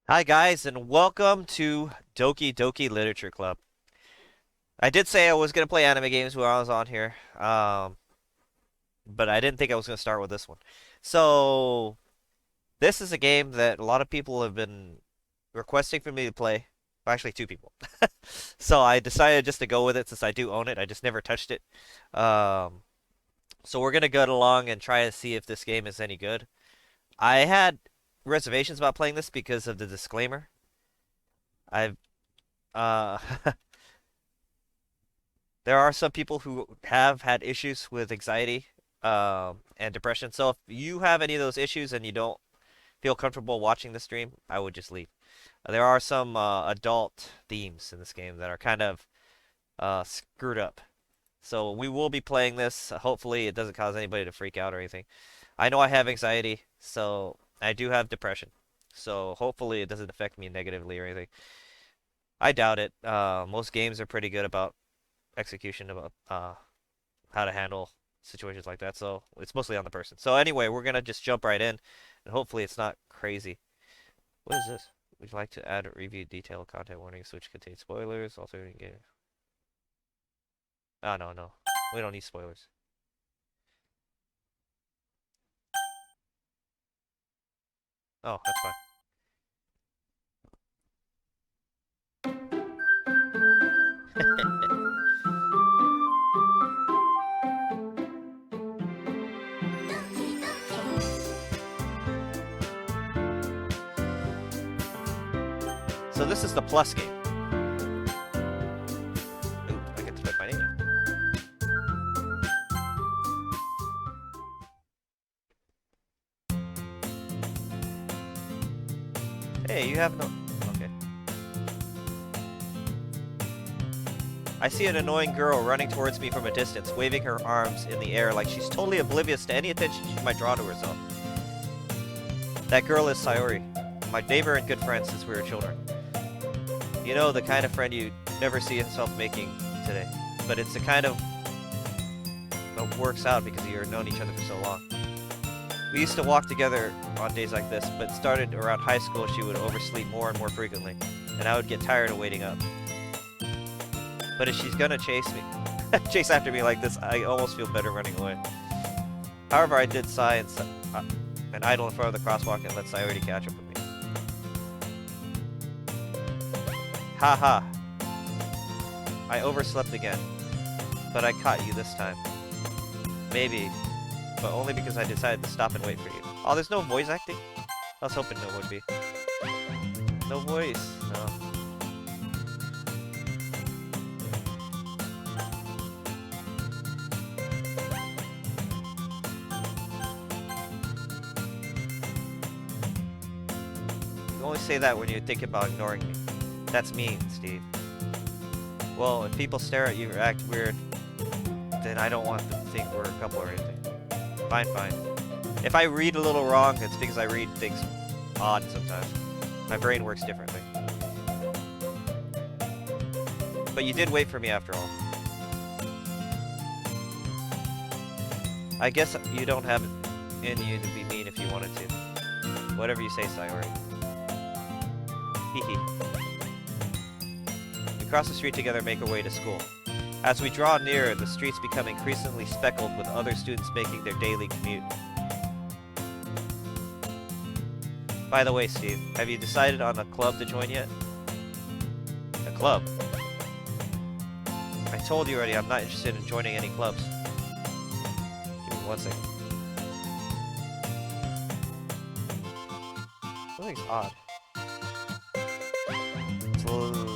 Hi guys, and welcome to Doki Literature Club. I did say I was gonna play anime games while I was on here, but I didn't think I was gonna start with this one. So this is a game that a lot of people have been requesting for me to play. Well, actually, two people. So I decided just to go with it since I do own it. I just never touched it. Um, so we're gonna go along and try to see if this game is any good. I had reservations about playing this because of the disclaimer. I've uh There are some people who have had issues with anxiety and depression. So if you have any of those issues and you don't feel comfortable watching the stream, I would just leave. There are some adult themes in this game that are kind of screwed up. So we will be playing this. Hopefully, it doesn't cause anybody to freak out or anything. I know I have anxiety, so I do have depression. So hopefully, it doesn't affect me negatively or anything. I doubt it. Most games are pretty good about execution, about how to handle situations like that. So it's mostly on the person. So anyway, we're gonna just jump right in, and hopefully it's not crazy. What is this? Would you like to add a review detailed content warnings which contain spoilers? Also, game. Oh no, no, we don't need spoilers. Oh, that's fine. So this is the plus game. Ooh, I get to type my name in. Hey, you have no. Okay. I see an annoying girl running towards me from a distance, waving her arms in the air like she's totally oblivious to any attention she might draw to herself. That girl is Sayori, my neighbor and good friend since we were children. You know, the kind of friend you never see yourself making today. But it's the kind of that works out because you've known each other for so long. We used to walk together on days like this, but started around high school she would oversleep more and more frequently, and I would get tired of waiting up. But if she's gonna chase me, chase after me like this, I almost feel better running away. However, I did sigh and idle in front of the crosswalk and let Sayori catch up with me. Ha ha. I overslept again, but I caught you this time. Maybe, but only because I decided to stop and wait for you. Oh, there's no voice acting? I was hoping there would be. No voice. No. You only say that when you think about ignoring me. That's mean, Steve. Well, if people stare at you or act weird, then I don't want them to think we're a couple or anything. Fine, fine. If I read a little wrong, it's because I read things odd sometimes. My brain works differently. But you did wait for me after all. I guess you don't have it in you to be mean if you wanted to. Whatever you say, Sayori. Hehe. We cross the street together and make our way to school. As we draw nearer, the streets become increasingly speckled with other students making their daily commute. By the way, Steve, have you decided on a club to join yet? A club? I told you already I'm not interested in joining any clubs. Give me one second. Something's odd. It's a little...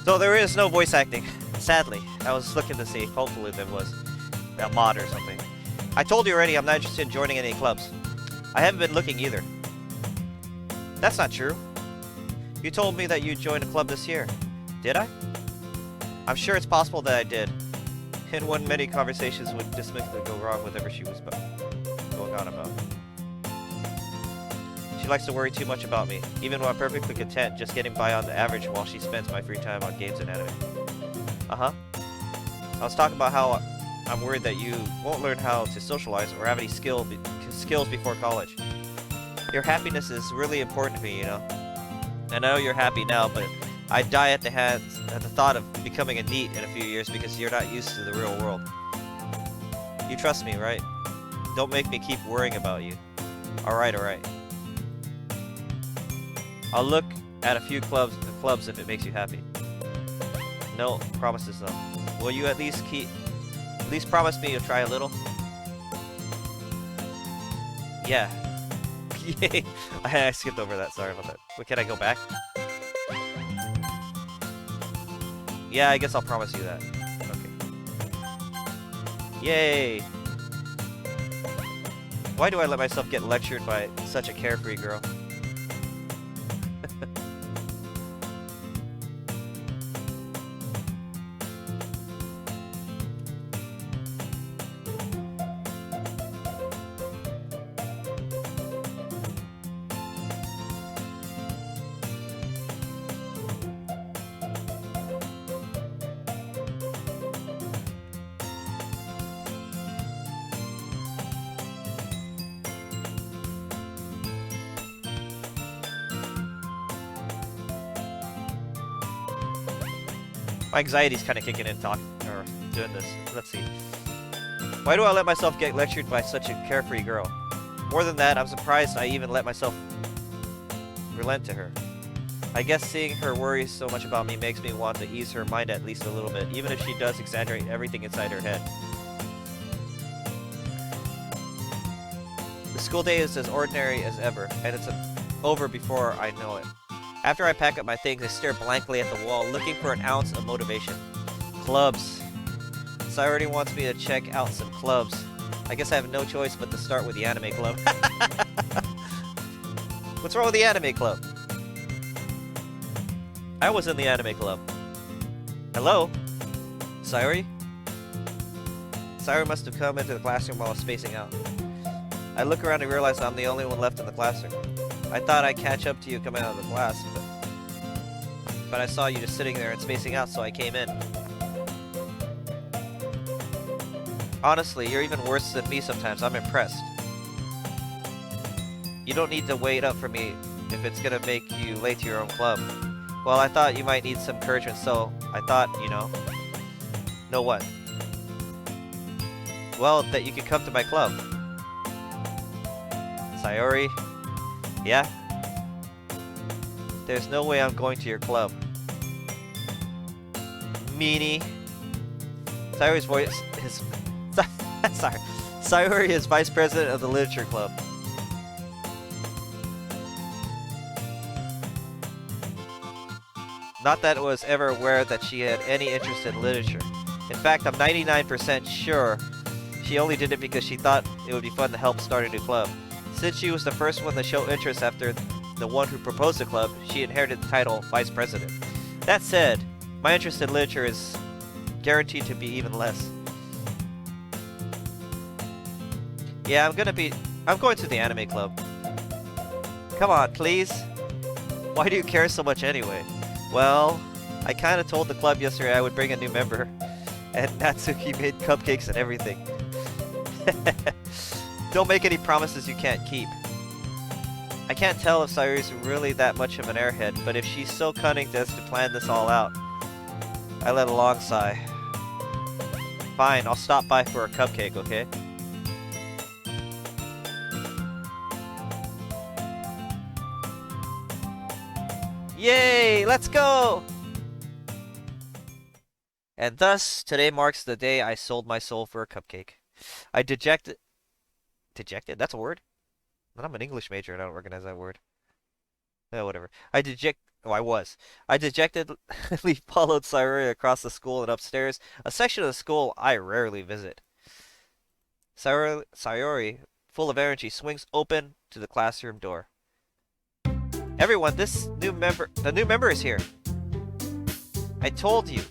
So there is no voice acting, sadly. I was looking to see. Hopefully there was a mod or something. I told you already I'm not interested in joining any clubs. I haven't been looking either. That's not true. You told me that you joined a club this year. Did I? I'm sure it's possible that I did. And when many conversations would dismissively go wrong, whatever she was going on about. She likes to worry too much about me, even when I'm perfectly content just getting by on the average while she spends my free time on games and anime. Uh-huh. I was talking about how I'm worried that you won't learn how to socialize or have any skills before college. Your happiness is really important to me, you know. I know you're happy now, but I'd die at the thought of becoming a NEET in a few years because you're not used to the real world. You trust me, right? Don't make me keep worrying about you. Alright, alright. I'll look at a few clubs if it makes you happy. No promises though. Will you at least promise me you'll try a little? Yeah. Yay. I skipped over that, sorry about that. Wait, can I go back? Yeah, I guess I'll promise you that. Okay. Yay! Why do I let myself get lectured by such a carefree girl? My anxiety's kind of kicking in doing this. Let's see. Why do I let myself get lectured by such a carefree girl? More than that, I'm surprised I even let myself relent to her. I guess seeing her worry so much about me makes me want to ease her mind at least a little bit, even if she does exaggerate everything inside her head. The school day is as ordinary as ever, and it's over before I know it. After I pack up my things, I stare blankly at the wall, looking for an ounce of motivation. Clubs. Sayori wants me to check out some clubs. I guess I have no choice but to start with the anime club. What's wrong with the anime club? I was in the anime club. Hello? Sayori? Sayori must have come into the classroom while I was spacing out. I look around and realize I'm the only one left in the classroom. I thought I'd catch up to you coming out of the class, but I saw you just sitting there and spacing out, so I came in. Honestly, you're even worse than me sometimes. I'm impressed. You don't need to wait up for me if it's gonna make you late to your own club. Well, I thought you might need some encouragement, so I thought, you know... Know what? Well, that you could come to my club. Sayori... Yeah? There's no way I'm going to your club. Meanie. Sayori's voice is... Sorry. Sayori is vice president of the literature club. Not that I was ever aware that she had any interest in literature. In fact, I'm 99% sure she only did it because she thought it would be fun to help start a new club. Since she was the first one to show interest after the one who proposed the club, she inherited the title Vice President. That said, my interest in literature is guaranteed to be even less. Yeah, I'm going to the anime club. Come on, please. Why do you care so much anyway? Well, I kinda told the club yesterday I would bring a new member, and Natsuki made cupcakes and everything. Don't make any promises you can't keep. I can't tell if Sayori's really that much of an airhead, but if she's so cunning as to plan this all out... I let a long sigh. Fine, I'll stop by for a cupcake, okay? Yay! Let's go! And thus, today marks the day I sold my soul for a cupcake. I dejected... Dejected? That's a word? I'm an English major and I don't recognize that word. Whatever. I was. I dejectedly followed Sayori across the school and upstairs, a section of the school I rarely visit. Sayori, full of energy, swings open to the classroom door. Everyone, the new member is here. I told you.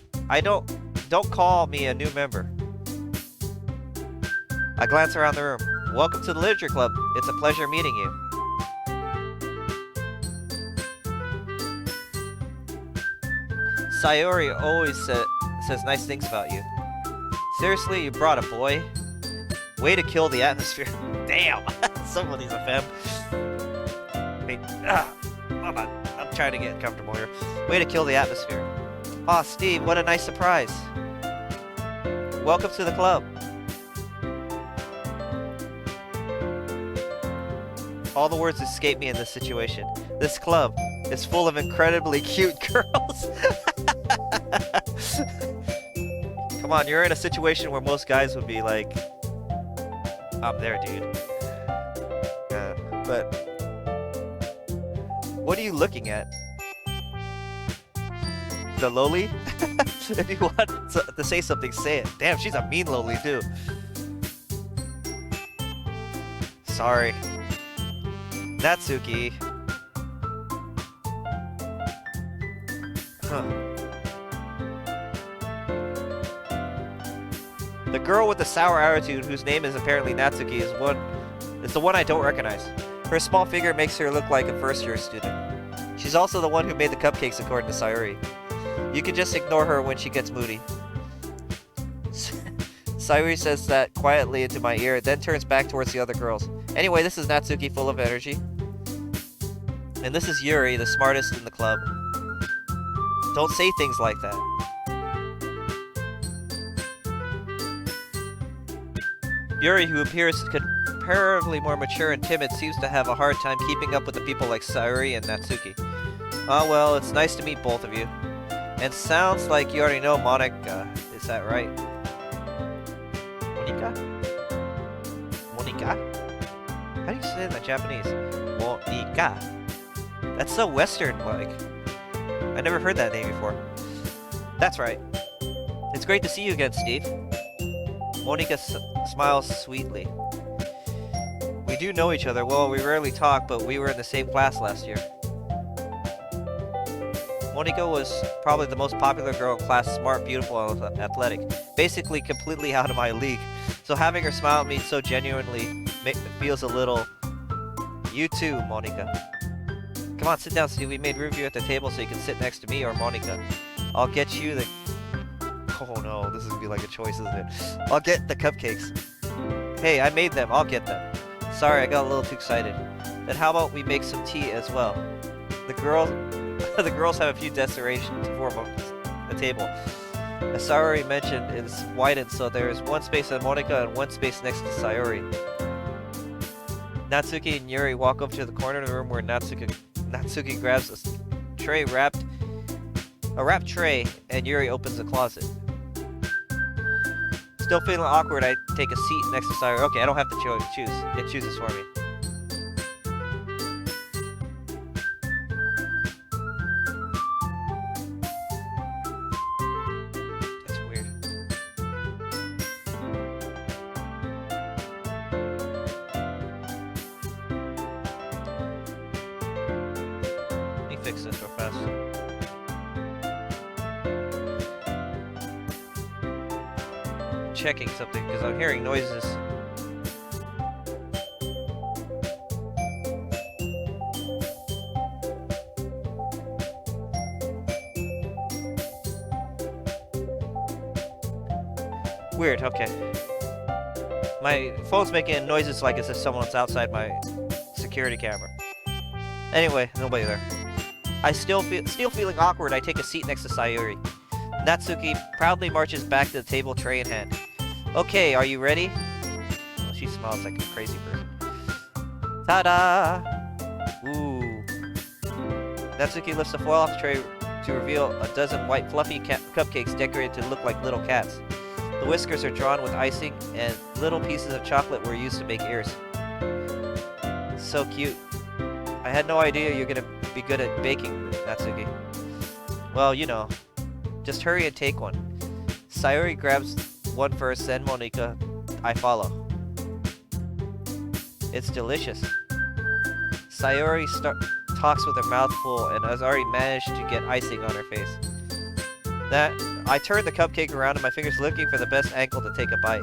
Don't call me a new member. I glance around the room. Welcome to the Literature Club. It's a pleasure meeting you. Sayori always says nice things about you. Seriously, you brought a boy? Way to kill the atmosphere. Damn! Somebody's a femme. Wait, hold on. I'm trying to get comfortable here. Way to kill the atmosphere. Aw, Steve, what a nice surprise. Welcome to the club. All the words escape me in this situation. This club is full of incredibly cute girls. Come on, you're in a situation where most guys would be like, I'm there, dude. But what are you looking at? The loli? If you want to say something, say it. Damn, she's a mean loli, too. Sorry. Natsuki. Huh. The girl with the sour attitude, whose name is apparently Natsuki, is the one I don't recognize. Her small figure makes her look like a first-year student. She's also the one who made the cupcakes, according to Sayori. You can just ignore her when she gets moody. Sayori says that quietly into my ear, then turns back towards the other girls. Anyway, this is Natsuki, full of energy. And this is Yuri, the smartest in the club. Don't say things like that. Yuri, who appears comparatively more mature and timid, seems to have a hard time keeping up with the people like Sayori and Natsuki. Ah, well, it's nice to meet both of you. And sounds like you already know Monica. Is that right? Monica? Monica? How do you say that in Japanese? Monica. That's so Western-like. I never heard that name before. That's right. It's great to see you again, Steve. Monica smiles sweetly. We do know each other. Well, we rarely talk, but we were in the same class last year. Monica was probably the most popular girl in class, smart, beautiful, and athletic. Basically completely out of my league. So having her smile at me so genuinely feels a little... You too, Monica. Come on, sit down, Steve. We made room for you at the table so you can sit next to me or Monica. I'll get you the... Oh no, this is gonna be like a choice, isn't it? I'll get the cupcakes. Hey, I made them. I'll get them. Sorry, I got a little too excited. Then how about we make some tea as well? The girls have a few decorations to form a table. As Sayori mentioned, it's widened, so there is one space on Monica and one space next to Sayori. Natsuki and Yuri walk over to the corner of the room where Natsuki grabs a wrapped tray, and Yuri opens the closet. Still feeling awkward, I take a seat next to Sayori. Okay, I don't have to choose. It chooses for me. That's weird. Let me fix this real fast. Checking something because I'm hearing noises. Weird, okay. My phone's making noises like as if someone's outside my security camera. Anyway, nobody there. Still feeling awkward, I take a seat next to Sayori. Natsuki proudly marches back to the table, tray in hand. Okay, are you ready? Oh, she smiles like a crazy person. Ta-da! Ooh. Natsuki lifts the foil off the tray to reveal a dozen white fluffy cupcakes decorated to look like little cats. The whiskers are drawn with icing, and little pieces of chocolate were used to make ears. So cute. I had no idea you're gonna be good at baking, Natsuki. Well, you know, just hurry and take one. Sayori grabs one first, then Monika. I follow. It's delicious. Sayori talks with her mouth full and has already managed to get icing on her face. I turn the cupcake around and my fingers looking for the best angle to take a bite.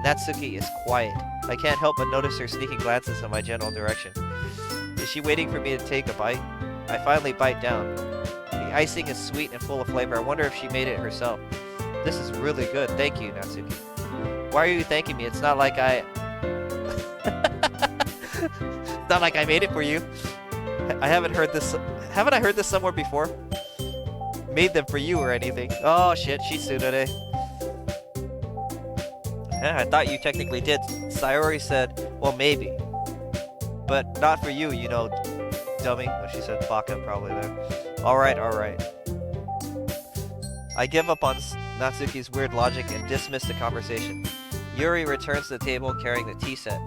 Natsuki is quiet. I can't help but notice her sneaking glances in my general direction. Is she waiting for me to take a bite? I finally bite down. The icing is sweet and full of flavor. I wonder if she made it herself. This is really good. Thank you, Natsuki. Why are you thanking me? It's not like I... It's not like I made it for you. Haven't I heard this somewhere before? Made them for you or anything. Oh shit, she's tsundere. Yeah, I thought you technically did. Sayori said, well, maybe. But not for you, you know, dummy. Oh, she said baka probably there. Alright, alright. I give up on Natsuki's weird logic and dismiss the conversation. Yuri returns to the table carrying the tea set.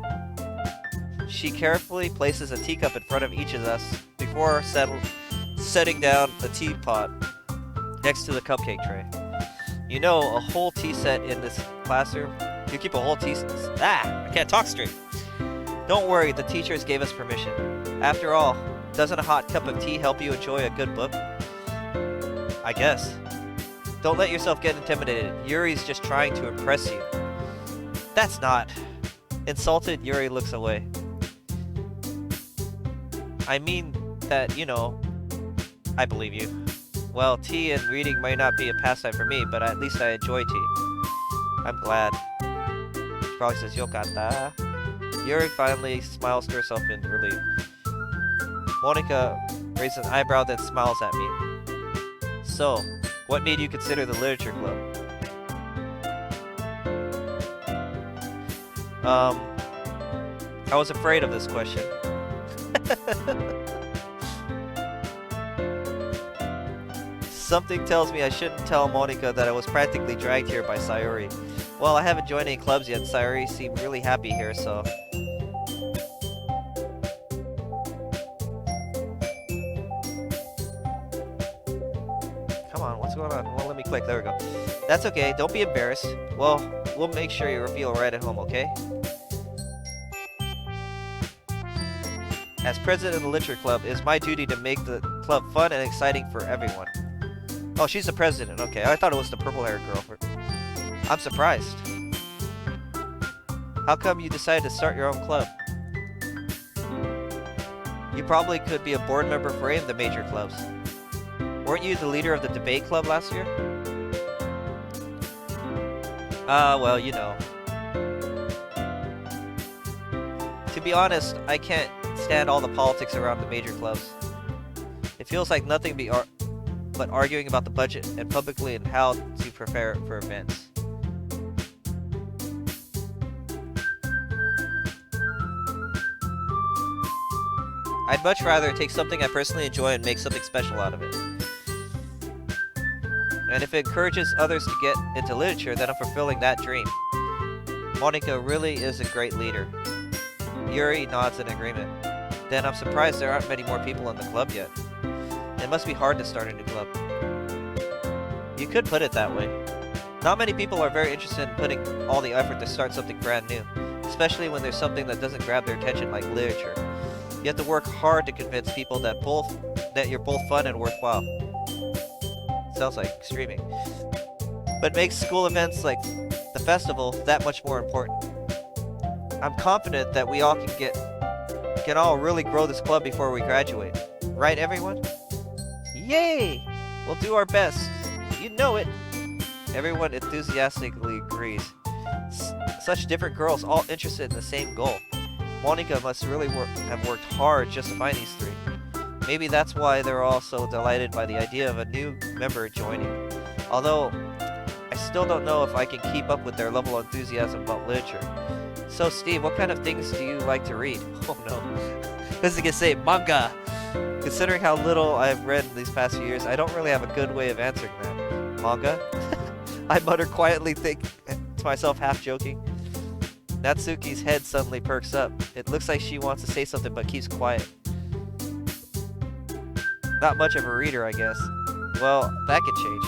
She carefully places a teacup in front of each of us before setting down the teapot next to the cupcake tray. You know, a whole tea set in this classroom? You keep a whole tea set. I can't talk straight. Don't worry, the teachers gave us permission. After all, doesn't a hot cup of tea help you enjoy a good book? I guess. Don't let yourself get intimidated. Yuri's just trying to impress you. That's not. Insulted, Yuri looks away. I mean that, you know, I believe you. Well, tea and reading might not be a pastime for me, but at least I enjoy tea. I'm glad. She probably says, Yokata. Yuri finally smiles to herself in relief. Monika raises an eyebrow, then smiles at me. So, what made you consider the literature club? I was afraid of this question. Something tells me I shouldn't tell Monika that I was practically dragged here by Sayori. Well, I haven't joined any clubs yet. Sayori seemed really happy here, so... Come on, what's going on? Well, let me click. There we go. That's okay. Don't be embarrassed. Well, we'll make sure you feel right at home, okay? As president of the literature club, it is my duty to make the club fun and exciting for everyone. Oh, she's the president. Okay, I thought it was the purple-haired girl. I'm surprised. How come you decided to start your own club? You probably could be a board member for any of the major clubs. Weren't you the leader of the debate club last year? Well, you know. To be honest, I can't stand all the politics around the major clubs. It feels like nothing but arguing about the budget and publicly and how to prepare for events. I'd much rather take something I personally enjoy and make something special out of it. And if it encourages others to get into literature, then I'm fulfilling that dream. Monika really is a great leader. Yuri nods in agreement. Then I'm surprised there aren't many more people in the club yet. It must be hard to start a new club. You could put it that way. Not many people are very interested in putting all the effort to start something brand new, especially when there's something that doesn't grab their attention like literature. You have to work hard to convince people that you're both fun and worthwhile. Sounds like streaming. But it makes school events like the festival that much more important. I'm confident that we all can all really grow this club before we graduate. Right, everyone? Yay! We'll do our best. You know it. Everyone enthusiastically agrees. Such different girls, all interested in the same goal. Monika must really have worked hard just to find these three. Maybe that's why they're all so delighted by the idea of a new member joining. Although, I still don't know if I can keep up with their level of enthusiasm about literature. So, Steve, what kind of things do you like to read? Oh no. This is gonna say manga! Considering how little I've read in these past few years, I don't really have a good way of answering that. Manga? I mutter quietly, think to myself, half joking. Natsuki's head suddenly perks up. It looks like she wants to say something but keeps quiet. Not much of a reader, I guess. Well, that could change.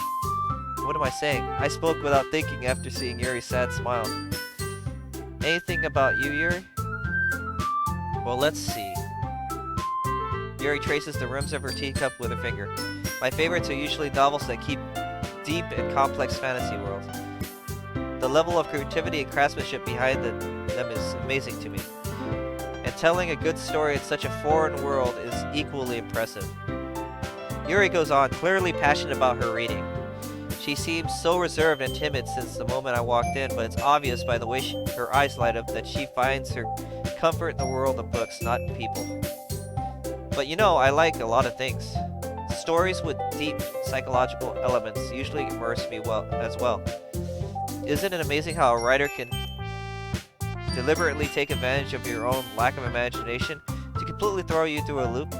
What am I saying? I spoke without thinking after seeing Yuri's sad smile. Anything about you, Yuri? Well, let's see. Yuri traces the rims of her teacup with her finger. My favorites are usually novels that keep deep and complex fantasy worlds. The level of creativity and craftsmanship behind them is amazing to me. And telling a good story in such a foreign world is equally impressive. Yuri goes on, clearly passionate about her reading. She seems so reserved and timid since the moment I walked in, but it's obvious by the way her eyes light up that she finds her comfort in the world of books, not people. But you know, I like a lot of things. Stories with deep psychological elements usually immerse me as well. Isn't it amazing how a writer can deliberately take advantage of your own lack of imagination to completely throw you through a loop?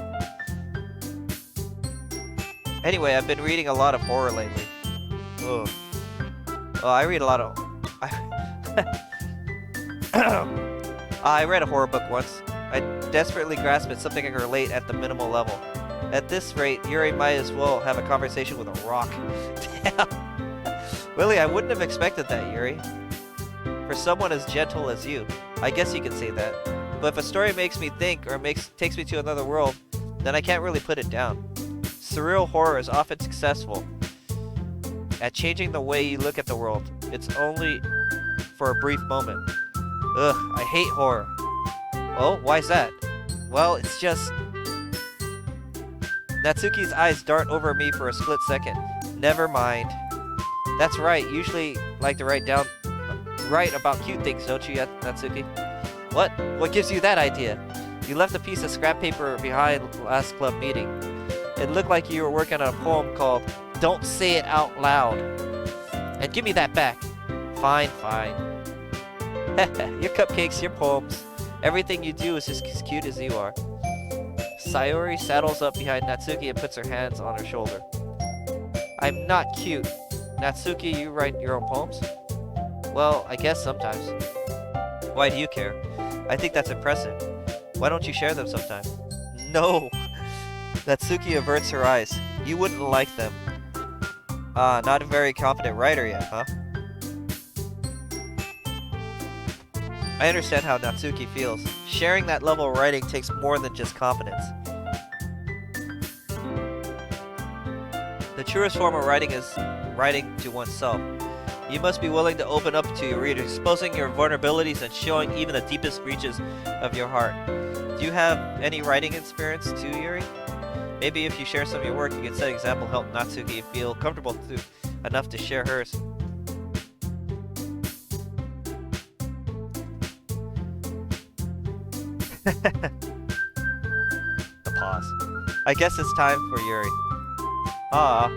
Anyway, I've been reading a lot of horror lately. Ugh. Oh, I read a lot of... I read a horror book once. I desperately grasped at something I could relate at the minimal level. At this rate, Yuri might as well have a conversation with a rock. Damn. Really, I wouldn't have expected that, Yuri. For someone as gentle as you, I guess you could say that. But if a story makes me think or takes me to another world, then I can't really put it down. Surreal horror is often successful at changing the way you look at the world. It's only for a brief moment. Ugh, I hate horror. Oh, why's that? Well, it's just... Natsuki's eyes dart over me for a split second. Never mind. That's right, usually like to write about cute things, don't you, Natsuki? What? What gives you that idea? You left a piece of scrap paper behind last club meeting. It looked like you were working on a poem called Don't Say It Out Loud. And give me that back. Fine, fine. Your cupcakes, your poems. Everything you do is just as cute as you are. Sayori saddles up behind Natsuki and puts her hands on her shoulder. I'm not cute. Natsuki, you write your own poems? Well, I guess sometimes. Why do you care? I think that's impressive. Why don't you share them sometime? No! Natsuki averts her eyes. You wouldn't like them. Ah, not a very confident writer yet, huh? I understand how Natsuki feels. Sharing that level of writing takes more than just confidence. The truest form of writing is writing to oneself. You must be willing to open up to your readers, exposing your vulnerabilities and showing even the deepest reaches of your heart. Do you have any writing experience too, Yuri? Maybe if you share some of your work, you can set an example and help Natsuki feel comfortable enough to share hers. A pause. I guess it's time for Yuri. Ah,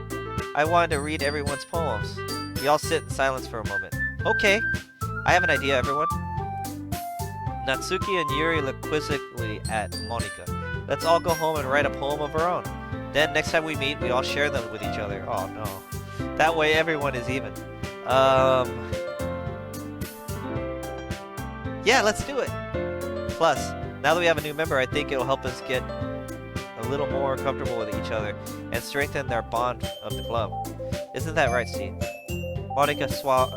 I wanted to read everyone's poems. We all sit in silence for a moment. Okay, I have an idea, everyone. Natsuki and Yuri look quizzically at Monika. Let's all go home and write a poem of our own. Then next time we meet, we all share them with each other. Oh no. That way everyone is even. Yeah, let's do it. Plus, now that we have a new member, I think it'll help us get a little more comfortable with each other and strengthen our bond of the club. Isn't that right, Steve? Monika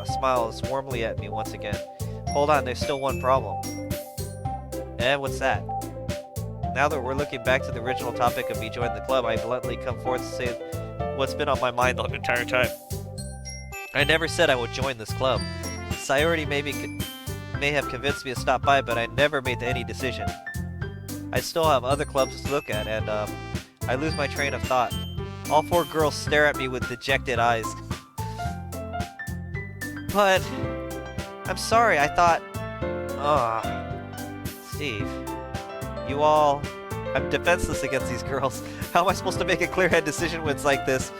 smiles warmly at me once again. Hold on, there's still one problem. And what's that? Now that we're looking back to the original topic of me joining the club, I bluntly come forth to say what's been on my mind the entire time. I never said I would join this club. Sayori may have convinced me to stop by, but I never made any decision. I still have other clubs to look at, and I lose my train of thought. All four girls stare at me with dejected eyes. But I'm sorry, I thought... Steve, you all... I'm defenseless against these girls. How am I supposed to make a clear-headed decision when it's like this?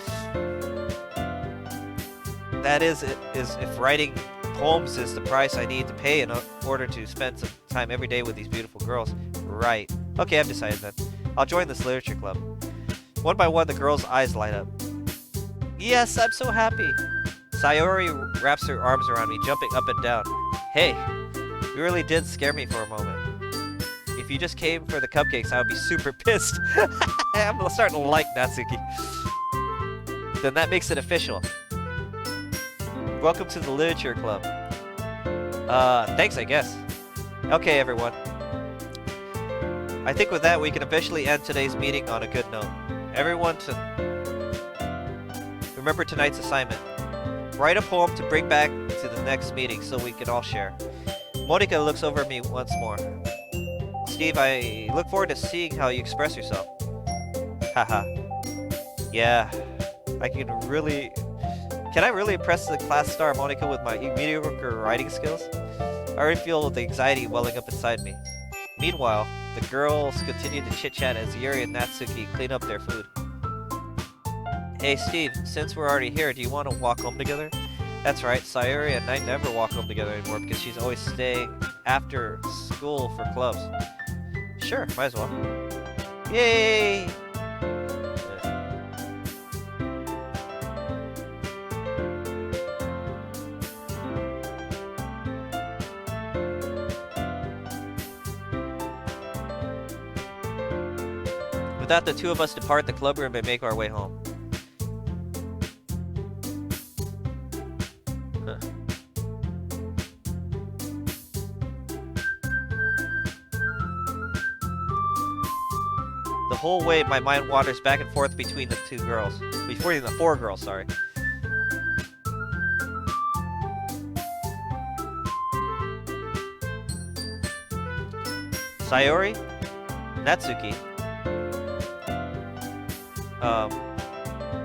That is if writing poems is the price I need to pay in order to spend some time every day with these beautiful girls. Right. Okay, I've decided then. I'll join this literature club. One by one, the girls' eyes light up. Yes, I'm so happy. Sayori wraps her arms around me, jumping up and down. Hey, you really did scare me for a moment. You if you just came for the cupcakes, I would be super pissed. I'm starting to like Natsuki. Then that makes it official. Welcome to the Literature Club. Thanks, I guess. Okay, everyone. I think with that, we can officially end today's meeting on a good note. Everyone remember tonight's assignment. Write a poem to bring back to the next meeting so we can all share. Monica looks over at me once more. Steve, I look forward to seeing how you express yourself. Haha. Yeah. Can I really impress the class star Monica with my mediocre writing skills? I already feel the anxiety welling up inside me. Meanwhile, the girls continue to chit-chat as Yuri and Natsuki clean up their food. Hey Steve, since we're already here, do you want to walk home together? That's right, Sayori and I never walk home together anymore because she's always staying after school for clubs. Sure, might as well. Yay! With that, the two of us depart the club room and make our way home. Huh. The whole way, my mind wanders back and forth between the four girls, sorry. Sayori, Natsuki,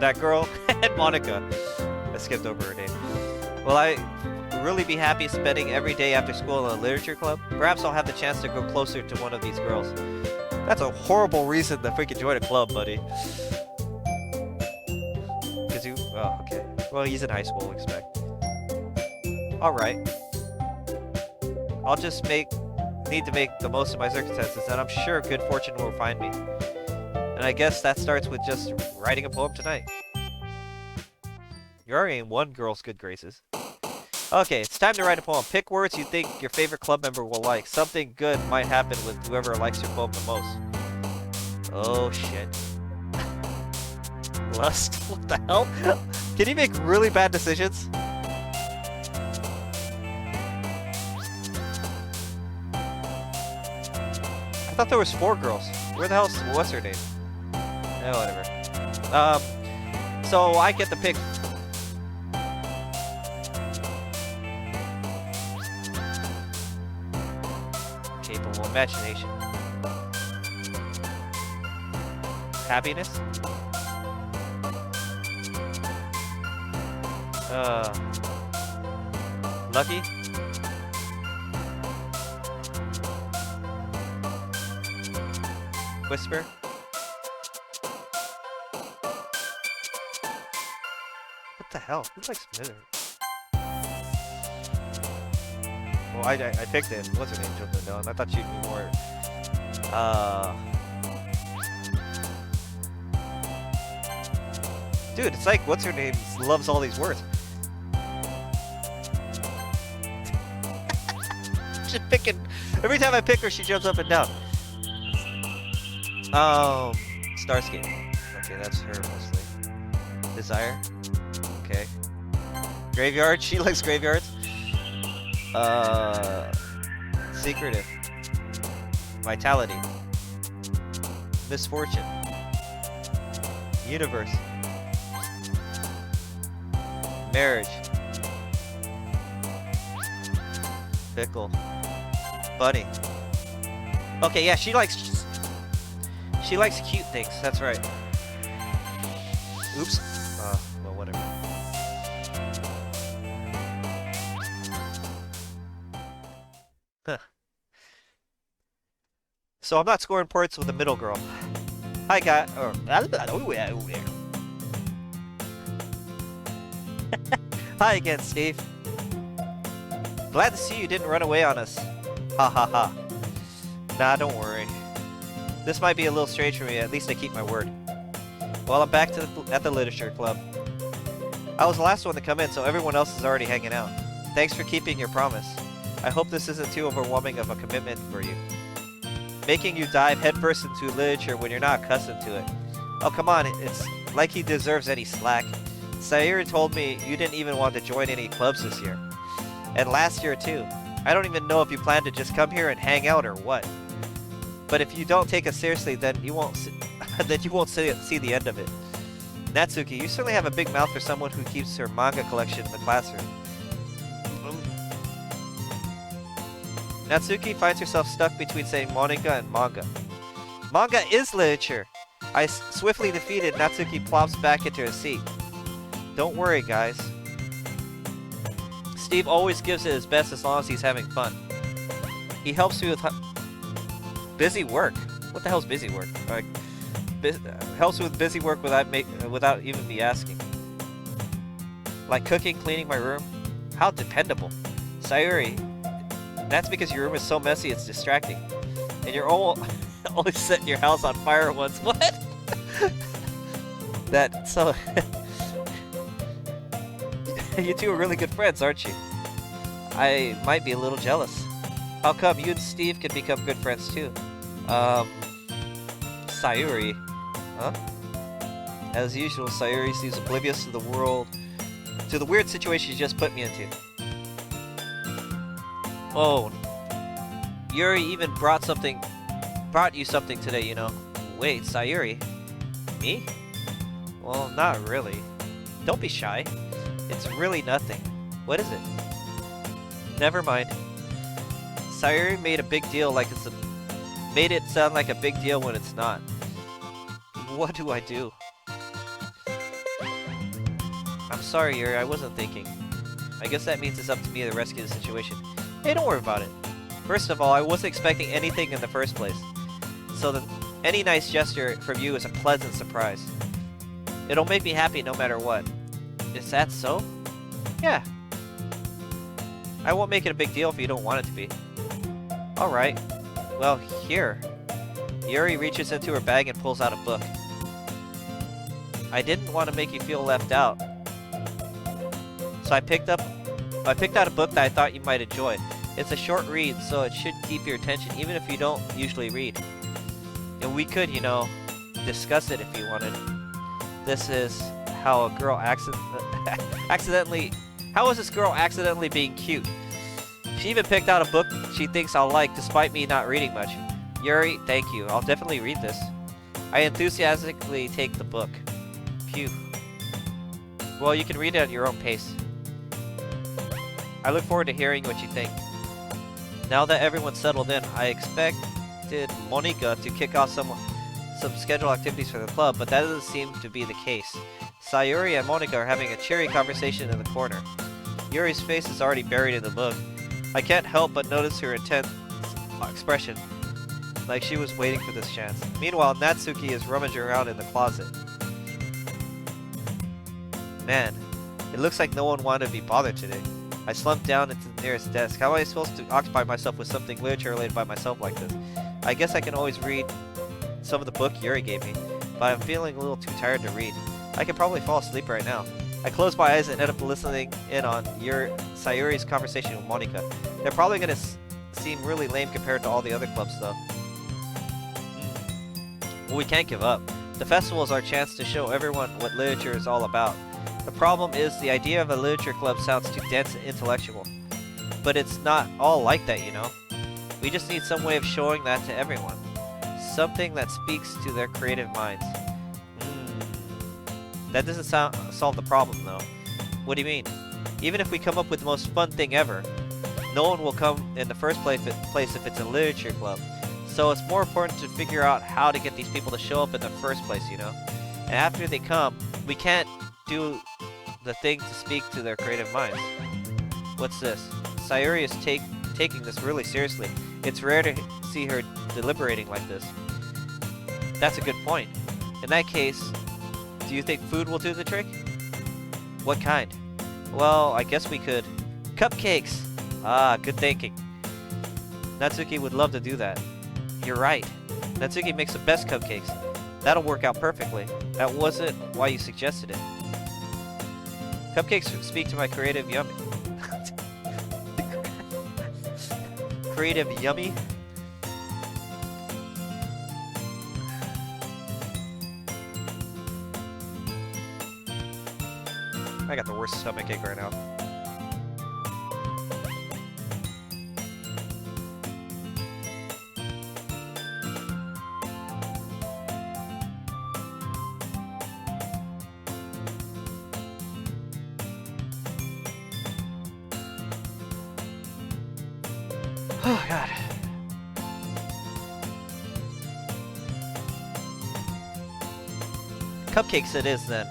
that girl, and Monica. I skipped over her name. Will I really be happy spending every day after school in a literature club? Perhaps I'll have the chance to go closer to one of these girls. That's a horrible reason to freaking join a club, buddy. Cause you, oh, okay. Well, he's in high school, we'll expect. Alright. I'll just need to make the most of my circumstances, and I'm sure good fortune will find me. And I guess that starts with just writing a poem tonight. You're already in one girl's good graces. Okay, it's time to write a poem. Pick words you think your favorite club member will like. Something good might happen with whoever likes your poem the most. Oh shit. Lust? What the hell? Can he make really bad decisions? I thought there was 4 girls. Where the hell's what's her name? Oh, whatever. So I get to pick. Capable imagination. Happiness? Lucky? Whisper? What the hell? Who likes Smithers? Well, I picked it. What's her name jumped it down? I thought she'd be more... Dude, it's like, what's her name loves all these words. Just picking... Every time I pick her, she jumps up and down. Starscape. Okay, that's her mostly. Desire. Okay. Graveyard. She likes graveyards. Secretive. Vitality. Misfortune. Universe. Marriage. Fickle. Bunny. Okay, yeah, she likes cute things. That's right. Oops. Well, whatever. Huh. So I'm not scoring points with the middle girl. Hi, guy. Hi again, Steve. Glad to see you didn't run away on us. Ha ha ha. Nah, don't worry. This might be a little strange for me, at least I keep my word. Well, I'm back at the Literature Club. I was the last one to come in, so everyone else is already hanging out. Thanks for keeping your promise. I hope this isn't too overwhelming of a commitment for you. making you dive headfirst into literature when you're not accustomed to it. Oh, come on, it's like he deserves any slack. Sayori told me you didn't even want to join any clubs this year. And last year, too. I don't even know if you plan to just come here and hang out or what. But if you don't take us seriously, then you won't see the end of it. Natsuki, you certainly have a big mouth for someone who keeps her manga collection in the classroom. Natsuki finds herself stuck between saying Monica and manga. Manga is literature! I swiftly defeated Natsuki plops back into her seat. Don't worry, guys. Steve always gives it his best as long as he's having fun. He helps me with busy work. What the hell's busy work? Like, helps with busy work without even me asking. Like cooking, cleaning my room. How dependable. Sayori, that's because your room is so messy it's distracting. And you're always setting your house on fire once. What? So... You two are really good friends, aren't you? I might be a little jealous. How come you and Steve can become good friends too? Sayori. Huh? As usual, Sayori seems oblivious to the weird situation you just put me into. Oh. Yuri even brought you something today, you know. Wait, Sayori? Me? Well, not really. Don't be shy. It's really nothing. What is it? Never mind. Sayori made it sound like a big deal when it's not. What do I do? I'm sorry, Yuri, I wasn't thinking. I guess that means it's up to me to rescue the situation. Hey, don't worry about it. First of all, I wasn't expecting anything in the first place. So any nice gesture from you is a pleasant surprise. It'll make me happy no matter what. Is that so? Yeah. I won't make it a big deal if you don't want it to be. Alright. Well, here. Yuri reaches into her bag and pulls out a book. I didn't want to make you feel left out. So I picked out a book that I thought you might enjoy. It's a short read, so it should keep your attention even if you don't usually read. And we could, you know, discuss it if you wanted. This is how a girl How is this girl accidentally being cute? She even picked out a book she thinks I'll like despite me not reading much. Yuri, thank you. I'll definitely read this. I enthusiastically take the book. Phew. Well, you can read it at your own pace. I look forward to hearing what you think. Now that everyone's settled in, I expected Monica to kick off some scheduled activities for the club, but that doesn't seem to be the case. Sayori and Monica are having a cheery conversation in the corner. Yuri's face is already buried in the book. I can't help but notice her intense expression, like she was waiting for this chance. Meanwhile, Natsuki is rummaging around in the closet. Man, it looks like no one wanted to be bothered today. I slumped down into the nearest desk. How am I supposed to occupy myself with something literature related by myself like this? I guess I can always read some of the book Yuri gave me, but I'm feeling a little too tired to read. I could probably fall asleep right now. I close my eyes and end up listening in on Sayori's conversation with Monica. They're probably going to seem really lame compared to all the other clubs, though. Well, we can't give up. The festival is our chance to show everyone what literature is all about. The problem is the idea of a literature club sounds too dense and intellectual. But it's not all like that, you know? We just need some way of showing that to everyone. Something that speaks to their creative minds. That doesn't solve the problem, though. What do you mean? Even if we come up with the most fun thing ever, no one will come in the first place if it's a literature club. So it's more important to figure out how to get these people to show up in the first place, you know? And after they come, we can't do the thing to speak to their creative minds. What's this? Sayori is taking this really seriously. It's rare to see her deliberating like this. That's a good point. In that case, do you think food will do the trick? What kind? Well, I guess we could. Cupcakes! Ah, good thinking. Natsuki would love to do that. You're right. Natsuki makes the best cupcakes. That'll work out perfectly. That wasn't why you suggested it. Cupcakes speak to my creative yummy. Creative yummy? I got the worst stomachache right now. Oh, God. Cupcakes it is, then.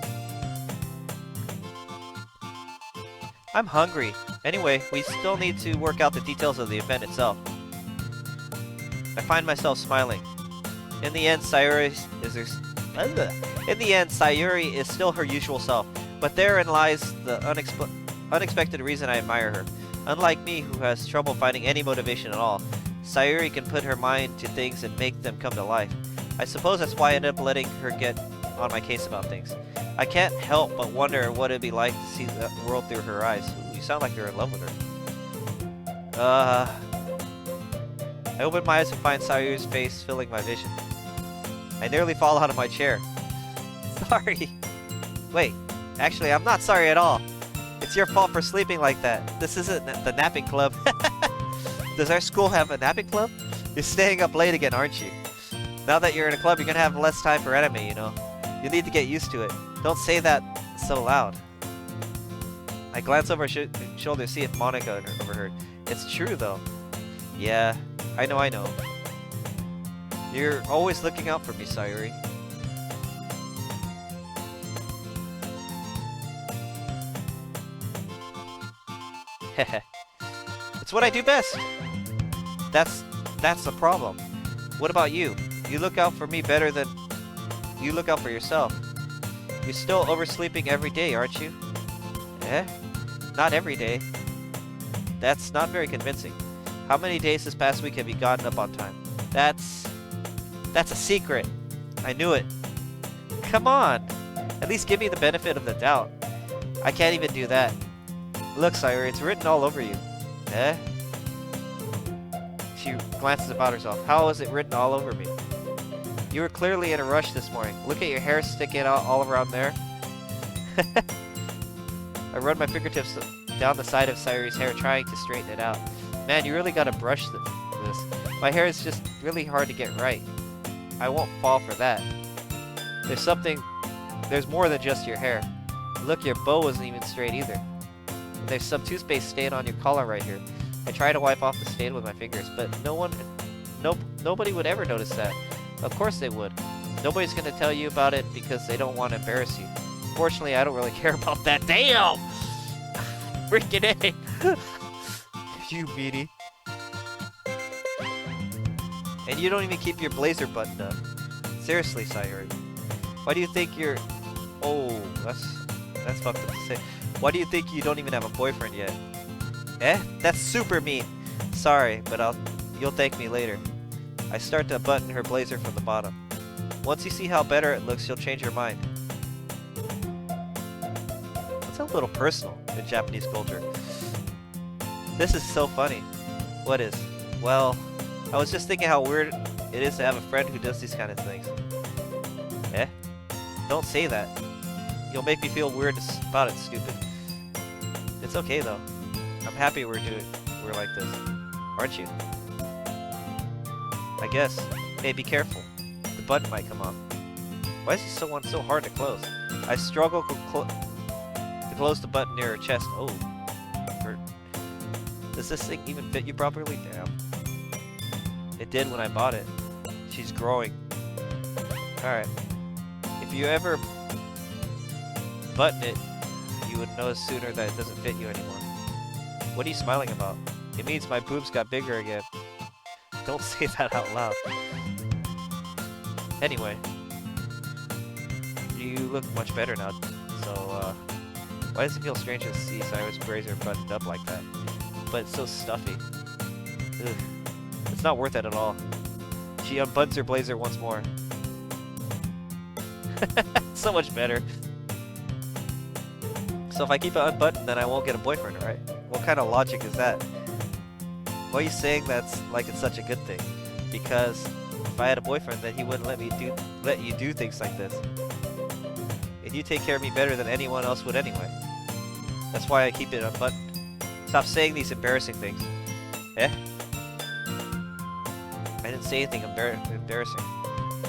I'm hungry. Anyway, we still need to work out the details of the event itself. I find myself smiling. In the end, Sayori is still her usual self, but therein lies the unexpected reason I admire her. Unlike me, who has trouble finding any motivation at all, Sayori can put her mind to things and make them come to life. I suppose that's why I ended up letting her get on my case about things. I can't help but wonder what it'd be like to see the world through her eyes. Ooh, you sound like you're in love with her. I open my eyes and find Sayori's face filling my vision. I nearly fall out of my chair. Sorry. Wait, actually, I'm not sorry at all. It's your fault for sleeping like that. This isn't the napping club. Does our school have a napping club? You're staying up late again, aren't you? Now that you're in a club, you're gonna have less time for anime, you know? You need to get used to it. Don't say that so loud. I glance over her shoulder to see if Monica overheard. It's true, though. Yeah, I know. You're always looking out for me, Sayori. Heh. It's what I do best. That's the problem. What about you? You look out for me better than you look out for yourself. You're still oversleeping every day, aren't you? Eh? Not every day. That's not very convincing. How many days this past week have you gotten up on time? That's a secret. I knew it. Come on. At least give me the benefit of the doubt. I can't even do that. Look, Sayori, it's written all over you. Eh? She glances about herself. How is it written all over me? You were clearly in a rush this morning. Look at your hair sticking out all around there. I run my fingertips down the side of Sayori's hair, trying to straighten it out. Man, you really gotta brush this. My hair is just really hard to get right. I won't fall for that. There's more than just your hair. Look, your bow isn't even straight either. There's some toothpaste stain on your collar right here. I try to wipe off the stain with my fingers, but nobody would ever notice that. Of course they would. Nobody's gonna tell you about it because they don't want to embarrass you. Fortunately, I don't really care about that. Damn! Freaking A! You meanie. And you don't even keep your blazer buttoned up. Seriously, Sayori. Why do you think you're... Oh, that's fucked up to say. Why do you think you don't even have a boyfriend yet? Eh? That's super mean. Sorry, but you'll thank me later. I start to button her blazer from the bottom. Once you see how better it looks, you'll change your mind. That's a little personal in Japanese culture. This is so funny. What is? Well, I was just thinking how weird it is to have a friend who does these kind of things. Eh? Don't say that. You'll make me feel weird about it, stupid. It's okay though. I'm happy we're like this. Aren't you? I guess. Hey, be careful. The button might come off. Why is this one so hard to close? I struggle to close the button near her chest. Oh. Hurt. Does this thing even fit you properly? Damn. It did when I bought it. She's growing. Alright. If you ever button it, you would know sooner that it doesn't fit you anymore. What are you smiling about? It means my boobs got bigger again. Don't say that out loud. Anyway. You look much better now. So, why does it feel strange to see Sayori's blazer buttoned up like that? But it's so stuffy. Ugh. It's not worth it at all. She unbuttons her blazer once more. So much better. So if I keep it unbuttoned, then I won't get a boyfriend, right? What kind of logic is that? Why are you saying that's like it's such a good thing? Because if I had a boyfriend, then he wouldn't let you do things like this. And you take care of me better than anyone else would anyway. That's why I keep it unbuttoned. Stop saying these embarrassing things. Eh? I didn't say anything embarrassing.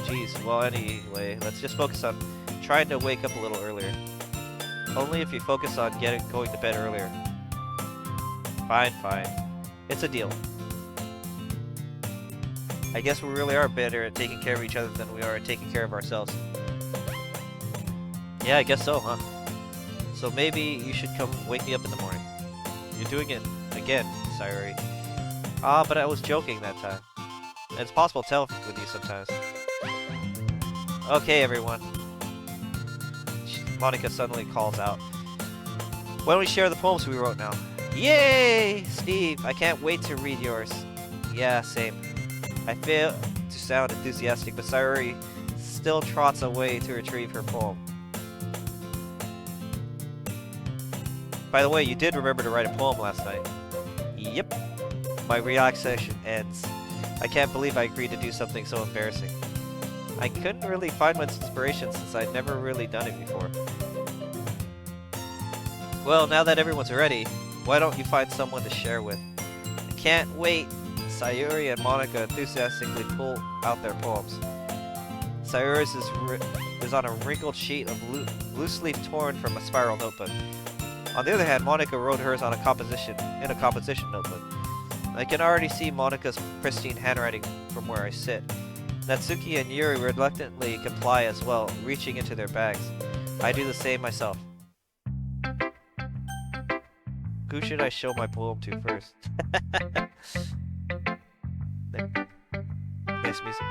Jeez, well anyway, let's just focus on trying to wake up a little earlier. Only if you focus on going to bed earlier. Fine, fine. It's a deal. I guess we really are better at taking care of each other than we are at taking care of ourselves. Yeah, I guess so, huh? So maybe you should come wake me up in the morning. You're doing it again, Sayori. Ah, but I was joking that time. It's possible to tell with you sometimes. Okay, everyone. Monica suddenly calls out. Why don't we share the poems we wrote now? Yay! Steve, I can't wait to read yours. Yeah, same. I fail to sound enthusiastic, but Sayori still trots away to retrieve her poem. By the way, you did remember to write a poem last night. Yep. My relaxation ends. I can't believe I agreed to do something so embarrassing. I couldn't really find much inspiration since I'd never really done it before. Well, now that everyone's ready, why don't you find someone to share with? I can't wait! Sayori and Monica enthusiastically pull out their poems. Sayori's is on a wrinkled sheet of loose leaf torn from a spiral notebook. On the other hand, Monica wrote hers in a composition notebook. I can already see Monica's pristine handwriting from where I sit. Natsuki and Yuri reluctantly comply as well, reaching into their bags. I do the same myself. Who should I show my poem to first? There. Nice music.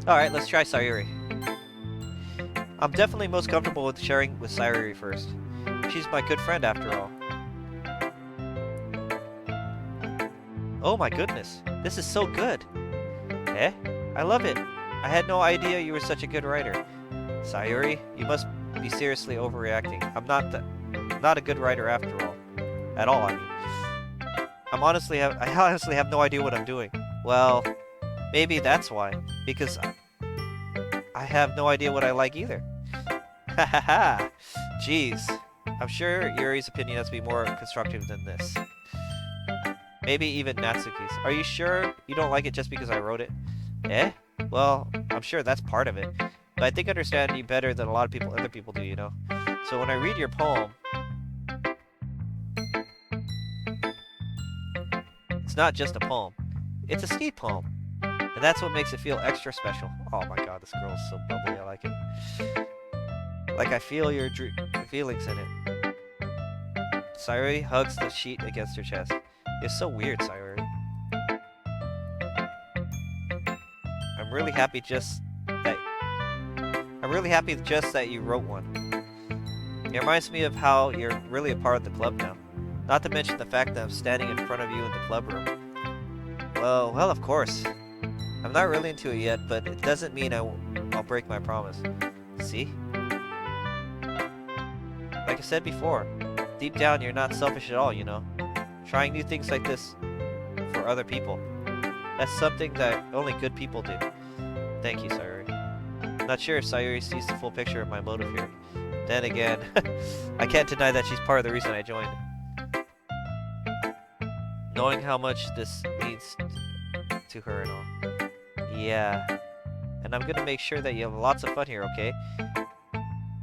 Alright, let's try Sayori. I'm definitely most comfortable with sharing with Sayori first. She's my good friend after all. Oh my goodness, this is so good. Eh? I love it. I had no idea you were such a good writer. Sayori, you must be seriously overreacting. I'm not a good writer after all. At all, I mean. I honestly have no idea what I'm doing. Well, maybe that's why. Because I have no idea what I like either. Ha ha ha! Jeez. I'm sure Yuri's opinion has to be more constructive than this. Maybe even Natsuki's. Are you sure you don't like it just because I wrote it? Eh? Well, I'm sure that's part of it. But I think I understand you better than a lot of other people do, you know? So when I read your poem, it's not just a poem. It's a Steve poem. And that's what makes it feel extra special. Oh my god, this girl is so bubbly, I like it. Like I feel your feelings in it. Sayori hugs the sheet against her chest. It's so weird, Sayori. I'm really happy just that you wrote one. It reminds me of how you're really a part of the club now. Not to mention the fact that I'm standing in front of you in the club room. Well, of course. I'm not really into it yet, but it doesn't mean I'll break my promise. See? Like I said before, deep down you're not selfish at all, you know? Trying new things like this for other people. That's something that only good people do. Thank you, Sayori. Not sure if Sayori sees the full picture of my motive here. Then again, I can't deny that she's part of the reason I joined. Knowing how much this means to her and all. Yeah. And I'm gonna make sure that you have lots of fun here, okay?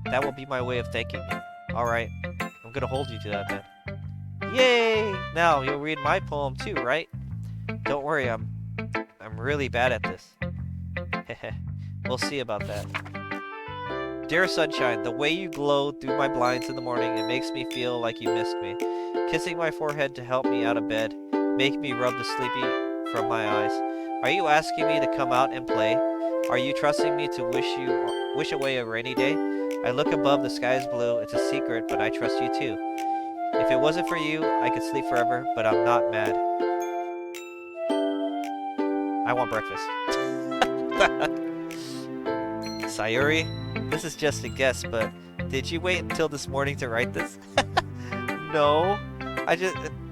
That will be my way of thanking you. Alright. I'm gonna hold you to that then. Yay! Now, you'll read my poem too, right? Don't worry, I'm really bad at this. Heh. We'll see about that. Dear sunshine, the way you glow through my blinds in the morning, it makes me feel like you missed me. Kissing my forehead to help me out of bed, make me rub the sleepy from my eyes. Are you asking me to come out and play? Are you trusting me to wish away a rainy day? I look above, the sky is blue. It's a secret, but I trust you too. If it wasn't for you, I could sleep forever, but I'm not mad. I want breakfast. Sayori, this is just a guess, but did you wait until this morning to write this? No, I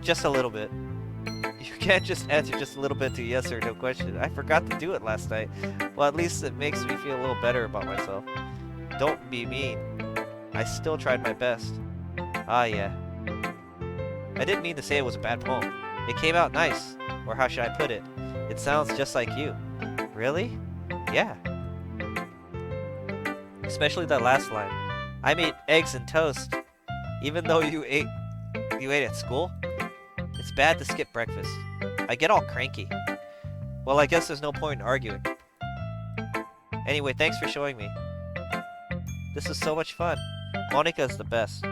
just a little bit. You can't just answer just a little bit to yes or no question. I forgot to do it last night. Well, at least it makes me feel a little better about myself. Don't be mean. I still tried my best. Ah, yeah. I didn't mean to say it was a bad poem. It came out nice. Or how should I put it? It sounds just like you. Really? Yeah. Especially that last line. I made eggs and toast. Even though you ate at school? It's bad to skip breakfast. I get all cranky. Well, I guess there's no point in arguing. Anyway, thanks for showing me. This was so much fun. Monica's the best.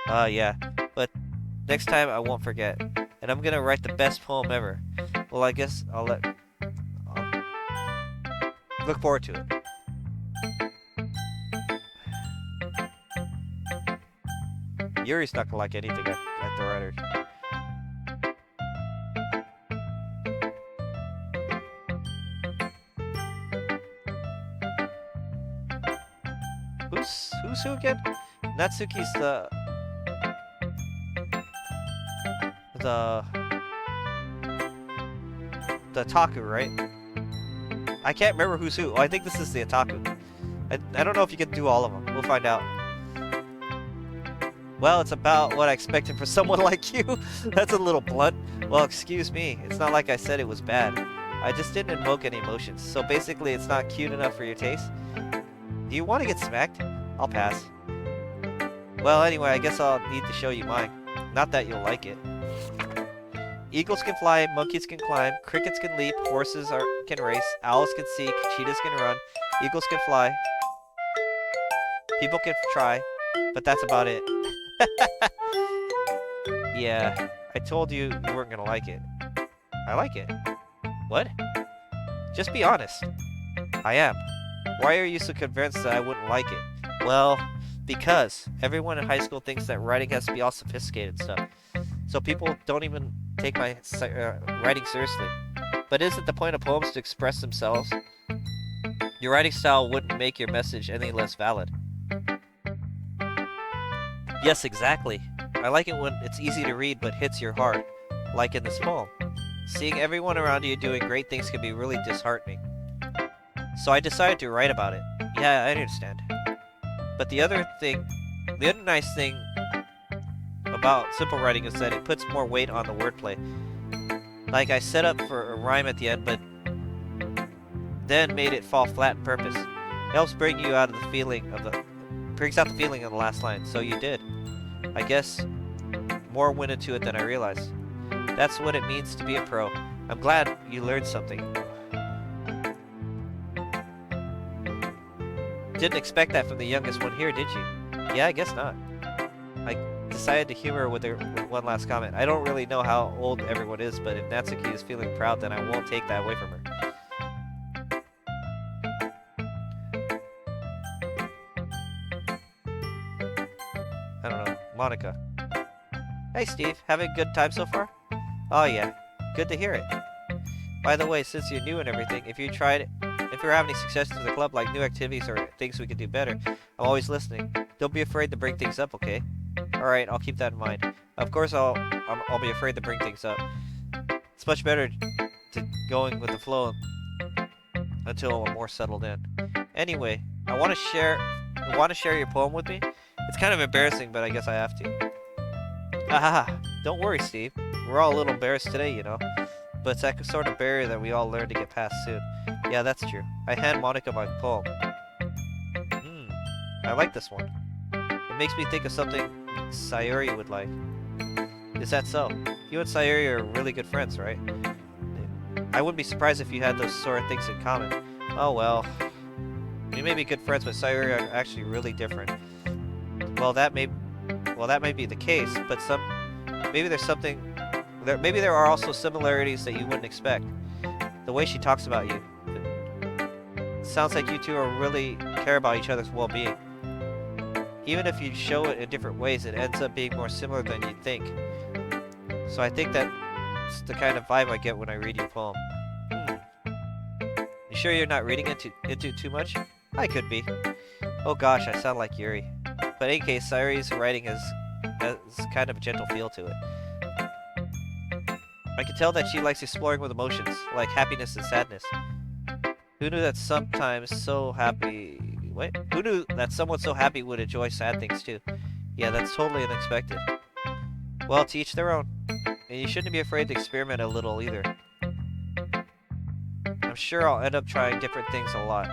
Yeah. But next time I won't forget. And I'm gonna write the best poem ever. Well, I guess I'll look forward to it. Yuri's not gonna like anything I throw at her. Who's who again? Natsuki's the otaku, right? I can't remember who's who. Oh, I think this is the otaku. I don't know if you can do all of them. We'll find out. Well, it's about what I expected for someone like you. That's a little blunt. Well, excuse me. It's not like I said it was bad. I just didn't invoke any emotions. So basically, it's not cute enough for your taste? Do you want to get smacked? I'll pass. Well, anyway, I guess I'll need to show you mine. Not that you'll like it. Eagles can fly, monkeys can climb, crickets can leap, horses can race, owls can seek, cheetahs can run, eagles can fly, people can try, but that's about it. Yeah, I told you you weren't gonna like it. I like it. What? Just be honest. I am. Why are you so convinced that I wouldn't like it? Well, because everyone in high school thinks that writing has to be all sophisticated and stuff. So people don't even take my writing seriously. But isn't the point of poems to express themselves? Your writing style wouldn't make your message any less valid. Yes, exactly. I like it when it's easy to read but hits your heart, like in this poem. Seeing everyone around you doing great things can be really disheartening. So I decided to write about it. Yeah, I understand. But the other nice thing about simple writing is that it puts more weight on the wordplay. Like I set up for a rhyme at the end, but then made it fall flat on purpose. It helps bring you out of the feeling of brings out the feeling of the last line. So you did. I guess more went into it than I realized. That's what it means to be a pro. I'm glad you learned something. Didn't expect that from the youngest one here, did you? Yeah, I guess not. I decided to humor with one last comment. I don't really know how old everyone is, but if Natsuki is feeling proud, then I won't take that away from her. I don't know. Monica. Hey, Steve. Having a good time so far? Oh, yeah. Good to hear it. By the way, since you're new and everything, if you're having any suggestions for the club, like new activities or things we could do better, I'm always listening. Don't be afraid to bring things up, okay? Alright, I'll keep that in mind. Of course, I'll be afraid to bring things up. It's much better to going with the flow until I'm more settled in. Anyway, I want to share your poem with me? It's kind of embarrassing, but I guess I have to. Haha, don't worry, Steve. We're all a little embarrassed today, you know. But it's that sort of barrier that we all learn to get past soon. Yeah, that's true. I hand Monica my poem. I like this one. It makes me think of something Sayori would like. Is that so? You and Sayori are really good friends, right? I wouldn't be surprised if you had those sort of things in common. Oh well. You may be good friends, but Sayori are actually really different. Well, that may be the case, but maybe there are also similarities that you wouldn't expect. The way she talks about you. Sounds like you two are really care about each other's well-being. Even if you show it in different ways, it ends up being more similar than you'd think. So I think that's the kind of vibe I get when I read your poem. Hmm. You sure you're not reading into too much? I could be. Oh gosh, I sound like Yuri. But in any case, Sayori's writing has kind of a gentle feel to it. I can tell that she likes exploring with emotions, like happiness and sadness. Who knew that sometimes so happy... Wait, who knew that someone so happy would enjoy sad things too? Yeah, that's totally unexpected. Well, to each their own. And you shouldn't be afraid to experiment a little either. I'm sure I'll end up trying different things a lot.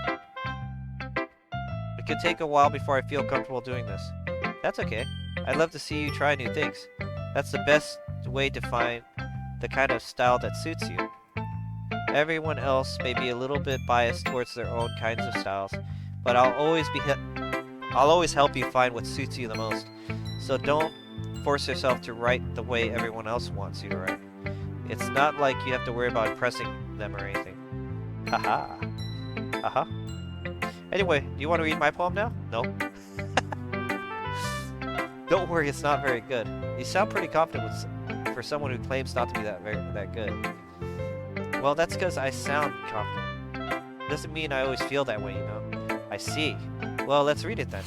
It could take a while before I feel comfortable doing this. That's okay. I'd love to see you try new things. That's the best way to find the kind of style that suits you. Everyone else may be a little bit biased towards their own kinds of styles, but I'll always help you find what suits you the most. So don't force yourself to write the way everyone else wants you to write. It's not like you have to worry about impressing them or anything. Haha. Uh-huh. Anyway, do you want to read my poem now? No? Don't worry, it's not very good. You sound pretty confident for someone who claims not to be that good. Well, that's because I sound confident. Doesn't mean I always feel that way, you know? I see. Well, let's read it then.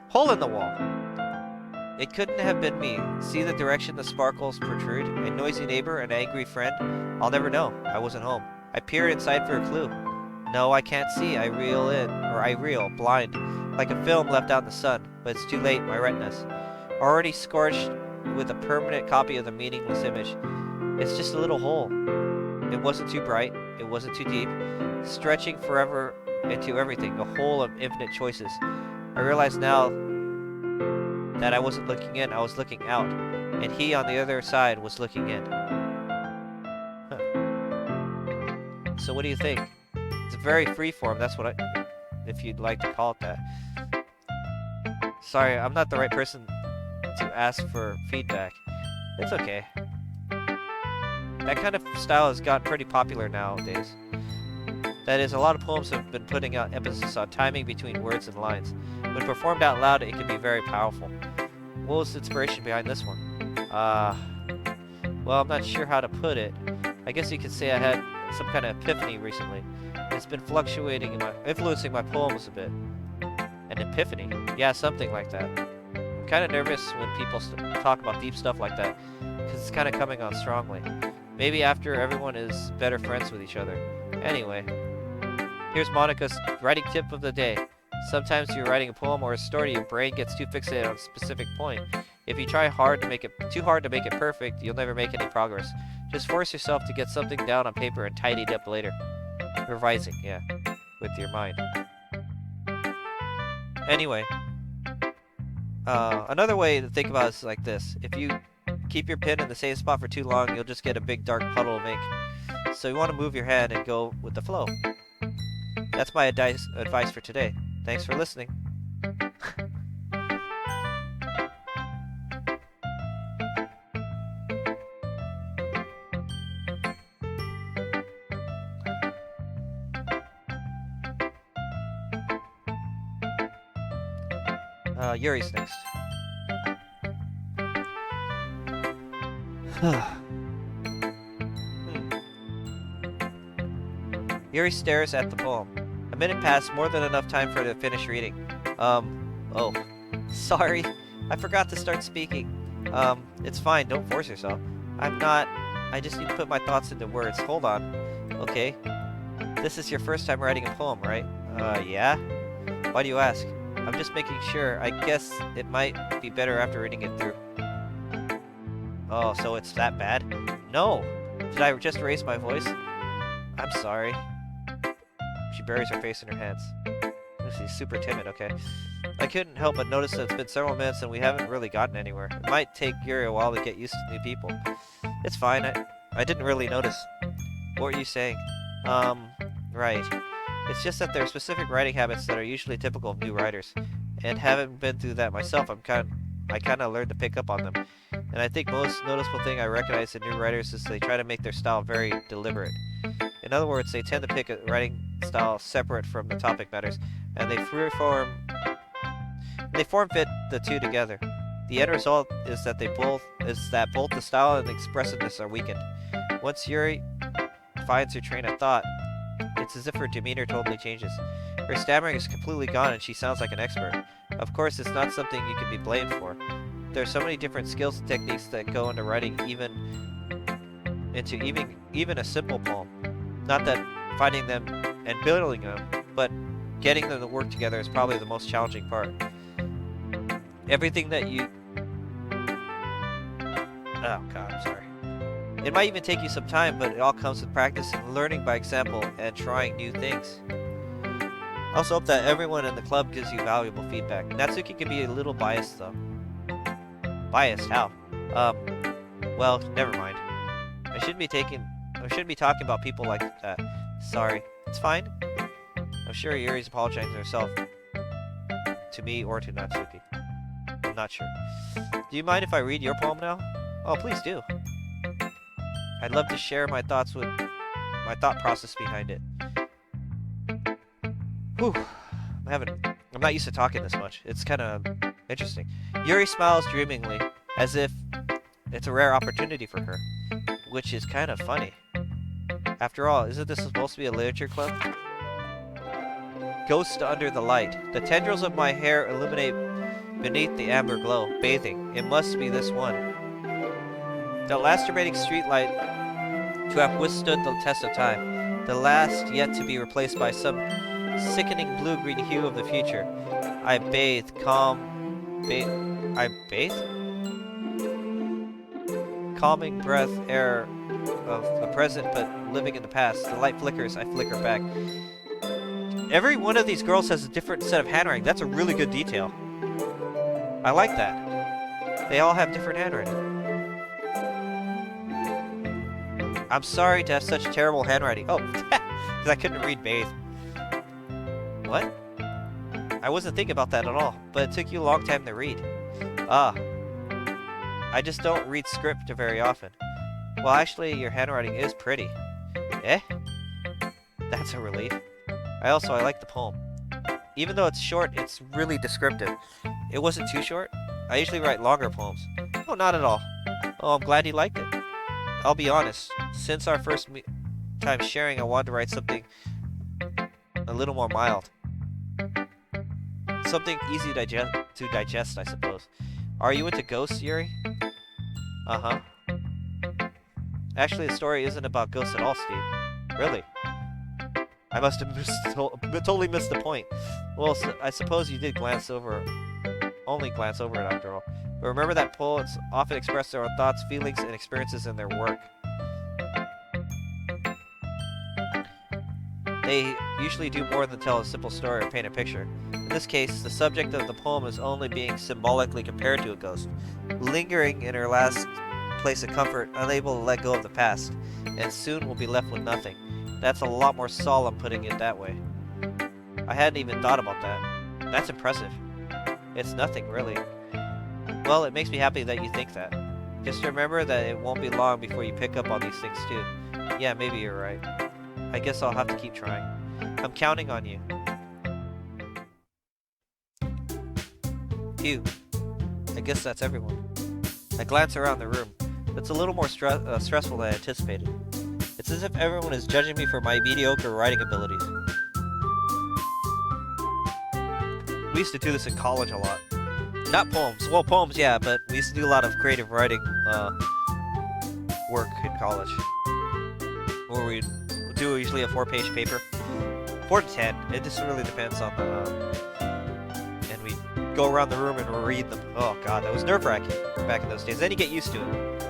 Hole in the wall. It couldn't have been me. See the direction the sparkles protrude? A noisy neighbor, an angry friend? I'll never know. I wasn't home. I peer inside for a clue. No, I can't see. I reel, blind, like a film left out in the sun. But it's too late, my retinas. Already scorched with a permanent copy of the meaningless image. It's just a little hole. It wasn't too bright. It wasn't too deep. Stretching forever into everything. A hole of infinite choices. I realize now that I wasn't looking in, I was looking out. And he on the other side was looking in. Huh. So what do you think? It's very freeform, that's what if you'd like to call it that. Sorry, I'm not the right person to ask for feedback. It's okay. That kind of style has gotten pretty popular nowadays. That is, a lot of poems have been putting out emphasis on timing between words and lines. When performed out loud, it can be very powerful. What was the inspiration behind this one? Well, I'm not sure how to put it. I guess you could say I had some kind of epiphany recently. It's been influencing my poems a bit. An epiphany? Yeah, something like that. I'm kind of nervous when people talk about deep stuff like that, because it's kind of coming on strongly. Maybe after everyone is better friends with each other. Anyway, here's Monica's writing tip of the day. Sometimes you're writing a poem or a story, your brain gets too fixated on a specific point. If you try too hard to make it perfect, you'll never make any progress. Just force yourself to get something down on paper and tidy it up later. Revising, yeah, with your mind. Anyway, another way to think about it is like this. If you keep your pen in the same spot for too long, you'll just get a big dark puddle of ink. So you want to move your hand and go with the flow. That's my advice for today. Thanks for listening. Yuri's next. Yuri stares at the poem. A minute passed, more than enough time for her to finish reading. Oh. Sorry. I forgot to start speaking. It's fine, don't force yourself. I just need to put my thoughts into words. Hold on. Okay. This is your first time writing a poem, right? Yeah? Why do you ask? I'm just making sure. I guess it might be better after reading it through. Oh, so it's that bad? No! Did I just raise my voice? I'm sorry. She buries her face in her hands. She's super timid, okay. I couldn't help but notice that it's been several minutes and we haven't really gotten anywhere. It might take Yuri a while to get used to new people. It's fine, I didn't really notice. What were you saying? Right. It's just that there are specific writing habits that are usually typical of new writers. And having been through that myself, I'm kind I kind of learned to pick up on them. And I think most noticeable thing I recognize in new writers is they try to make their style very deliberate. In other words, they tend to pick a writing style separate from the topic matters, and they form fit the two together. The end result is that both the style and the expressiveness are weakened. Once Yuri finds her train of thought, it's as if her demeanor totally changes. Her stammering is completely gone and she sounds like an expert. Of course, it's not something you can be blamed for. There are so many different skills and techniques that go into writing even a simple poem. Not that finding them and building them, but getting them to work together is probably the most challenging part. Everything that you... Oh god, I'm sorry. It might even take you some time, but it all comes with practice and learning by example and trying new things. I also hope that everyone in the club gives you valuable feedback. Natsuki can be a little biased though. Biased? How? Well, never mind. I shouldn't be talking about people like that. Sorry. It's fine. I'm sure Yuri's apologizing to herself. To me or to Natsuki. I'm not sure. Do you mind if I read your poem now? Oh, please do. I'd love to share my thought process behind it. Whew. I'm not used to talking this much. It's kind of interesting. Yuri smiles dreamingly, as if it's a rare opportunity for her, which is kind of funny. After all, isn't this supposed to be a literature club? Ghost under the light. The tendrils of my hair illuminate beneath the amber glow, bathing. It must be this one. The last remaining streetlight to have withstood the test of time. The last yet to be replaced by some sickening blue-green hue of the future. I bathe, calming breath, air of the present, but living in the past. The light flickers, I flicker back. Every one of these girls has a different set of handwriting. That's a really good detail. I like that. They all have different handwriting. I'm sorry to have such terrible handwriting. Oh, because I couldn't read bathe. What? I wasn't thinking about that at all, but it took you a long time to read. Ah. I just don't read script very often. Well, actually, your handwriting is pretty. Eh? That's a relief. I like the poem. Even though it's short, it's really descriptive. It wasn't too short. I usually write longer poems. Oh, not at all. Oh, I'm glad you liked it. I'll be honest. Since our first time sharing, I wanted to write something a little more mild. Something easy to digest, I suppose. Are you into ghosts, Yuri? Uh-huh. Actually, the story isn't about ghosts at all, Steve. Really? I must have totally missed the point. Well, I suppose you did only glance over it after all. But remember that poets often express their own thoughts, feelings, and experiences in their work. They usually do more than tell a simple story or paint a picture. In this case, the subject of the poem is only being symbolically compared to a ghost, lingering in her last place of comfort, unable to let go of the past, and soon will be left with nothing. That's a lot more solemn putting it that way. I hadn't even thought about that. That's impressive. It's nothing, really. Well, it makes me happy that you think that. Just remember that it won't be long before you pick up on these things too. Yeah, maybe you're right. I guess I'll have to keep trying. I'm counting on you. Phew. I guess that's everyone. I glance around the room. It's a little more stressful than I anticipated. It's as if everyone is judging me for my mediocre writing abilities. We used to do this in college a lot. Not poems. Well, poems, yeah, but we used to do a lot of creative writing work in college. Where we do usually a 4-page paper. 4 to 10. It just really depends on the... and we go around the room and read them. Oh god, that was nerve-wracking back in those days. Then you get used to it.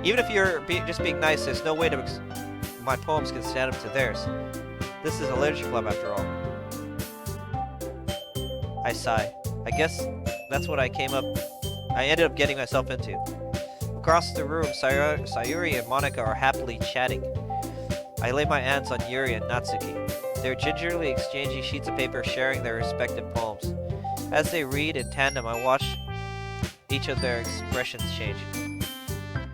Even if you're just being nice, there's no way to... my poems can stand up to theirs. This is a literature club after all. I sigh. I guess that's what I ended up getting myself into. Across the room, Sayori and Monica are happily chatting. I lay my hands on Yuri and Natsuki. They're gingerly exchanging sheets of paper, sharing their respective poems. As they read in tandem, I watch Each of their expressions change.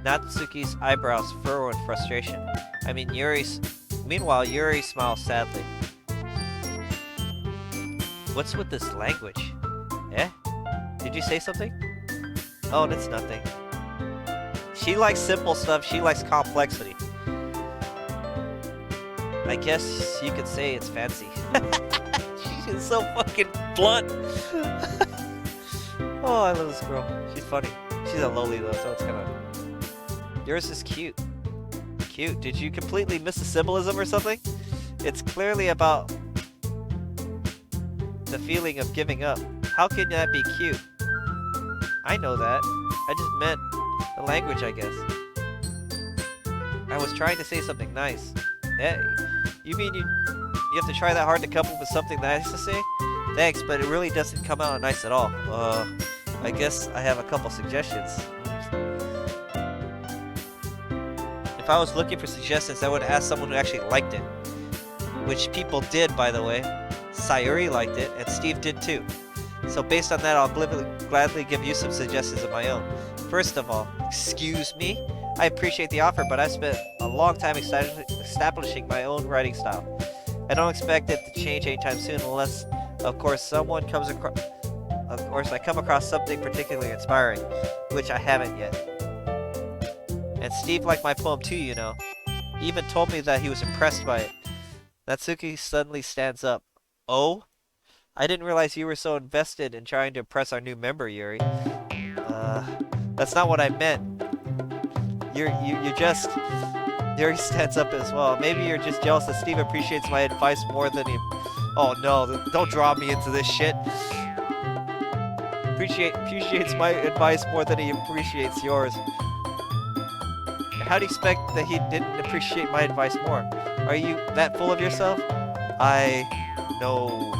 Natsuki's eyebrows furrow in frustration. Meanwhile, Yuri smiles sadly. What's with this language? Eh? Did you say something? Oh, it's nothing. She likes simple stuff, she likes complexity. I guess you could say it's fancy. She's so fucking blunt. Oh, I love this girl. She's funny. She's a lowly though, so it's kind of... Yours is cute. Cute? Did you completely miss the symbolism or something? It's clearly about the feeling of giving up. How can that be cute? I know that. I just meant the language, I guess. I was trying to say something nice. Hey, you mean you have to try that hard to come up with something nice to say? Thanks, but it really doesn't come out nice at all. I guess I have a couple suggestions. If I was looking for suggestions, I would ask someone who actually liked it. Which people did, by the way. Sayori liked it, and Steve did too. So based on that, I'll gladly give you some suggestions of my own. First of all, excuse me? I appreciate the offer, but I spent a long time establishing my own writing style. I don't expect it to change anytime soon unless, of course, I come across something particularly inspiring, which I haven't yet. And Steve liked my poem too, you know. He even told me that he was impressed by it. Natsuki suddenly stands up. Oh? I didn't realize you were so invested in trying to impress our new member, Yuri. That's not what I meant. You just... Yuri stands up as well. Maybe you're just jealous that Steve appreciates my advice more than he... Oh no, don't draw me into this shit. Appreciates my advice more than he appreciates yours. How do you expect that he didn't appreciate my advice more? Are you that full of yourself? No.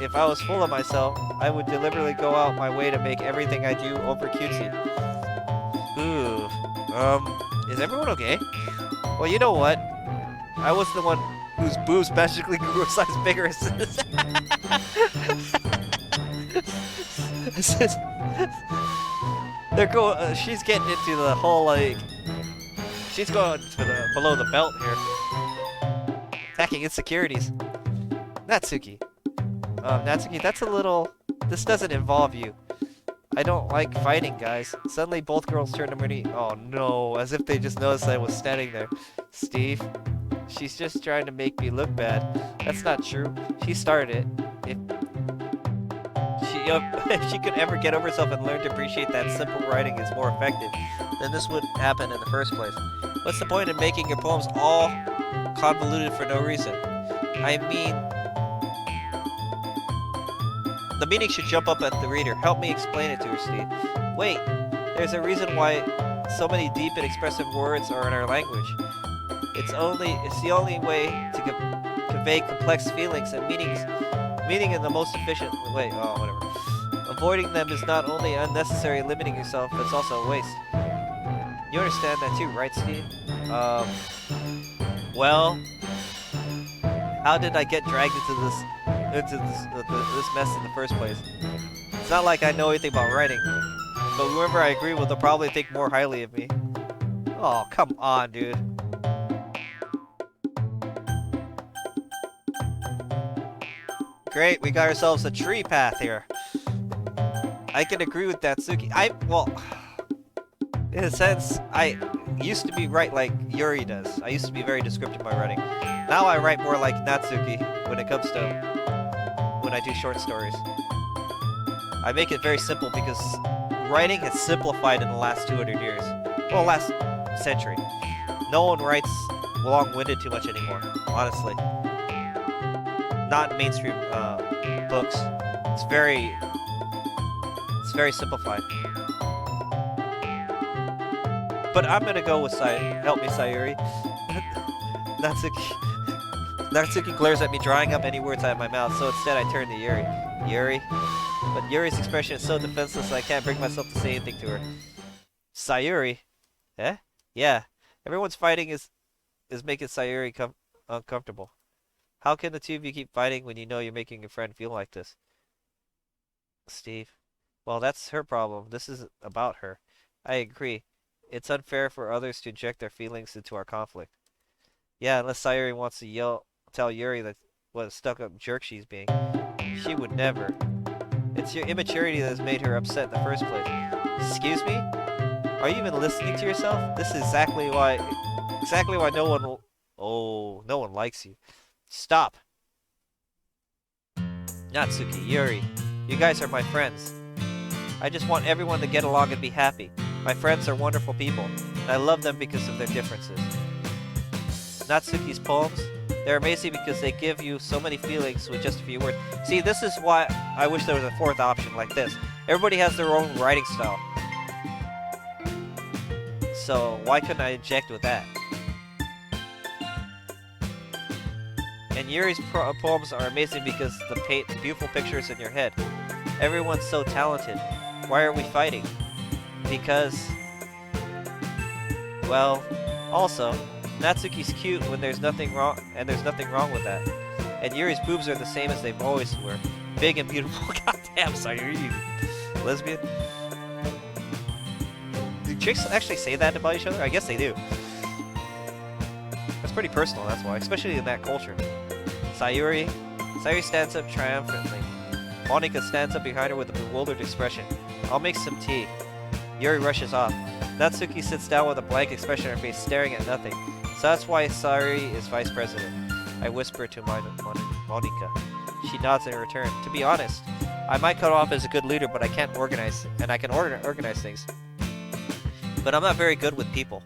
If I was full of myself, I would deliberately go out my way to make everything I do over cutesy. Ooh. Is everyone okay? Well, you know what? I was the one whose boobs magically grew a size bigger. She's getting into the whole, like... She's going for the below the belt here. Attacking insecurities. Natsuki. Natsuki, that's a little... This doesn't involve you. I don't like fighting, guys. Suddenly, both girls turn to me. Oh no, as if they just noticed I was standing there. Steve, she's just trying to make me look bad. That's not true. She started it. If she could ever get over herself and learn to appreciate that simple writing is more effective, then this wouldn't happen in the first place. What's the point in making your poems all convoluted for no reason? I mean... The meaning should jump up at the reader. Help me explain it to her, Steve. Wait, there's a reason why so many deep and expressive words are in our language. It's the only way to convey complex feelings and meaning in the most efficient way. Oh, whatever. Avoiding them is not only unnecessary and limiting yourself, but it's also a waste. You understand that too, right, Steve? Well, how did I get dragged into this mess in the first place? It's not like I know anything about writing, but whoever I agree with will probably think more highly of me. Oh, come on, dude. Great, we got ourselves a tree path here. I can agree with Natsuki. Well, in a sense, I used to be right like Yuri does. I used to be very descriptive in my writing. Now I write more like Natsuki when it comes to when I do short stories. I make it very simple because writing has simplified in the last 200 years. Well, last century. No one writes long-winded too much anymore, honestly. Not in mainstream books. It's very simplified. But I'm gonna go with help me, Sayori. Natsuki glares at me, drying up any words out of my mouth, so instead I turn to Yuri. Yuri? But Yuri's expression is so defenseless I can't bring myself to say anything to her. Sayori? Eh? Yeah. Everyone's fighting is making Sayori uncomfortable. How can the two of you keep fighting when you know you're making your friend feel like this? Steve, Well, that's her problem. This is about her. I agree. It's unfair for others to inject their feelings into our conflict. Yeah, unless Sayori wants to tell Yuri that what a stuck-up jerk she's being. She would never. It's your immaturity that has made her upset in the first place. Excuse me? Are you even listening to yourself? This is exactly why no one likes you. Stop. Natsuki, Yuri, you guys are my friends. I just want everyone to get along and be happy. My friends are wonderful people, and I love them because of their differences. Natsuki's poems, they're amazing because they give you so many feelings with just a few words. See, this is why I wish there was a fourth option like this. Everybody has their own writing style. So why couldn't I inject with that? And Yuri's poems are amazing because the beautiful pictures in your head. Everyone's so talented. Why are we fighting? Because, well, also, Natsuki's cute when there's nothing wrong, and there's nothing wrong with that. And Yuri's boobs are the same as they always were. Big and beautiful. Goddamn, Sayori, you lesbian. Do chicks actually say that about each other? I guess they do. That's pretty personal, that's why, especially in that culture. Sayori stands up triumphantly. Monika stands up behind her with a bewildered expression. I'll make some tea. Yuri rushes off. Natsuki sits down with a blank expression on her face, staring at nothing. So that's why Sayori is vice president. I whisper to Monika. She nods in return. To be honest, I might cut off as a good leader, but I can't organize, and I can organize things. But I'm not very good with people.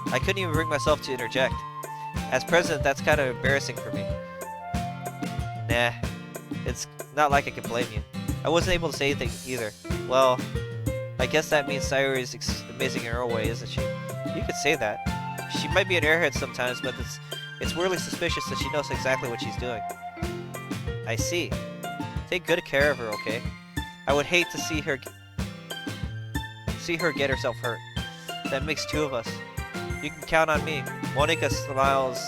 I couldn't even bring myself to interject. As president, that's kind of embarrassing for me. Nah, it's not like I can blame you. I wasn't able to say anything either. Well, I guess that means Sayori is amazing in her own way, isn't she? You could say that. She might be an airhead sometimes, but it's weirdly suspicious that she knows exactly what she's doing. I see. Take good care of her, okay? I would hate to see her get herself hurt. That makes two of us. You can count on me. Monika smiles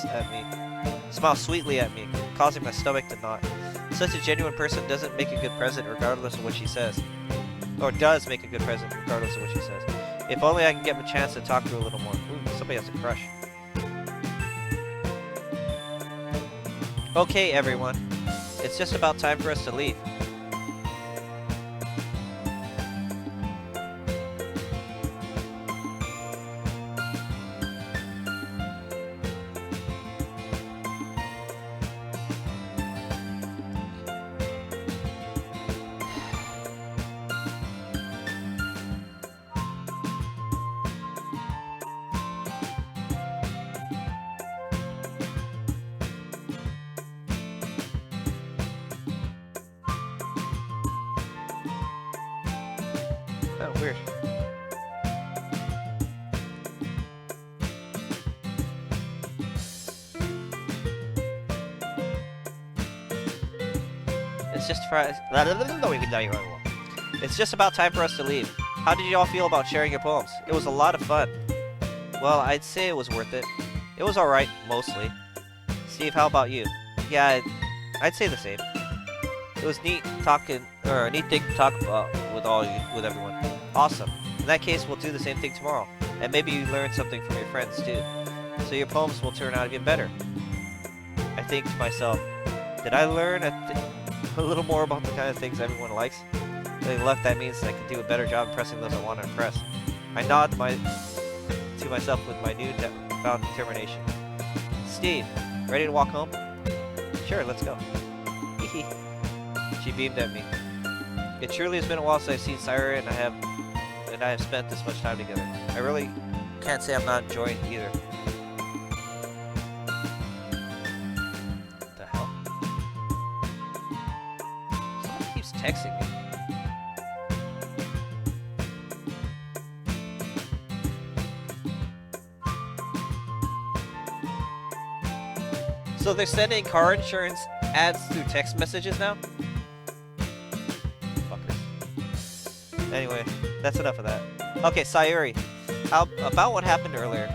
sweetly at me, causing my stomach to knot. Such a genuine person doesn't make a good president regardless of what she says. Or does make a good president regardless of what she says. If only I can get a chance to talk to her a little more. Ooh, somebody has a crush. Okay, everyone. It's just about time for us to leave. Oh, weird. It's just about time for us to leave. How did you all feel about sharing your poems? It was a lot of fun. Well, I'd say it was worth it. It was alright, mostly. Steve, how about you? Yeah, I'd say the same. It was neat a neat thing to talk about with everyone. Awesome. In that case, we'll do the same thing tomorrow. And maybe you learn something from your friends, too. So your poems will turn out even better. I think to myself, did I learn a little more about the kind of things everyone likes? If left, that means I can do a better job impressing those I want to impress. I nod to myself with my newfound determination. Steve, ready to walk home? Sure, let's go. Hee. She beamed at me. It surely has been a while since I've seen Sayori and I have spent this much time together. I really can't say I'm not enjoying it either. What the hell? Someone keeps texting me. So they're sending car insurance ads through text messages now? Fuckers. Anyway, that's enough of that. Okay, Sayori. About what happened earlier.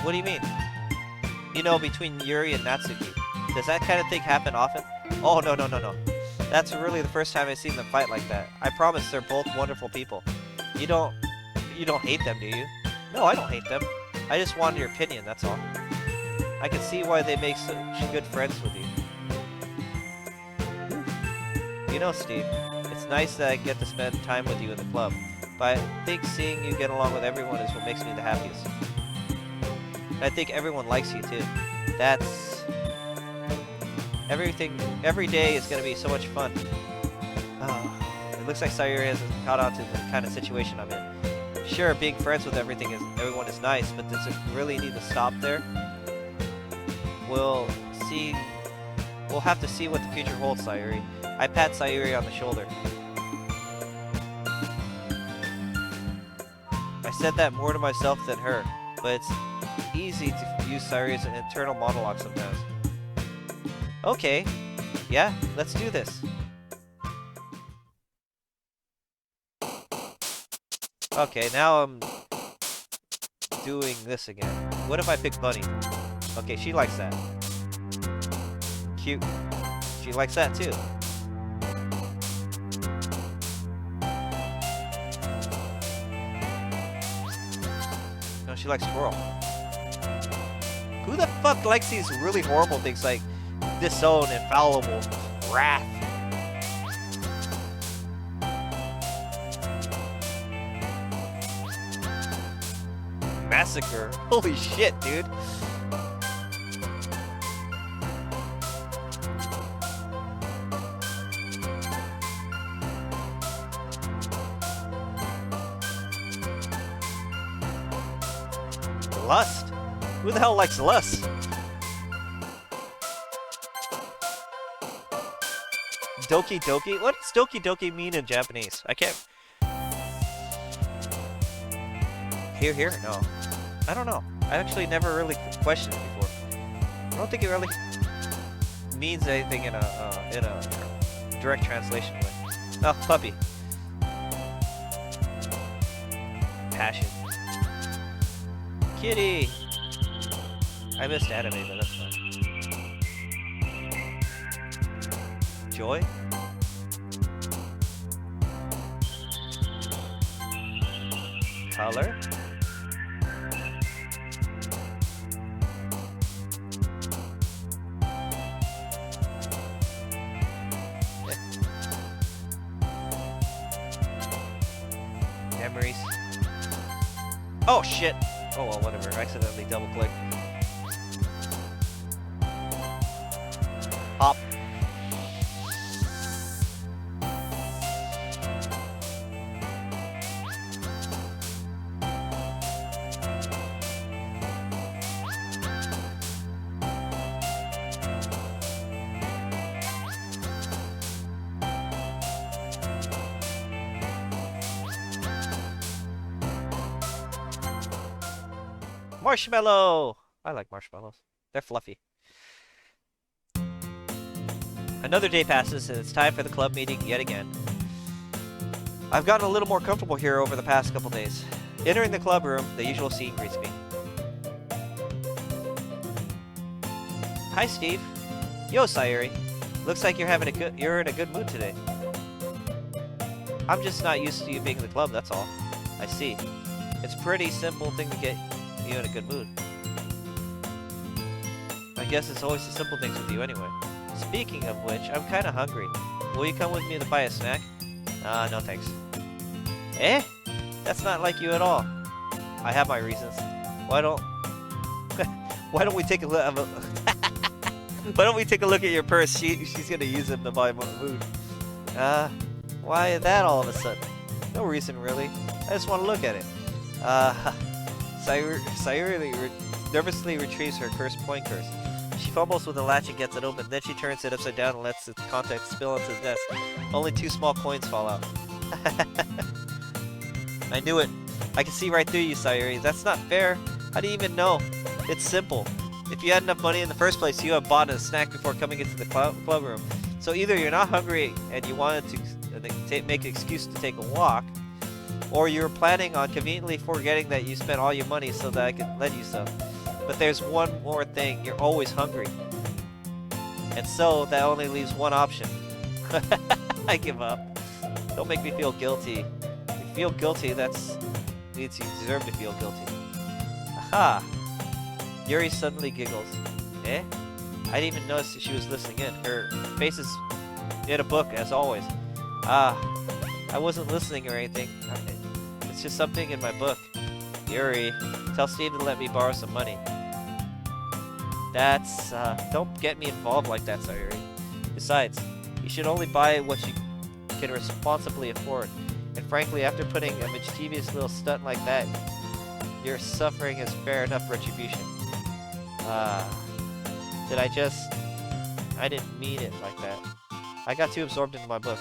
What do you mean? You know, between Yuri and Natsuki. Does that kind of thing happen often? Oh, no. That's really the first time I've seen them fight like that. I promise they're both wonderful people. You don't hate them, do you? No, I don't hate them. I just wanted your opinion, that's all. I can see why they make such good friends with you. You know, Steve, it's nice that I get to spend time with you in the club, but I think seeing you get along with everyone is what makes me the happiest. I think everyone likes you too. That's... every day is going to be so much fun. Oh, it looks like Sayori hasn't caught on to the kind of situation I'm in. Sure, being friends with everyone is nice, but does it really need to stop there? We'll see. We'll have to see what the future holds, Sayori. I pat Sayori on the shoulder. I said that more to myself than her, but it's easy to use Sayori as an internal monologue sometimes. Okay, yeah, let's do this. Okay, now I'm doing this again. What if I pick Bunny? Okay, she likes that. Cute. She likes that too. No, she likes Squirrel. Who the fuck likes these really horrible things like disown, infallible, wrath? Massacre. Holy shit, dude. Lust? Who the hell likes lust? Doki Doki? What does Doki Doki mean in Japanese? I can't... Here? No. I don't know. I actually never really questioned it before. I don't think it really means anything in a direct translation way. Oh, puppy. Passion. Kitty! I missed anime, but that's fine. Joy? Color? Memories. Oh shit! Oh well, whatever. I accidentally double click. Hop. Marshmallow! I like marshmallows. They're fluffy. Another day passes and it's time for the club meeting yet again. I've gotten a little more comfortable here over the past couple days. Entering the club room, the usual scene greets me. Hi, Steve. Yo, Sayori. Looks like you're in a good mood today. I'm just not used to you being in the club, that's all. I see. It's a pretty simple thing to get you in a good mood. I guess it's always the simple things with you anyway. Speaking of which, I'm kinda hungry. Will you come with me to buy a snack? No thanks. Eh? That's not like you at all. I have my reasons. Why don't we take a look Why don't we take a look at your purse? She's gonna use them to buy more food. Why that all of a sudden? No reason really. I just want to look at it. Sayori nervously retrieves her coin purse. She fumbles with the latch and gets it open. Then she turns it upside down and lets its contents spill onto the desk. Only 2 small coins fall out. I knew it. I can see right through you, Sayori. That's not fair. How do you even know? It's simple. If you had enough money in the first place, you have bought a snack before coming into the club room. So either you're not hungry and you wanted to make an excuse to take a walk, or you're planning on conveniently forgetting that you spent all your money so that I can lend you some. But there's one more thing, you're always hungry. And so, that only leaves one option. I give up. Don't make me feel guilty. If you feel guilty, that's means you deserve to feel guilty. Aha! Yuri suddenly giggles. Eh? I didn't even notice that she was listening in. Her face is in a book, as always. Ah, I wasn't listening or anything. It's just something in my book. Yuri, tell Steve to let me borrow some money. That's, don't get me involved like that, Sayori. Besides, you should only buy what you can responsibly afford. And frankly, after putting a mischievous little stunt like that, your suffering is fair enough retribution. I didn't mean it like that. I got too absorbed into my book.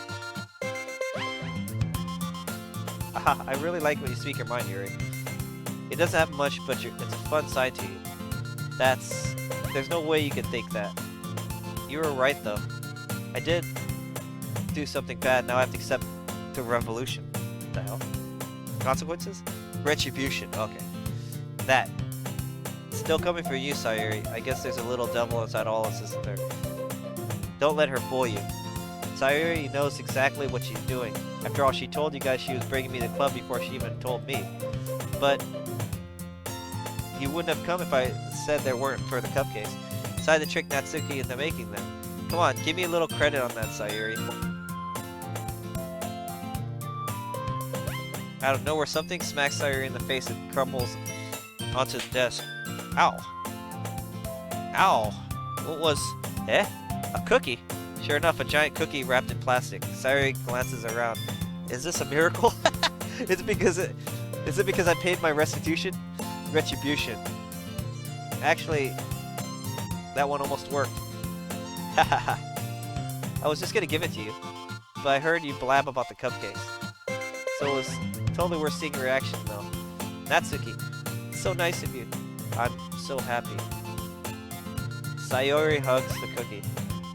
I really like when you speak your mind, Yuri. It doesn't have much, but it's a fun side to you. There's no way you could think that. You were right, though. I did do something bad, now I have to accept the revolution. What the hell? Consequences? Retribution, okay. That. Still coming for you, Sayori. I guess there's a little devil inside all of us, isn't there? Don't let her fool you. Sayori knows exactly what she's doing. After all, she told you guys she was bringing me to the club before she even told me. But you wouldn't have come if I said there weren't for the cupcakes. Decided to trick Natsuki into making them. Come on, give me a little credit on that, Sayori. Out of nowhere, something smacks Sayori in the face and crumbles onto the desk. Ow. Ow. What was... Eh? A cookie? Sure enough, a giant cookie wrapped in plastic. Sayori glances around. Is this a miracle? Is it because I paid my restitution? Retribution. Actually, that one almost worked. Hahaha. I was just gonna give it to you, but I heard you blab about the cupcakes. So it was totally worth seeing your reaction, though. Natsuki, it's so nice of you. I'm so happy. Sayori hugs the cookie.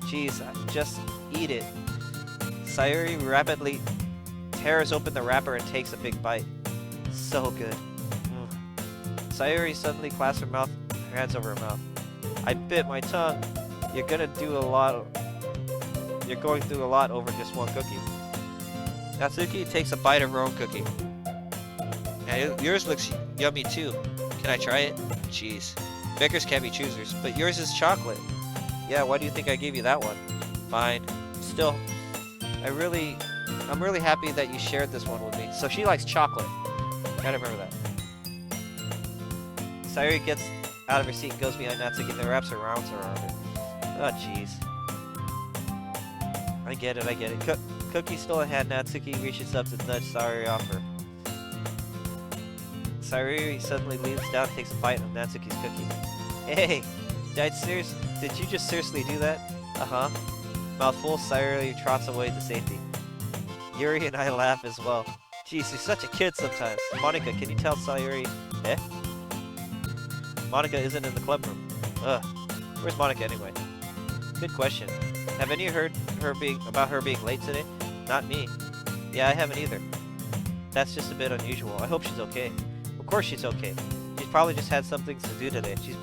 Jeez, just eat it. Sayori rapidly tears open the wrapper and takes a big bite. So good. Sayori suddenly clasps her hands over her mouth. I bit my tongue. You're going through a lot over just one cookie. Natsuki takes a bite of her own cookie. Yeah, yours looks yummy too. Can I try it? Jeez. Bakers can't be choosers, but yours is chocolate. Yeah, why do you think I gave you that one? Fine. Still, I'm really happy that you shared this one with me. So she likes chocolate. Gotta remember that. Sayori gets out of her seat and goes behind Natsuki and wraps her arms around her. Oh, jeez. I get it. Cookie still in hand, Natsuki reaches up to nudge Sayori off her. Sayori suddenly leans down and takes a bite of Natsuki's cookie. Hey! Did you just seriously do that? Uh-huh. Mouthful, Sayori trots away to safety. Yuri and I laugh as well. Jeez, you're such a kid sometimes. Monica, can you tell Sayori... Eh? Monica isn't in the club room. Ugh. Where's Monica anyway? Good question. Have any heard about her being late today? Not me. Yeah, I haven't either. That's just a bit unusual. I hope she's okay. Of course she's okay. She's probably just had some things to do today. She's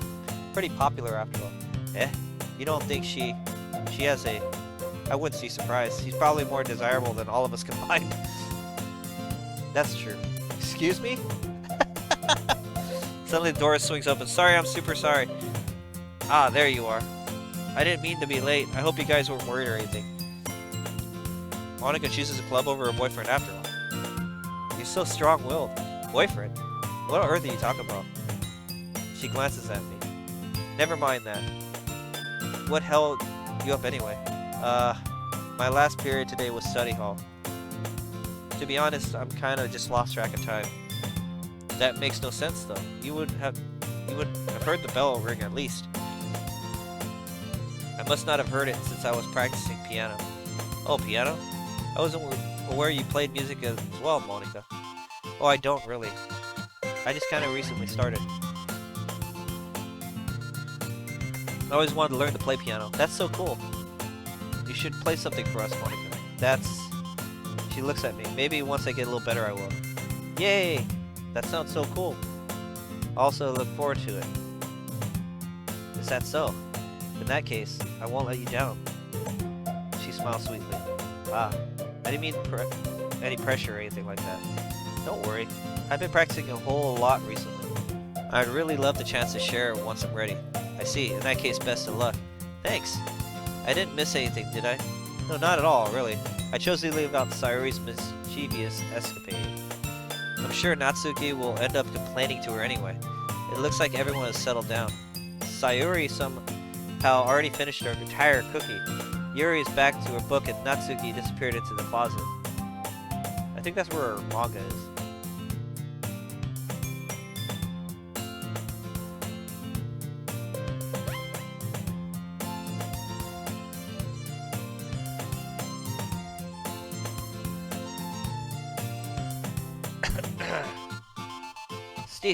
pretty popular after all. Eh? You don't think she has a... I wouldn't be surprised. She's probably more desirable than all of us combined. That's true. Excuse me? Suddenly the door swings open. Sorry, I'm super sorry. Ah, there you are. I didn't mean to be late. I hope you guys weren't worried or anything. Monica chooses a club over her boyfriend after all. You're so strong-willed. Boyfriend? What on earth are you talking about? She glances at me. Never mind that. What held you up anyway? My last period today was study hall. To be honest, I'm kinda just lost track of time. That makes no sense though. You would have heard the bell ring at least. I must not have heard it since I was practicing piano. Oh, piano? I wasn't aware you played music as well, Monica. Oh, I don't really. I just kinda recently started. I always wanted to learn to play piano. That's so cool. You should play something for us, Monica. She looks at me. Maybe once I get a little better I will. Yay! That sounds so cool. Also look forward to it. Is that so? In that case, I won't let you down. She smiles sweetly. Ah, I didn't mean any pressure or anything like that. Don't worry. I've been practicing a whole lot recently. I'd really love the chance to share it once I'm ready. I see. In that case, best of luck. Thanks. I didn't miss anything, did I? No, not at all, really. I chose to leave out Sayori's mischievous escapade. I'm sure Natsuki will end up complaining to her anyway. It looks like everyone has settled down. Sayori somehow already finished her entire cookie. Yuri is back to her book and Natsuki disappeared into the closet. I think that's where her manga is.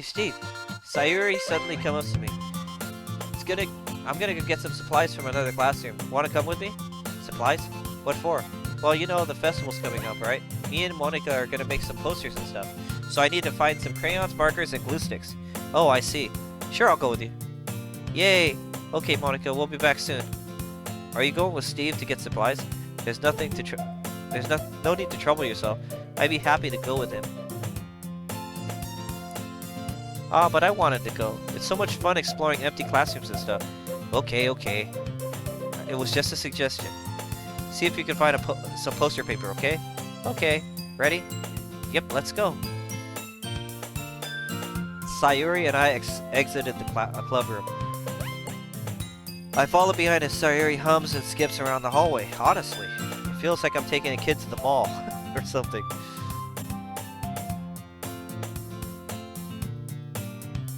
Steve, Sayori suddenly comes up to me. I'm gonna go get some supplies from another classroom. Wanna come with me? Supplies? What for? Well, you know, the festival's coming up, right? Me and Monica are gonna make some posters and stuff. So I need to find some crayons, markers, and glue sticks. Oh, I see. Sure, I'll go with you. Yay! Okay, Monica, we'll be back soon. Are you going with Steve to get supplies? There's no need to trouble yourself. I'd be happy to go with him. Ah, but I wanted to go. It's so much fun exploring empty classrooms and stuff. Okay. It was just a suggestion. See if you can find some poster paper, okay? Okay. Ready? Yep, let's go. Sayori and I exited the club room. I follow behind as Sayori hums and skips around the hallway. Honestly, it feels like I'm taking a kid to the mall or something.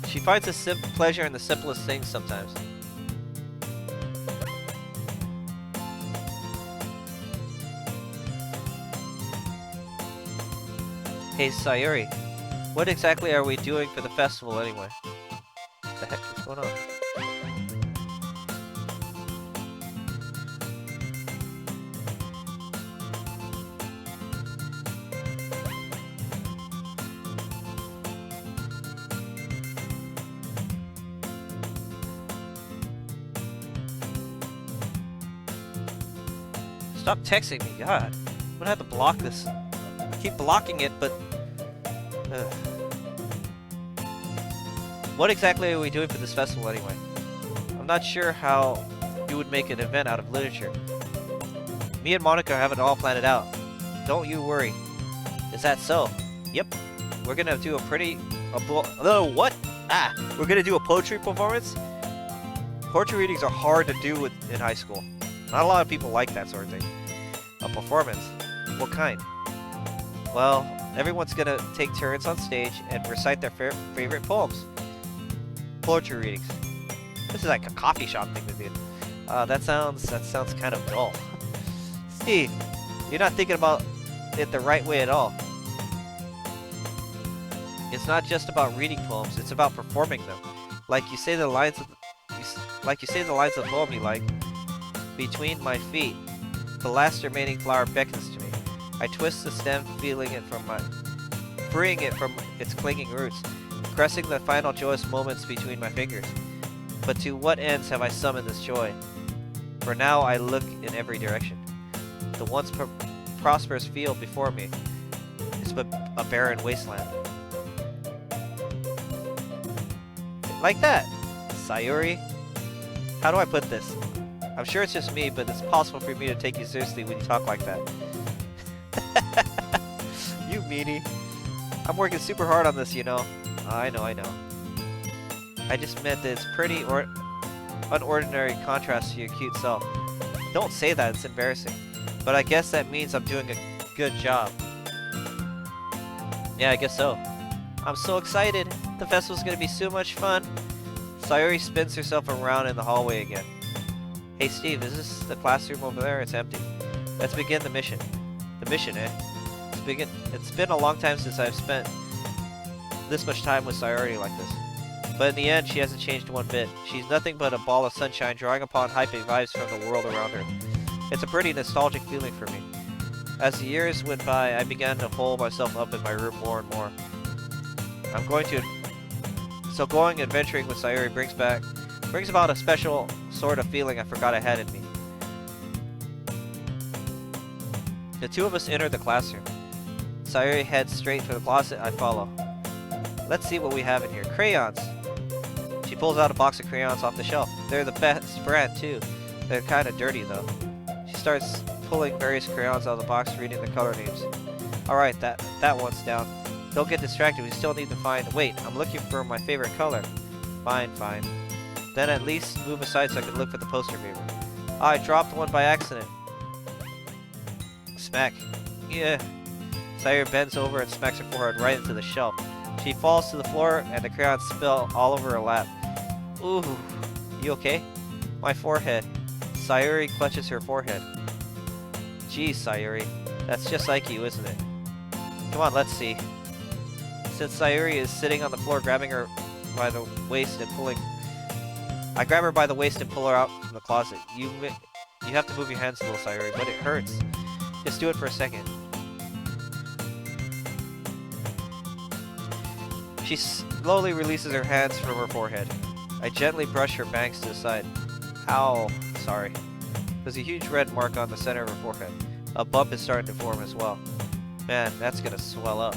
She finds a pleasure in the simplest things sometimes. Hey Sayori, what exactly are we doing for the festival anyway? What the heck is going on? Stop texting me, God. I'm gonna have to block this. I keep blocking it, but... What exactly are we doing for this festival anyway? I'm not sure how you would make an event out of literature. Me and Monica have it all planned out. Don't you worry. Is that so? Yep. We're gonna do what? We're gonna do a poetry performance? Poetry readings are hard to do in high school. Not a lot of people like that sort of thing. A performance? What kind? Well, everyone's gonna take turns on stage and recite their favorite poems. Poetry readings. This is like a coffee shop thing to do. That sounds kind of dull. Steve, you're not thinking about it the right way at all. It's not just about reading poems, it's about performing them. Like you say the lines of the poem you like. Between my feet, the last remaining flower beckons to me. I twist the stem, freeing it from its clinging roots, caressing the final joyous moments between my fingers. But to what ends have I summoned this joy? For now I look in every direction. The once prosperous field before me is but a barren wasteland. Like that! Sayori? How do I put this? I'm sure it's just me, but it's possible for me to take you seriously when you talk like that. You meanie. I'm working super hard on this, you know. I know. I just meant that it's pretty unordinary contrast to your cute self. Don't say that, it's embarrassing. But I guess that means I'm doing a good job. Yeah, I guess so. I'm so excited. The festival's gonna be so much fun. Sayori spins herself around in the hallway again. Hey Steve, is this the classroom over there? It's empty. Let's begin the mission. The mission, eh? It's been a long time since I've spent this much time with Sayori like this. But in the end, she hasn't changed one bit. She's nothing but a ball of sunshine drawing upon hyping vibes from the world around her. It's a pretty nostalgic feeling for me. As the years went by, I began to hole myself up in my room more and more. So going adventuring with Sayori brings about a special sort of feeling I forgot I had in me. The two of us enter the classroom. Sayori heads straight for the closet. I follow. Let's see what we have in here. Crayons! She pulls out a box of crayons off the shelf. They're the best brand, too. They're kind of dirty, though. She starts pulling various crayons out of the box, reading the color names. Alright, that one's down. Don't get distracted. We still need to find... Wait, I'm looking for my favorite color. Fine. Then at least move aside so I can look for the poster paper. I dropped one by accident. Smack. Yeah. Sayori bends over and smacks her forehead right into the shelf. She falls to the floor and the crayons spill all over her lap. Ooh. You okay? My forehead. Sayori clutches her forehead. Geez, Sayori. That's just like you, isn't it? Come on, let's see. Since Sayori is sitting on the floor grabbing her by the waist and pulling... I grab her by the waist and pull her out from the closet. You have to move your hands a little, Sayori, but it hurts. Just do it for a second. She slowly releases her hands from her forehead. I gently brush her bangs to the side. Ow. Sorry. There's a huge red mark on the center of her forehead. A bump is starting to form as well. Man, that's gonna swell up.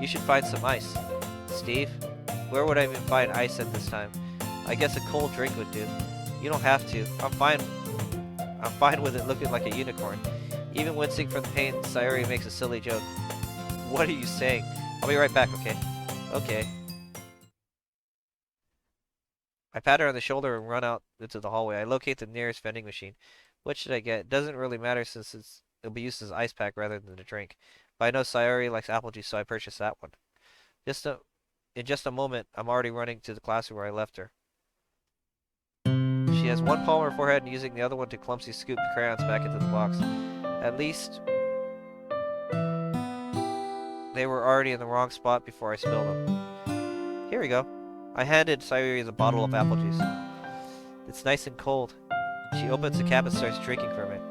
You should find some ice. Steve? Where would I even find ice at this time? I guess a cold drink would do. You don't have to. I'm fine with it looking like a unicorn. Even wincing from the pain, Sayori makes a silly joke. What are you saying? I'll be right back, okay? Okay. I pat her on the shoulder and run out into the hallway. I locate the nearest vending machine. What should I get? It doesn't really matter since it'll be used as ice pack rather than a drink. But I know Sayori likes apple juice, so I purchased that one. In just a moment, I'm already running to the classroom where I left her. She has one palm on her forehead and using the other one to clumsily scoop the crayons back into the box. At least they were already in the wrong spot before I spilled them. Here we go. I handed Sayori a bottle of apple juice. It's nice and cold. She opens the cap and starts drinking from it.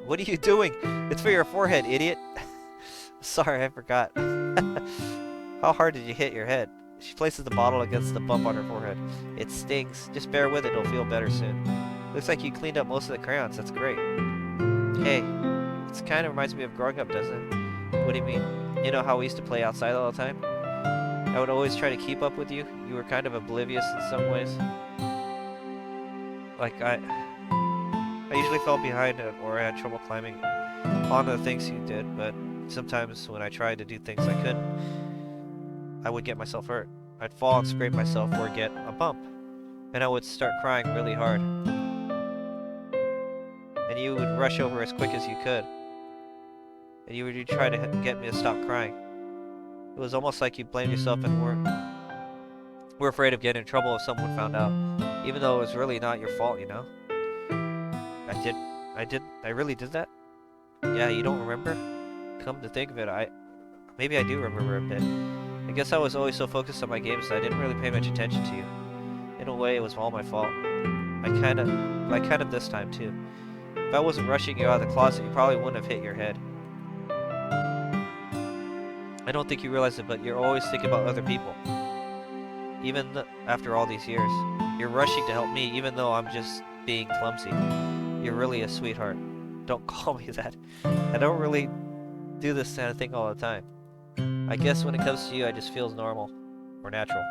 What are you doing? It's for your forehead, idiot. Sorry, I forgot. How hard did you hit your head? She places the bottle against the bump on her forehead. It stings. Just bear with it, it'll feel better soon. Looks like you cleaned up most of the crayons. That's great. Hey, it kind of reminds me of growing up, doesn't it? What do you mean? You know how we used to play outside all the time? I would always try to keep up with you. You were kind of oblivious in some ways. Like, I usually fell behind or I had trouble climbing on the things you did, but sometimes when I tried to do things I couldn't, I would get myself hurt. I'd fall and scrape myself or get a bump, and I would start crying really hard. And you would rush over as quick as you could, and you would try to get me to stop crying. It was almost like you blamed yourself and were afraid of getting in trouble if someone found out, even though it was really not your fault, you know? I really did that? Yeah, you don't remember? Come to think of it, maybe I do remember a bit. I guess I was always so focused on my games that I didn't really pay much attention to you. In a way, it was all my fault. I kind of this time too. If I wasn't rushing you out of the closet, you probably wouldn't have hit your head. I don't think you realize it, but you're always thinking about other people. Even after all these years. You're rushing to help me, even though I'm just being clumsy. You're really a sweetheart. Don't call me that. I don't really do this kind of thing all the time. I guess when it comes to you, I just feels normal. Or natural.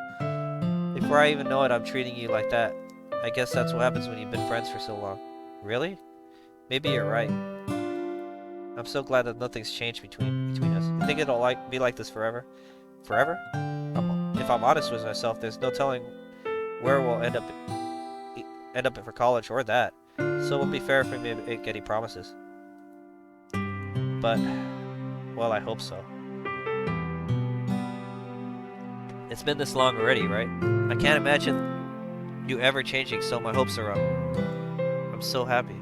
Before I even know it, I'm treating you like that. I guess that's what happens when you've been friends for so long. Really? Maybe you're right. I'm so glad that nothing's changed between us. You think it'll be like this forever? Forever? If I'm honest with myself, there's no telling where we'll end up for college or that. So it would be fair for me to make any promises. But, well, I hope so. It's been this long already, right? I can't imagine you ever changing, so my hopes are up. I'm so happy.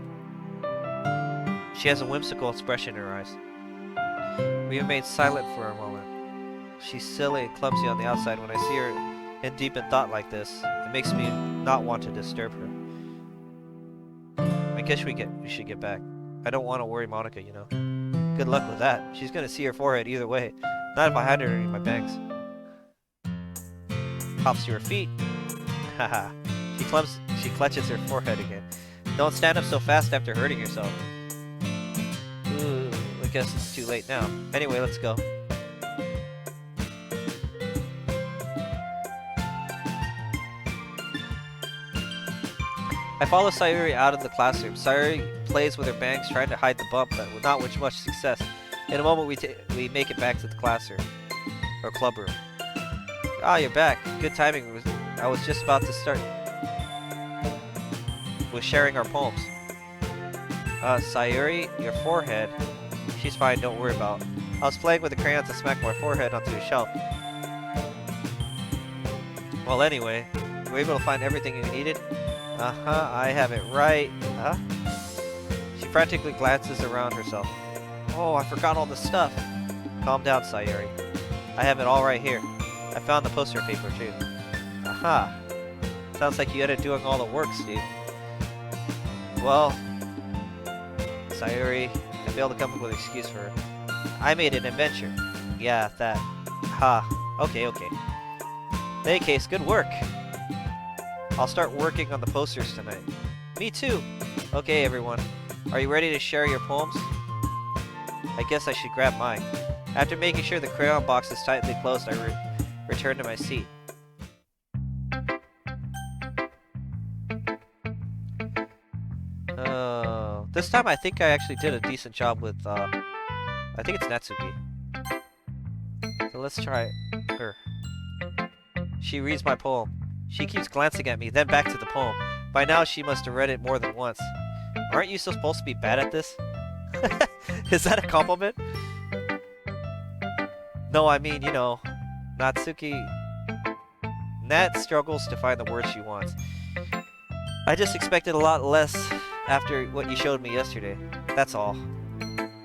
She has a whimsical expression in her eyes. We remain silent for a moment. She's silly and clumsy on the outside. When I see her in deep in thought like this, it makes me not want to disturb her. I guess we should get back. I don't want to worry Monica, you know. Good luck with that. She's gonna see her forehead either way. Not if I hide her underneath my bangs. Hops to her feet. Haha. She clutches her forehead again. Don't stand up so fast after hurting yourself. Ooh, I guess it's too late now. Anyway, let's go. I follow Sayori out of the classroom. Sayori plays with her bangs, trying to hide the bump, but not with much success. In a moment, we make it back to the classroom, or club room. Ah, you're back. Good timing. I was just about to start with sharing our poems. Sayori, your forehead. She's fine, don't worry about it. I was playing with the crayon to smack my forehead onto a shelf. Well, anyway, you were able to find everything you needed? Uh-huh, I have it right. Huh? She frantically glances around herself. Oh, I forgot all the stuff. Calm down, Sayori. I have it all right here. I found the poster paper, too. Aha. Sounds like you ended up doing all the work, Steve. Well, Sayori, I failed to come up with an excuse for her. I made an adventure. Yeah, that. Ha. Okay. In any case, good work. I'll start working on the posters tonight. Me too. Okay, everyone. Are you ready to share your poems? I guess I should grab mine. After making sure the crayon box is tightly closed, I return to my seat. This time I think I actually did a decent job with, I think it's Natsuki. So let's try her. She reads my poem. She keeps glancing at me, then back to the poem. By now she must have read it more than once. Aren't you supposed to be bad at this? Is that a compliment? No, I mean, you know, Natsuki... Nat struggles to find the words she wants. I just expected a lot less after what you showed me yesterday. That's all.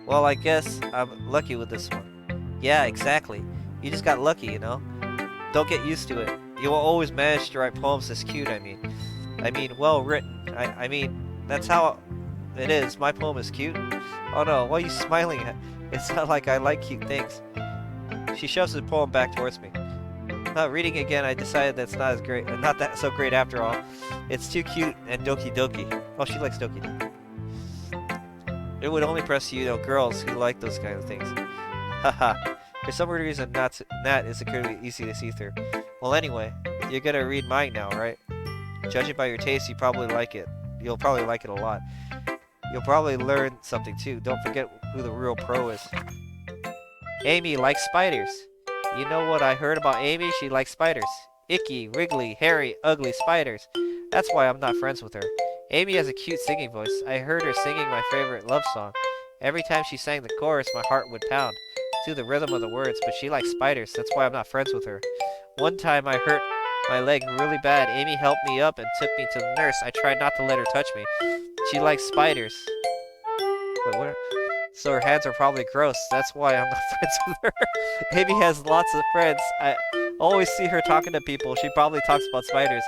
Well, I guess I'm lucky with this one. Yeah, exactly. You just got lucky, you know? Don't get used to it. You will always manage to write poems this cute, I mean, well written. I mean, that's how it is. My poem is cute. Oh no, what are you smiling at? It's not like I like cute things. She shoves the poem back towards me. Reading again, I decided that's not as great, not that so great after all. It's too cute and Doki Doki. Oh, she likes Doki Doki. It would only press you know girls who like those kind of things. Haha. For some weird reason, Nat is securely easy to see through. Well, anyway, you're gonna read mine now, right? Judging by your taste, you probably like it. You'll probably like it a lot. You'll probably learn something too. Don't forget who the real pro is. Amy likes spiders. You know what I heard about Amy? She likes spiders. Icky, wriggly, hairy, ugly spiders. That's why I'm not friends with her. Amy has a cute singing voice. I heard her singing my favorite love song. Every time she sang the chorus, my heart would pound to the rhythm of the words, but she likes spiders. That's why I'm not friends with her. One time I hurt my leg really bad. Amy helped me up and took me to the nurse. I tried not to let her touch me. She likes spiders. Wait, what? So her hands are probably gross. That's why I'm not friends with her. Amy has lots of friends. I always see her talking to people. She probably talks about spiders.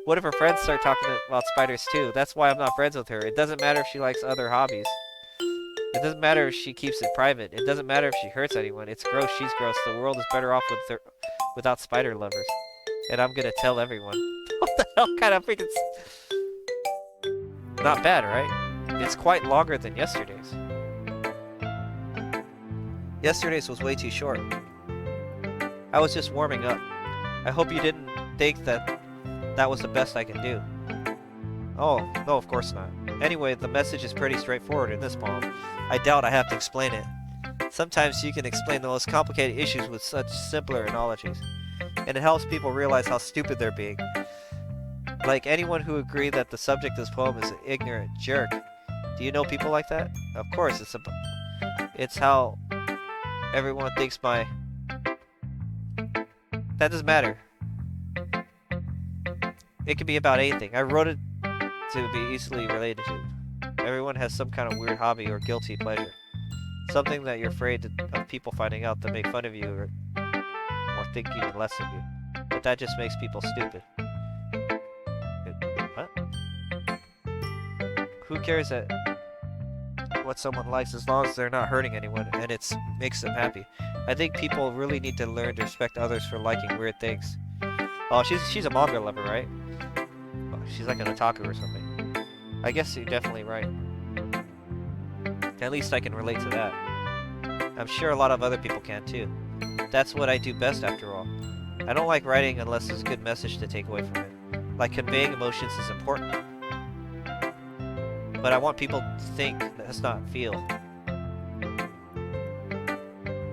What if her friends start talking about spiders too? That's why I'm not friends with her. It doesn't matter if she likes other hobbies. It doesn't matter if she keeps it private. It doesn't matter if she hurts anyone. It's gross. She's gross. The world is better off without spider lovers. And I'm gonna tell everyone. What the hell kind of freaking... Not bad, right? It's quite longer than yesterday's. Yesterday's was way too short. I was just warming up. I hope you didn't think that was the best I can do. Oh, no, of course not. Anyway, the message is pretty straightforward in this poem. I doubt I have to explain it. Sometimes you can explain the most complicated issues with such simpler analogies. And it helps people realize how stupid they're being. Like anyone who agreed that the subject of this poem is an ignorant jerk. Do you know people like that? Of course, it's how everyone thinks my... That doesn't matter. It can be about anything. I wrote it to be easily related to. Everyone has some kind of weird hobby or guilty pleasure. Something that you're afraid of people finding out that make fun of you or think even less of you. But that just makes people stupid. What? Who cares what someone likes as long as they're not hurting anyone and it makes them happy. I think people really need to learn to respect others for liking weird things. Oh, she's a manga lover, right? Oh, she's like an otaku or something. I guess you're definitely right. At least I can relate to that. I'm sure a lot of other people can too. That's what I do best after all. I don't like writing unless there's a good message to take away from it. Like conveying emotions is important. But I want people to think, that's not feel.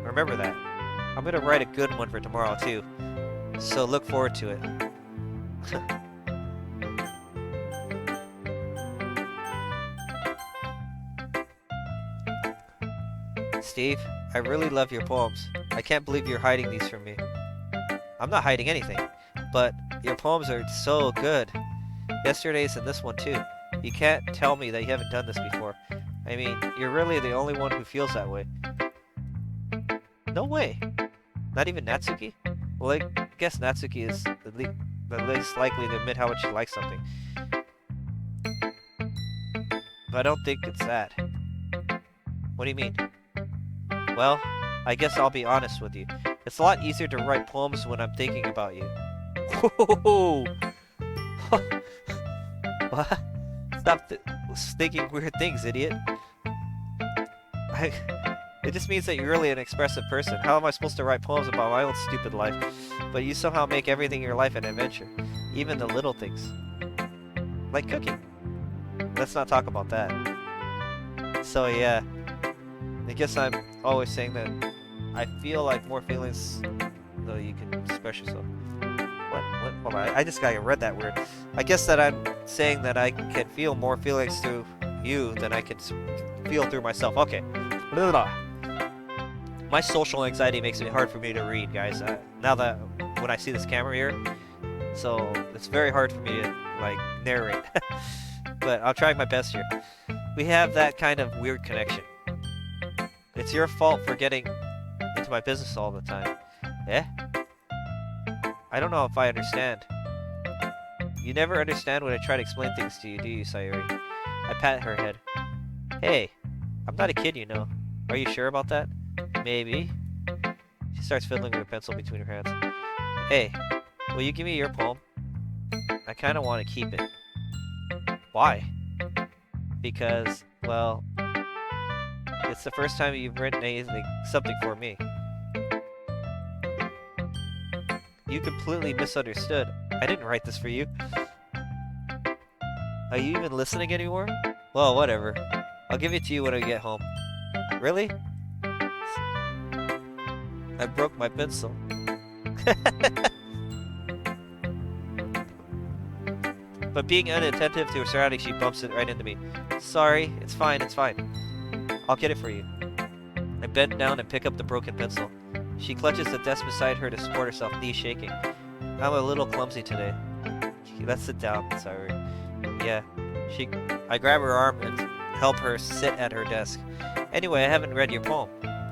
Remember that. I'm gonna write a good one for tomorrow too. So look forward to it. Steve, I really love your poems. I can't believe you're hiding these from me. I'm not hiding anything, but your poems are so good. Yesterday's and this one too. You can't tell me that you haven't done this before. I mean, you're really the only one who feels that way. No way. Not even Natsuki? Well, I guess Natsuki is the least likely to admit how much she likes something. But I don't think it's that. What do you mean? Well, I guess I'll be honest with you. It's a lot easier to write poems when I'm thinking about you. Whoa! What? Stop thinking weird things, idiot. It just means that you're really an expressive person. How am I supposed to write poems about my own stupid life? But you somehow make everything in your life an adventure. Even the little things. Like cooking. Let's not talk about that. So yeah. I guess I'm always saying that I feel like more feelings though you can express yourself. What? Hold on. I just gotta read that word. I guess that I'm saying that I can feel more feelings through you than I can feel through myself. Okay. Blah, blah. My social anxiety makes it hard for me to read, guys. Now that when I see this camera here, so it's very hard for me to like narrate. But I'll try my best here. We have that kind of weird connection. It's your fault for getting into my business all the time. Eh? I don't know if I understand. You never understand when I try to explain things to you, do you, Sayori? I pat her head. Hey, I'm not a kid, you know. Are you sure about that? Maybe. She starts fiddling with her pencil between her hands. Hey, will you give me your poem? I kind of want to keep it. Why? Because, well, it's the first time you've written something for me. You completely misunderstood. I didn't write this for you. Are you even listening anymore? Well, whatever. I'll give it to you when I get home. Really? I broke my pencil. But being unattentive to her surroundings, she bumps it right into me. Sorry, it's fine, it's fine. I'll get it for you. I bend down and pick up the broken pencil. She clutches the desk beside her to support herself, knees shaking. I'm a little clumsy today. Let's sit down, sorry. Yeah. I grab her arm and help her sit at her desk. Anyway, I haven't read your poem.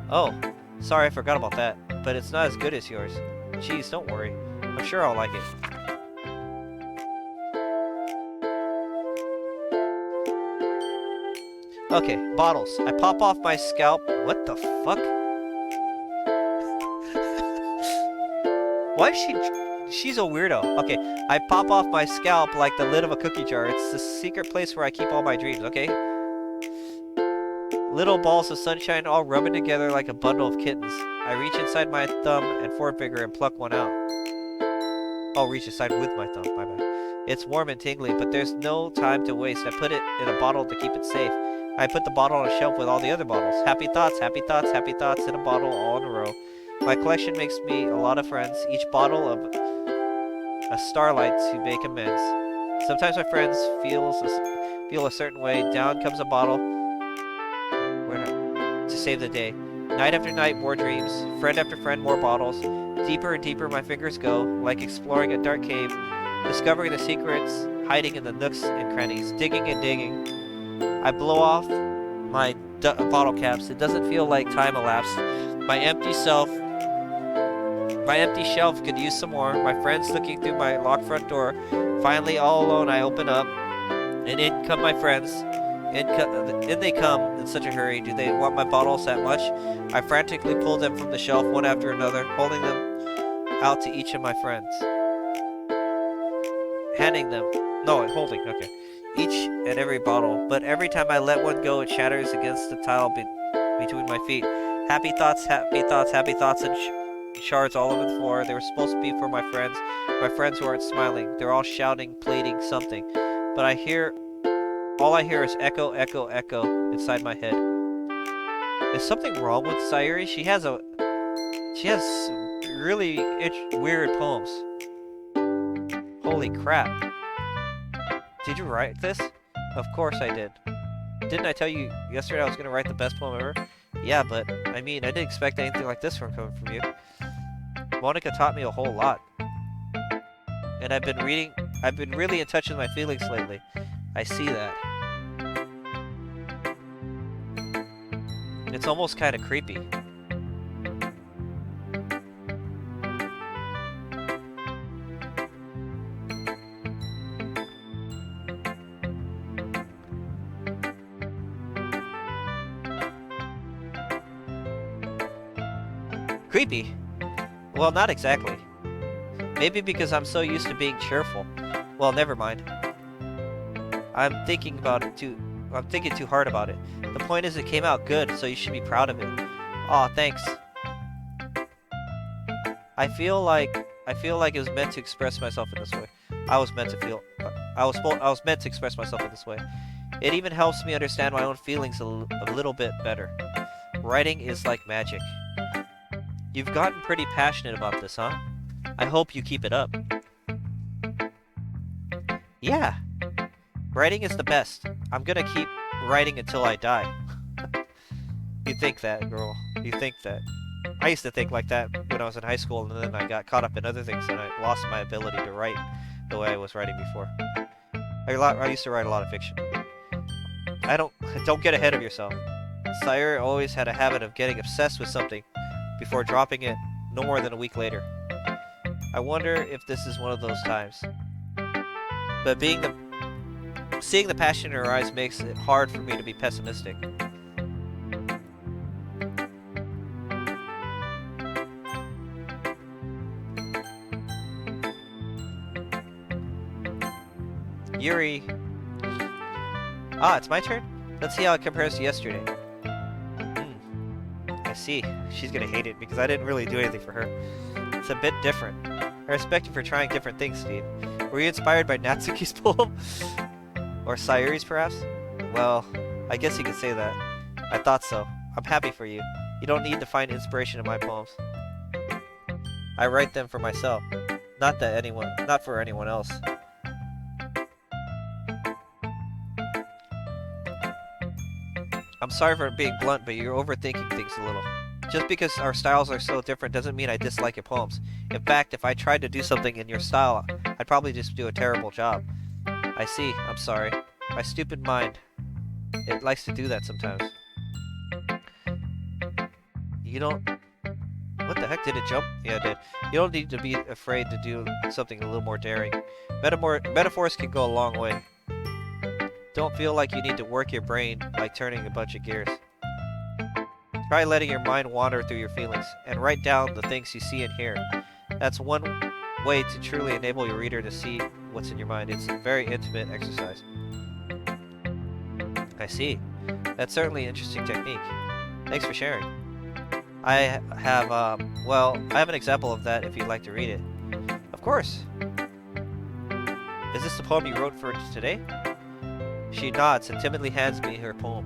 Oh, sorry, I forgot about that. But it's not as good as yours. Jeez, don't worry. I'm sure I'll like it. Okay, bottles. I pop off my scalp. What the fuck? Why is she's a weirdo. Okay, I pop off my scalp like the lid of a cookie jar. It's the secret place where I keep all my dreams, okay? Little balls of sunshine all rubbing together like a bundle of kittens. I reach inside my thumb and forefinger and pluck one out. Oh, reach inside with my thumb, my bad. It's warm and tingly, but there's no time to waste. I put it in a bottle to keep it safe. I put the bottle on a shelf with all the other bottles. Happy thoughts, happy thoughts, happy thoughts in a bottle all in a row. My collection makes me a lot of friends, each bottle of a starlight to make amends. Sometimes my friends feel a certain way. Down comes a bottle to save the day. Night after night, more dreams. Friend after friend, more bottles. Deeper and deeper my fingers go, like exploring a dark cave, discovering the secrets hiding in the nooks and crannies, digging and digging. I blow off my bottle caps. It doesn't feel like time elapsed. My empty shelf could use some more. My friends looking through my locked front door. Finally, all alone, I open up, and in come my friends. In they come in such a hurry. Do they want my bottles that much? I frantically pull them from the shelf, one after another, holding them out to each of my friends. Holding, okay. each and every bottle, but every time I let one go, it shatters against the tile between my feet. Happy thoughts, happy thoughts, happy thoughts, and shards all over the floor. They were supposed to be for my friends who aren't smiling. They're all shouting, pleading something, but all I hear is echo, echo, echo inside my head. Is something wrong with Sayori? She has really weird poems. Holy crap. Did you write this? Of course I did. Didn't I tell you yesterday I was going to write the best poem ever? Yeah, but, I mean, I didn't expect anything like this from coming from you. Monica taught me a whole lot. And I've been really in touch with my feelings lately. I see that. It's almost kind of creepy. Creepy? Well, not exactly. Maybe because I'm so used to being cheerful. Well, never mind. I'm thinking too hard about it. The point is it came out good, so you should be proud of it. Aw, thanks. I feel like it was meant to express myself in this way. I was meant to express myself in this way. It even helps me understand my own feelings a little bit better. Writing is like magic. You've gotten pretty passionate about this, huh? I hope you keep it up. Yeah. Writing is the best. I'm gonna keep writing until I die. You think that, girl. You think that. I used to think like that when I was in high school, and then I got caught up in other things, and I lost my ability to write the way I was writing before. I used to write a lot of fiction. Don't get ahead of yourself. Sayori always had a habit of getting obsessed with something before dropping it no more than a week later. I wonder if this is one of those times. But seeing the passion in her eyes makes it hard for me to be pessimistic. Yuri. Ah, it's my turn? Let's see how it compares to yesterday. I see. She's gonna hate it because I didn't really do anything for her. It's a bit different. I respect you for trying different things, Steve. Were you inspired by Natsuki's poem? Or Sayori's, perhaps? Well, I guess you could say that. I thought so. I'm happy for you. You don't need to find inspiration in my poems. I write them for myself. Not for anyone else. I'm sorry for being blunt, but you're overthinking things a little. Just because our styles are so different doesn't mean I dislike your poems. In fact, if I tried to do something in your style, I'd probably just do a terrible job. I see. I'm sorry. My stupid mind. It likes to do that sometimes. You don't... What the heck? Did it jump? Yeah, it did. You don't need to be afraid to do something a little more daring. Metaphors can go a long way. Don't feel like you need to work your brain like turning a bunch of gears. Try letting your mind wander through your feelings, and write down the things you see and hear. That's one way to truly enable your reader to see what's in your mind. It's a very intimate exercise. I see. That's certainly an interesting technique. Thanks for sharing. I have an example of that if you'd like to read it. Of course. Is this the poem you wrote for today? She nods and timidly hands me her poem.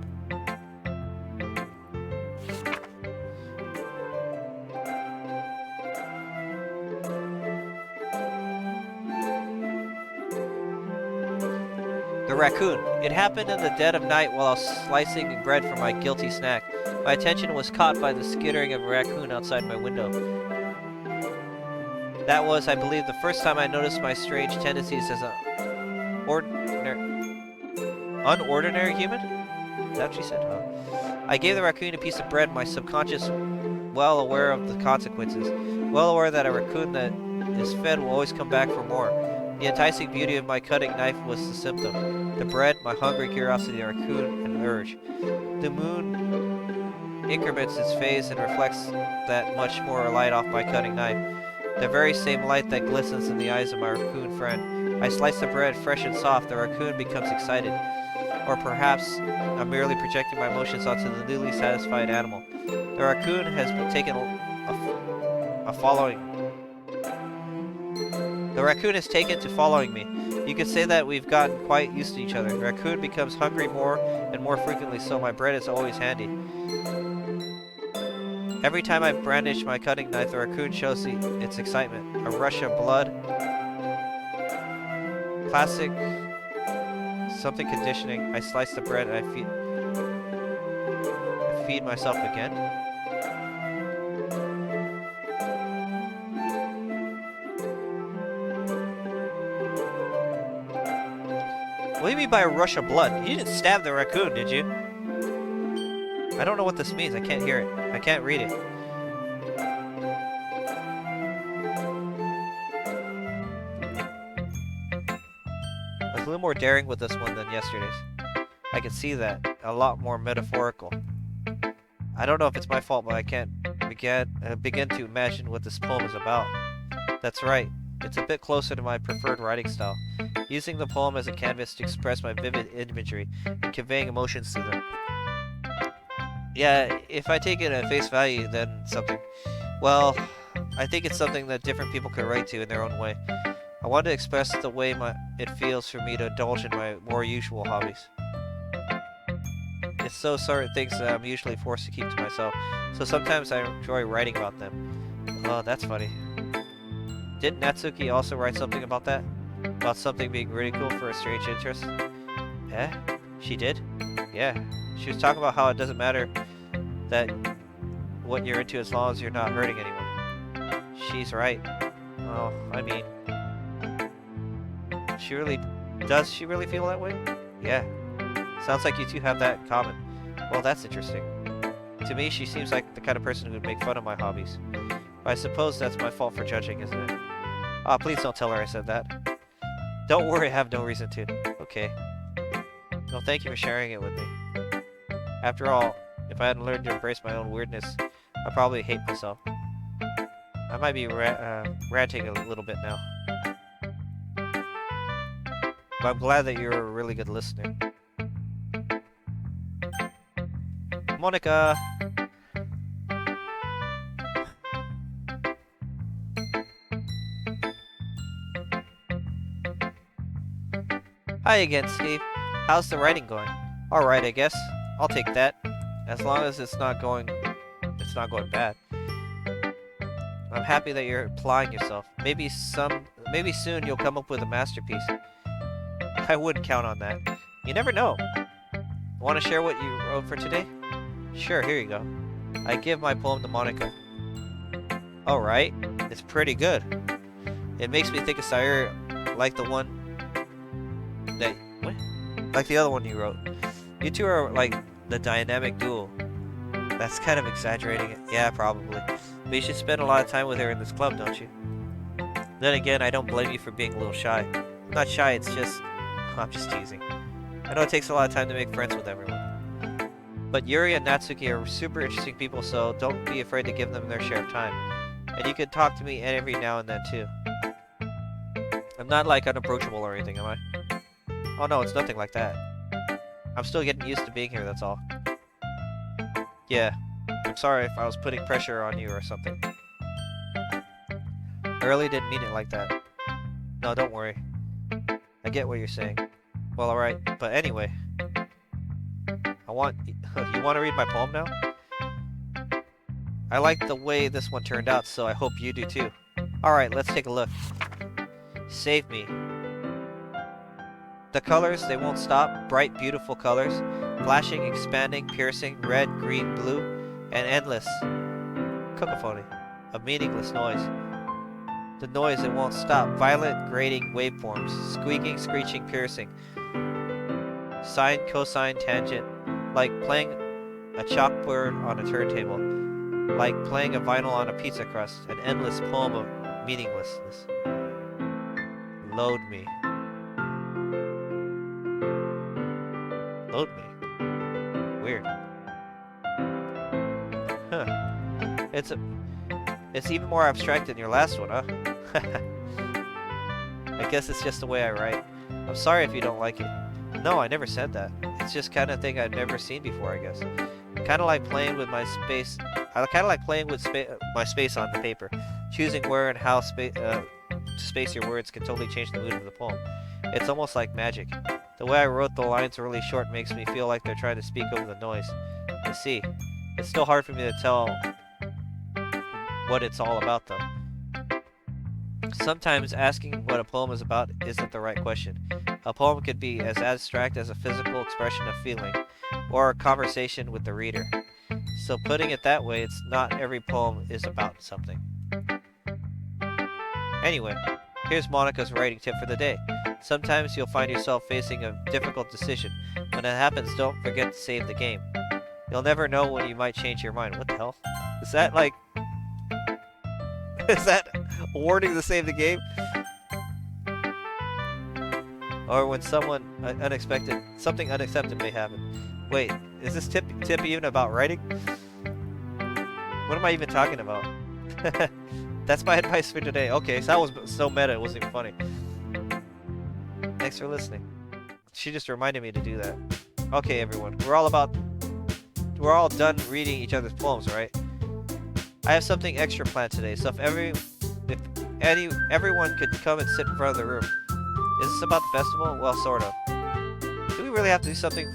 The raccoon. It happened in the dead of night while I was slicing bread for my guilty snack. My attention was caught by the skittering of a raccoon outside my window. That was, I believe, the first time I noticed my strange tendencies as an unordinary human? Is that what she said? Oh. I gave the raccoon a piece of bread, my subconscious well aware of the consequences. Well aware that a raccoon that is fed will always come back for more. The enticing beauty of my cutting knife was the symptom. The bread, my hungry curiosity, the raccoon, an urge. The moon increments its phase and reflects that much more light off my cutting knife. The very same light that glistens in the eyes of my raccoon friend. I slice the bread fresh and soft. The raccoon becomes excited. Or perhaps I'm merely projecting my emotions onto the newly satisfied animal. The raccoon has taken a following. The raccoon has taken to following me. You could say that we've gotten quite used to each other. The raccoon becomes hungry more and more frequently, so my bread is always handy. Every time I brandish my cutting knife, the raccoon shows its excitement. A rush of blood. Classic something conditioning. I slice the bread and I feed myself again. What do you mean by a rush of blood? You didn't stab the raccoon, did you? I don't know what this means. I can't hear it. I can't read it. I was a little more daring with this one than yesterday's. I can see that. A lot more metaphorical. I don't know if it's my fault, but I can't begin to imagine what this poem is about. That's right. It's a bit closer to my preferred writing style, using the poem as a canvas to express my vivid imagery and conveying emotions to them. Yeah, if I take it at face value, then something. Well, I think it's something that different people could write to in their own way. I want to express the way it feels for me to indulge in my more usual hobbies. It's so certain things that I'm usually forced to keep to myself, so sometimes I enjoy writing about them. Oh, that's funny. Didn't Natsuki also write something about that? About something being ridiculed for a strange interest? Eh? She did? Yeah. She was talking about how it doesn't matter that what you're into as long as you're not hurting anyone. She's right. Well, I mean... Does she really feel that way? Yeah. Sounds like you two have that in common. Well, that's interesting. To me, she seems like the kind of person who would make fun of my hobbies. But I suppose that's my fault for judging, isn't it? Ah, please don't tell her I said that. Don't worry, I have no reason to. Okay. No, thank you for sharing it with me. After all, if I hadn't learned to embrace my own weirdness, I'd probably hate myself. I might be ranting a little bit now. But I'm glad that you're a really good listener. Monica! Hi again, Steve. How's the writing going? Alright, I guess. I'll take that. As long as it's not going bad. I'm happy that you're applying yourself. Maybe soon you'll come up with a masterpiece. I wouldn't count on that. You never know. Want to share what you wrote for today? Sure, here you go. I give my poem to Monica. Alright, it's pretty good. It makes me think of Sayori, like the other one you wrote. You two are like the dynamic duo. That's kind of exaggerating it. Yeah, probably. But you should spend a lot of time with her in this club, don't you? Then again, I don't blame you for being a little shy. I'm not shy, it's just... I'm just teasing. I know it takes a lot of time to make friends with everyone. But Yuri and Natsuki are super interesting people, so don't be afraid to give them their share of time. And you can talk to me every now and then, too. I'm not, like, unapproachable or anything, am I? Oh no, it's nothing like that. I'm still getting used to being here, that's all. Yeah, I'm sorry if I was putting pressure on you or something. I really didn't mean it like that. No, don't worry. I get what you're saying. Well, alright, but anyway. You want to read my poem now? I like the way this one turned out, so I hope you do too. Alright, let's take a look. Save me. The colors, they won't stop. Bright, beautiful colors. Flashing, expanding, piercing, red, green, blue, and endless. Cacophony. A meaningless noise. The noise, it won't stop. Violent, grating waveforms. Squeaking, screeching, piercing. Sine, cosine, tangent. Like playing a chalkboard on a turntable. Like playing a vinyl on a pizza crust. An endless poem of meaninglessness. Load me. Load me. Weird. Huh. It's even more abstract than your last one, huh? I guess it's just the way I write. I'm sorry if you don't like it. No, I never said that. It's just kind of thing I've never seen before, I guess. Kind of like playing with my space. I kind of like playing with my space on the paper. Choosing where and how to space your words can totally change the mood of the poem. It's almost like magic. The way I wrote the lines really short makes me feel like they're trying to speak over the noise. I see. It's still hard for me to tell what it's all about, though. Sometimes asking what a poem is about isn't the right question. A poem could be as abstract as a physical expression of feeling, or a conversation with the reader. So putting it that way, it's not every poem is about something. Anyway, here's Monica's writing tip for the day. Sometimes you'll find yourself facing a difficult decision. When it happens, don't forget to save the game. You'll never know when you might change your mind. What the hell? Is that like... Is that a warning to save the game? Or when something unexpected may happen. Wait, is this tip even about writing? What am I even talking about? That's my advice for today. Okay, so that was so meta, it wasn't even funny. Thanks for listening. She just reminded me to do that. Okay, everyone, we're all done reading each other's poems, right? I have something extra planned today, so if everyone could come and sit in front of the room. Is this about the festival? Well, sort of. Do we really have to do something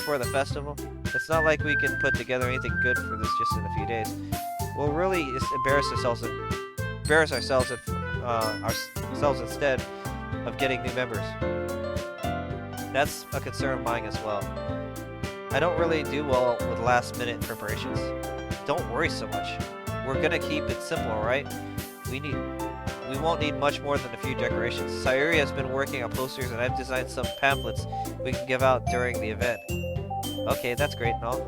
for the festival? It's not like we can put together anything good for this just in a few days. We'll really embarrass ourselves instead of getting new members. That's a concern of mine as well. I don't really do well with last-minute preparations. Don't worry so much. We're gonna keep it simple, right? We won't need much more than a few decorations. Sayori has been working on posters, and I've designed some pamphlets we can give out during the event. Okay, that's great and all,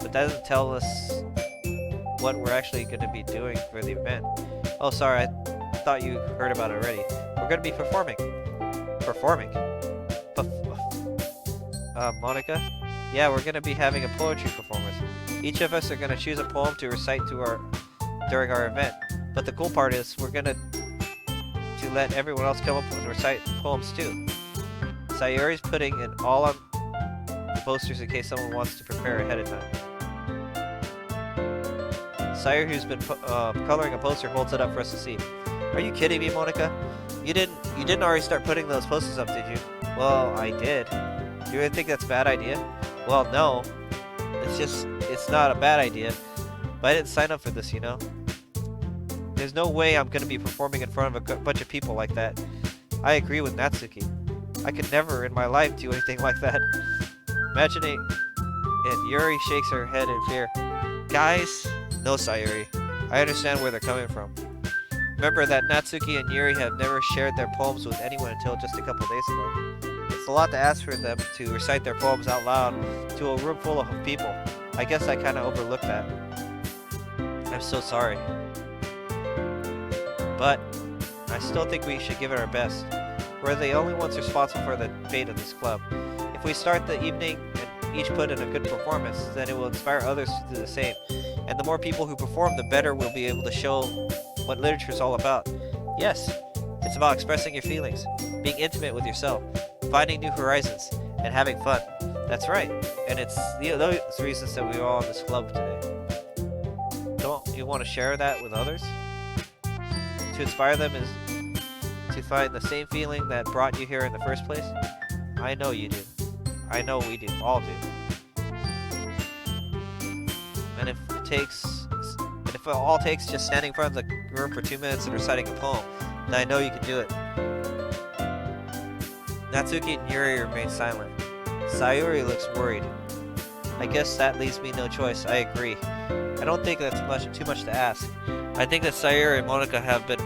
but that doesn't tell us what we're actually going to be doing for the event. Oh, sorry, I thought you heard about it already. We're going to be performing. Performing? Monica? Yeah, we're going to be having a poetry performance. Each of us are going to choose a poem to recite during our event. But the cool part is we're going to let everyone else come up and recite poems too. Sayori's putting in all on posters in case someone wants to prepare ahead of time. Sayori, who's been coloring a poster, holds it up for us to see. Are you kidding me, Monica? You didn't already start putting those posters up, did you? Well, I did. Do you really think that's a bad idea? Well, no. It's not a bad idea. But I didn't sign up for this, you know? There's no way I'm gonna be performing in front of a bunch of people like that. I agree with Natsuki. I could never in my life do anything like that. Imagining it, Yuri shakes her head in fear. Guys, no, Sayori. I understand where they're coming from. Remember that Natsuki and Yuri have never shared their poems with anyone until just a couple days ago. It's a lot to ask for them to recite their poems out loud to a room full of people. I guess I kind of overlooked that. I'm so sorry. But I still think we should give it our best. We're the only ones responsible for the fate of this club. If we start the evening and each put in a good performance, then it will inspire others to do the same. And the more people who perform, the better we'll be able to show what literature is all about. Yes, it's about expressing your feelings, being intimate with yourself, finding new horizons, and having fun. That's right. And it's those reasons that we're all in this club today. Don't you want to share that with others? To inspire them is to find the same feeling that brought you here in the first place? I know you do. I know we do. All do. And if it all takes just standing in front of the room for 2 minutes and reciting a poem, then I know you can do it. Natsuki and Yuri remain silent. Sayori looks worried. I guess that leaves me no choice. I agree. I don't think that's too much to ask. I think that Sayori and Monica have been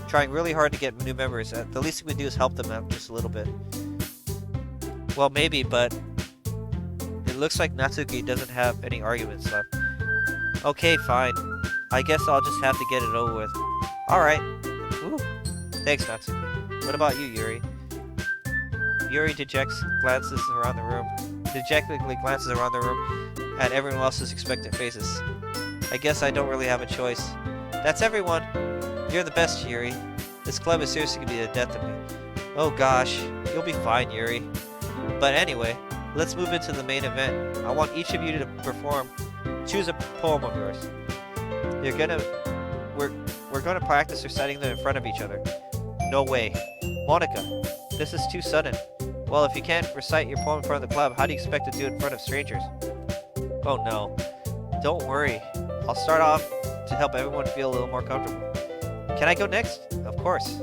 trying really hard to get new members. The least we can do is help them out just a little bit. Well, maybe, but it looks like Natsuki doesn't have any arguments left. Okay, fine. I guess I'll just have to get it over with. Alright. Ooh. Thanks, Natsuki. What about you, Yuri? Yuri dejectedly glances around the room at everyone else's expectant faces. I guess I don't really have a choice. That's everyone. You're the best, Yuri. This club is seriously gonna be the death of me. Oh gosh, you'll be fine, Yuri. But anyway, let's move into the main event. I want each of you to perform. Choose a poem of yours. You're gonna... We're gonna practice reciting them in front of each other. No way. Monica, this is too sudden. Well, if you can't recite your poem in front of the club, how do you expect to do it in front of strangers? Oh no. Don't worry. I'll start off to help everyone feel a little more comfortable. Can I go next? Of course.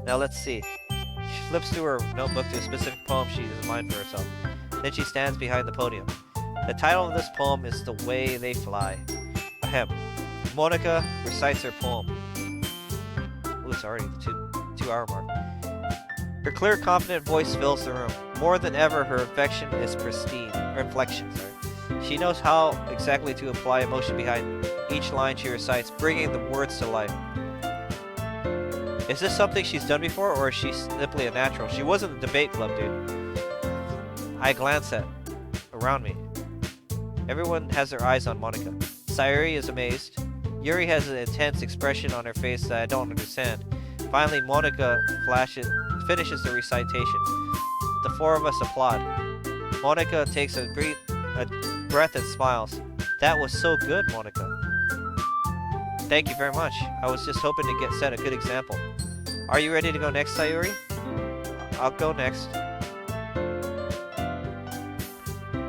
Now let's see. She flips through her notebook to a specific poem she has in mind for herself. Then she stands behind the podium. The title of this poem is The Way They Fly. Ahem. Monica recites her poem. Ooh, it's already the 2-hour mark. Her clear, confident voice fills the room. More than ever, her inflection is pristine. She knows how exactly to apply emotion behind each line she recites, bringing the words to life. Is this something she's done before, or is she simply a natural? She was in the debate club, dude. I glance around me. Everyone has their eyes on Monica. Sayori is amazed. Yuri has an intense expression on her face that I don't understand. Finally, Monica finishes the recitation. The four of us applaud. Monica takes a breath and smiles. That was so good, Monica. Thank you very much. I was just hoping to set a good example. Are you ready to go next, Sayori? I'll go next.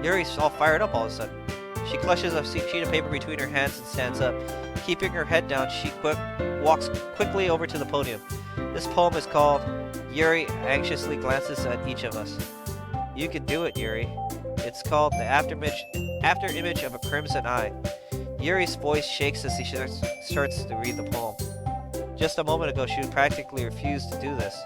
Yuri's all fired up all of a sudden. She clutches a sheet of paper between her hands and stands up. Keeping her head down, she walks quickly over to the podium. This poem is called Yuri anxiously glances at each of us. You can do it, Yuri. It's called The After Image of a Crimson Eye. Yuri's voice shakes as he starts to read the poem. Just a moment ago, she would practically refuse to do this.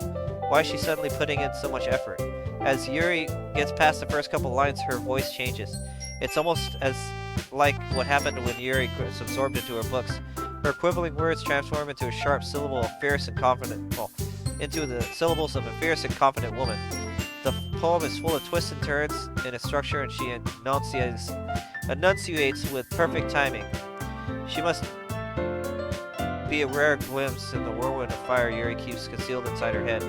Why is she suddenly putting in so much effort? As Yuri gets past the first couple lines, her voice changes. It's almost as like what happened when Yuri was absorbed into her books. Her quibbling words transform into a sharp syllable of fierce and confident, into the syllables of a fierce and confident woman. The poem is full of twists and turns in its structure, and she enunciates with perfect timing. She must be a rare glimpse in the whirlwind of fire Yuri keeps concealed inside her head.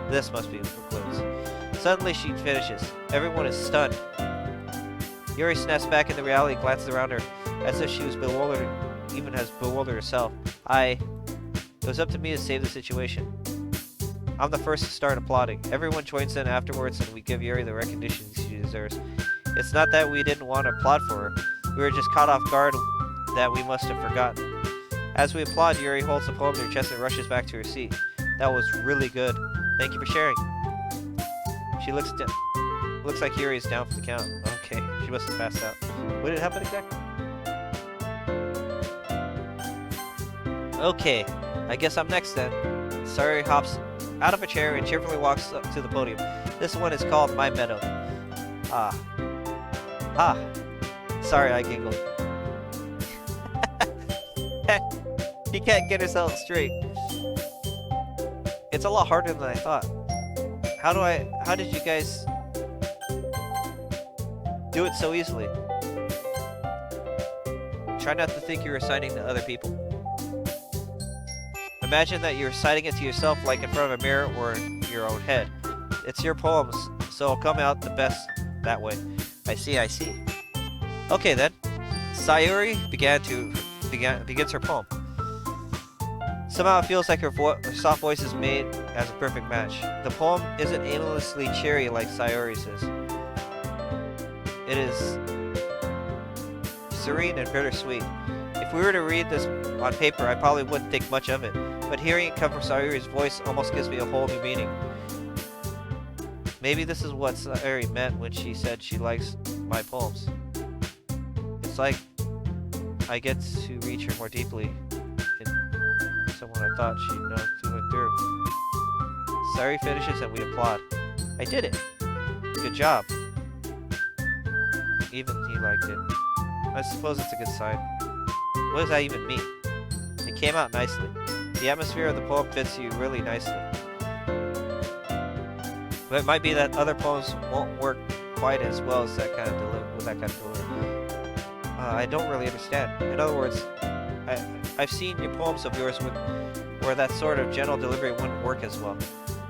This must be a glimpse. Suddenly she finishes. Everyone is stunned. Yuri snaps back into reality and glances around her as if she was bewildered, even has bewildered herself. It was up to me to save the situation. I'm the first to start applauding. Everyone joins in afterwards and we give Yuri the recognition she deserves. It's not that we didn't want to applaud for her. We were just caught off guard that we must have forgotten. As we applaud, Yuri holds the poem to her chest and rushes back to her seat. That was really good. Thank you for sharing. She looks like Yuri is down for the count. Okay, she must have passed out. What did happen exactly? Okay, I guess I'm next then. Sayori hops out of a chair and cheerfully walks up to the podium. This one is called My Meadow. Sorry, I giggled. She can't get herself straight. It's a lot harder than I thought. How did you guys do it so easily? Try not to think you're reciting to other people. Imagine that you're reciting it to yourself like in front of a mirror or in your own head. It's your poems, so it'll come out the best that way. I see. Okay then. Sayori begins her poem. Somehow it feels like her soft voice is made as a perfect match. The poem isn't aimlessly cheery like Sayori says. It is serene and bittersweet. If we were to read this on paper, I probably wouldn't think much of it, but hearing it come from Sayori's voice almost gives me a whole new meaning. Maybe this is what Sayori meant when she said she likes my poems. It's like I get to reach her more deeply in someone I thought she'd know through and through. Sayori finishes and we applaud. I did it! Good job. Even he liked it. I suppose it's a good sign. What does that even mean? It came out nicely. The atmosphere of the poem fits you really nicely. But it might be that other poems won't work quite as well as that kind of delivery. I don't really understand. In other words, I've seen your poems of yours or that sort of gentle delivery wouldn't work as well.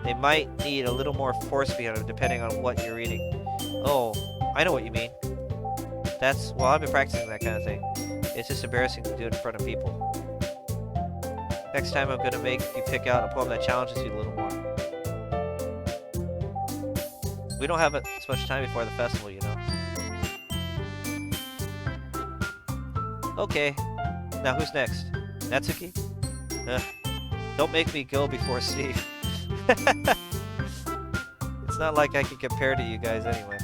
They might need a little more force behind them depending on what you're reading. Oh, I know what you mean. Well, I've been practicing that kind of thing. It's just embarrassing to do it in front of people. Next time I'm going to make you pick out a poem that challenges you a little more. We don't have as much time before the festival, you know. Okay, now who's next? Natsuki? Don't make me go before Steve. It's not like I can compare to you guys anyway.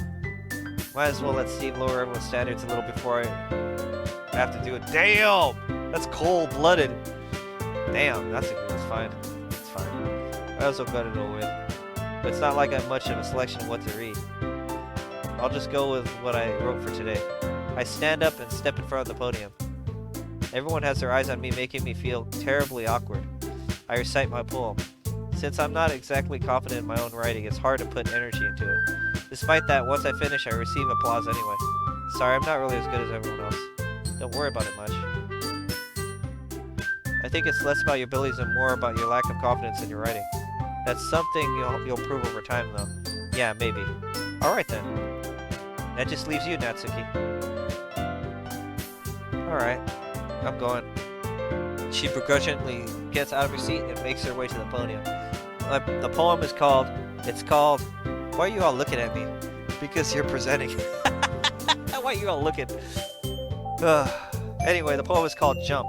Might as well let Steve lower everyone's standards a little before I have to do it. Damn! That's cold-blooded. Damn, that's fine. It's fine. I also got it over with. But it's not like I have much of a selection of what to read. I'll just go with what I wrote for today. I stand up and step in front of the podium. Everyone has their eyes on me, making me feel terribly awkward. I recite my poem. Since I'm not exactly confident in my own writing, it's hard to put energy into it. Despite that, once I finish, I receive applause anyway. Sorry, I'm not really as good as everyone else. Don't worry about it much. I think it's less about your abilities and more about your lack of confidence in your writing. That's something you'll prove over time, though. Yeah, maybe. Alright then. That just leaves you, Natsuki. Alright. I'm going. She begrudgingly gets out of her seat and makes her way to the podium. The poem is called... Why are you all looking at me? Because you're presenting. Why are you all looking? Anyway, the poem is called Jump.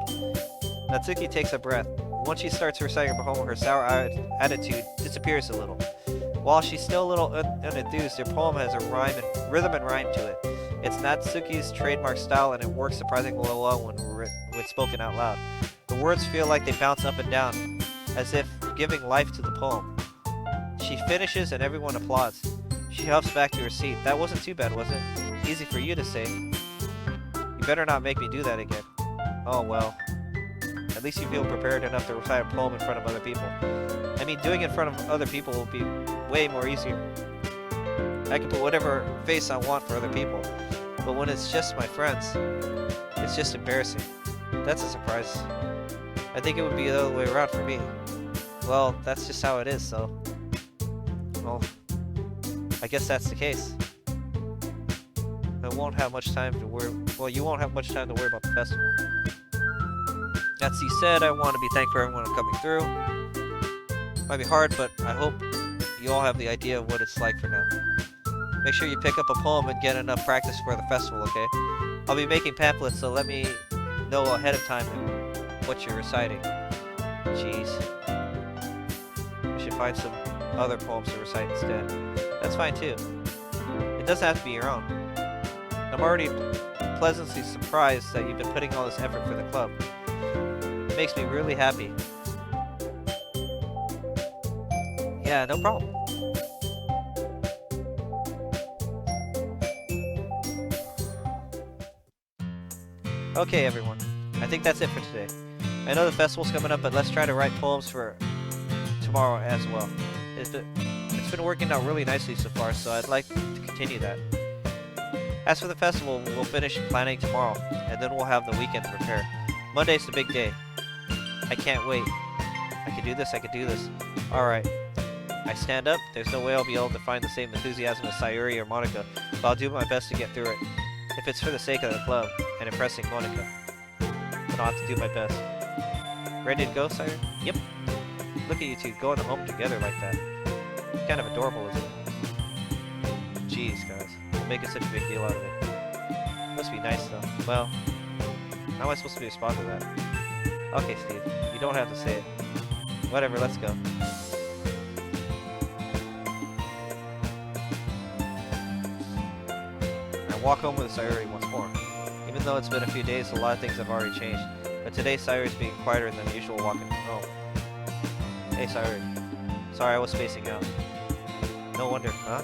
Natsuki takes a breath. Once she starts reciting her poem, her sour attitude disappears a little. While she's still a little unenthused, her poem has a rhythm and rhyme to it. It's Natsuki's trademark style, and it works surprisingly well when spoken out loud. The words feel like they bounce up and down, as if giving life to the poem. She finishes and everyone applauds. She huffs back to her seat. That wasn't too bad, was it? Easy for you to say. You better not make me do that again. Oh well. At least you feel prepared enough to recite a poem in front of other people. I mean, doing it in front of other people will be way more easier. I can put whatever face I want for other people. But when it's just my friends, it's just embarrassing. That's a surprise. I think it would be the other way around for me. Well, that's just how it is, so... Well, I guess that's the case. I won't have much time to worry... Well, you won't have much time to worry about the festival. That said, I want to be thankful for everyone coming through. Might be hard, but I hope you all have the idea of what it's like for now. Make sure you pick up a poem and get enough practice for the festival, okay? I'll be making pamphlets, so let me know ahead of time what you're reciting. Jeez. I should find some other poems to recite instead. That's fine too. It doesn't have to be your own. I'm already pleasantly surprised that you've been putting all this effort for the club. It makes me really happy. Yeah, no problem. Okay, everyone. I think that's it for today. I know the festival's coming up, but let's try to write poems for tomorrow as well. It's been working out really nicely so far, so I'd like to continue that. As for the festival, we'll finish planning tomorrow, and then we'll have the weekend to prepare. Monday's the big day. I can't wait. I can do this, I can do this. Alright. I stand up. There's no way I'll be able to find the same enthusiasm as Sayori or Monica, but I'll do my best to get through it. If it's for the sake of the club and impressing Monica, then I'll have to do my best. Ready to go, Sayori? Yep. Look at you two going home together like that. Kind of adorable, isn't it? Jeez, guys. You're making such a big deal out of it. Must be nice, though. Well, how am I supposed to respond to that? Okay, Steve. You don't have to say it. Whatever, let's go. I walk home with Sayori once more. Even though it's been a few days, a lot of things have already changed. But today, Sayori's being quieter than usual walking home. Hey, Sayori. Sorry, I was spacing out. No wonder, huh?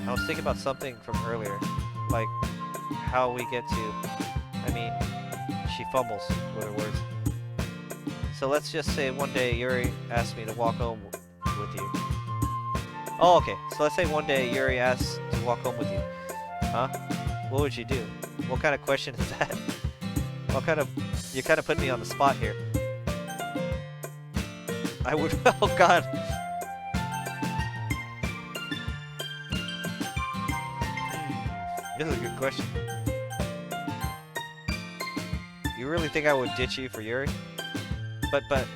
I was thinking about something from earlier. Like, how we get to... she fumbles with her words. So let's just say one day Yuri asked me to walk home with you. Oh, okay. So let's say one day Yuri asks to walk home with you. Huh? What would you do? What kind of question is that? You kind of put me on the spot here. I would. Oh God. This is a good question. You really think I would ditch you for Yuri? But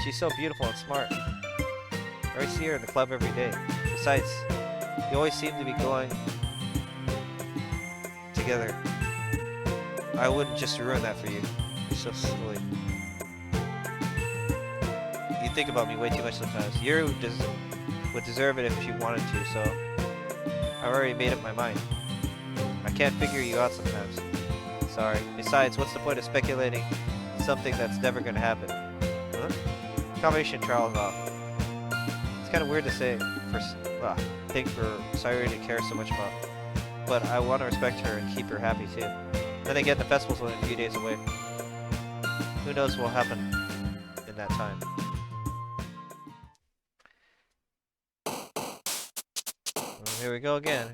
she's so beautiful and smart. I always see her in the club every day. Besides, you always seem to be going together. I wouldn't just ruin that for you. You're so silly. You think about me way too much sometimes. Yuri would deserve it if she wanted to, so I've already made up my mind. I can't figure you out sometimes. Sorry. Besides, what's the point of speculating something that's never gonna happen? Huh? Combination trial is off. It's kind of weird to say think for Sayori to care so much about, but I want to respect her and keep her happy too. Then again, the festival's only a few days away. Who knows what will happen in that time? Well, here we go again.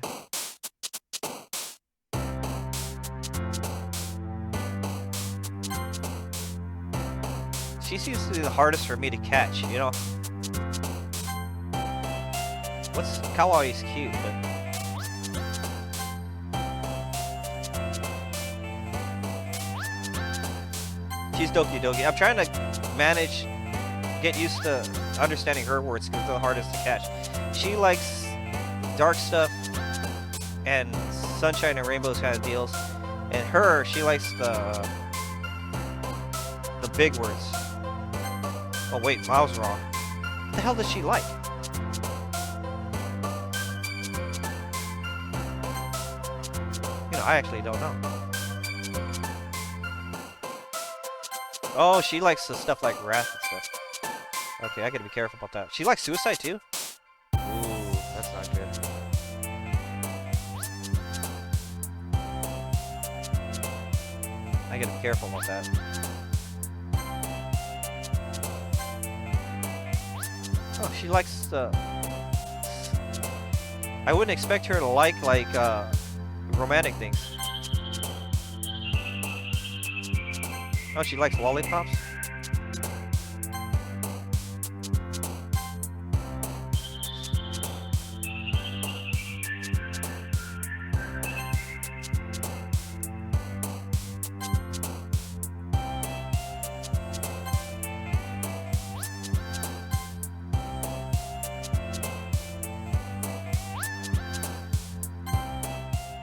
She seems to be the hardest for me to catch, you know? What's Kawaii's cute, but she's Doki Doki. I'm trying to get used to understanding her words because they're the hardest to catch. She likes dark stuff and sunshine and rainbows kind of deals, and she likes the big words. Oh wait, I was wrong. What the hell does she like? You know, I actually don't know. Oh, she likes the stuff like wrath and stuff. Okay, I gotta be careful about that. She likes suicide too? Ooh, that's not good. I gotta be careful about that. Oh, she likes the... I wouldn't expect her to like romantic things. Oh, she likes lollipops?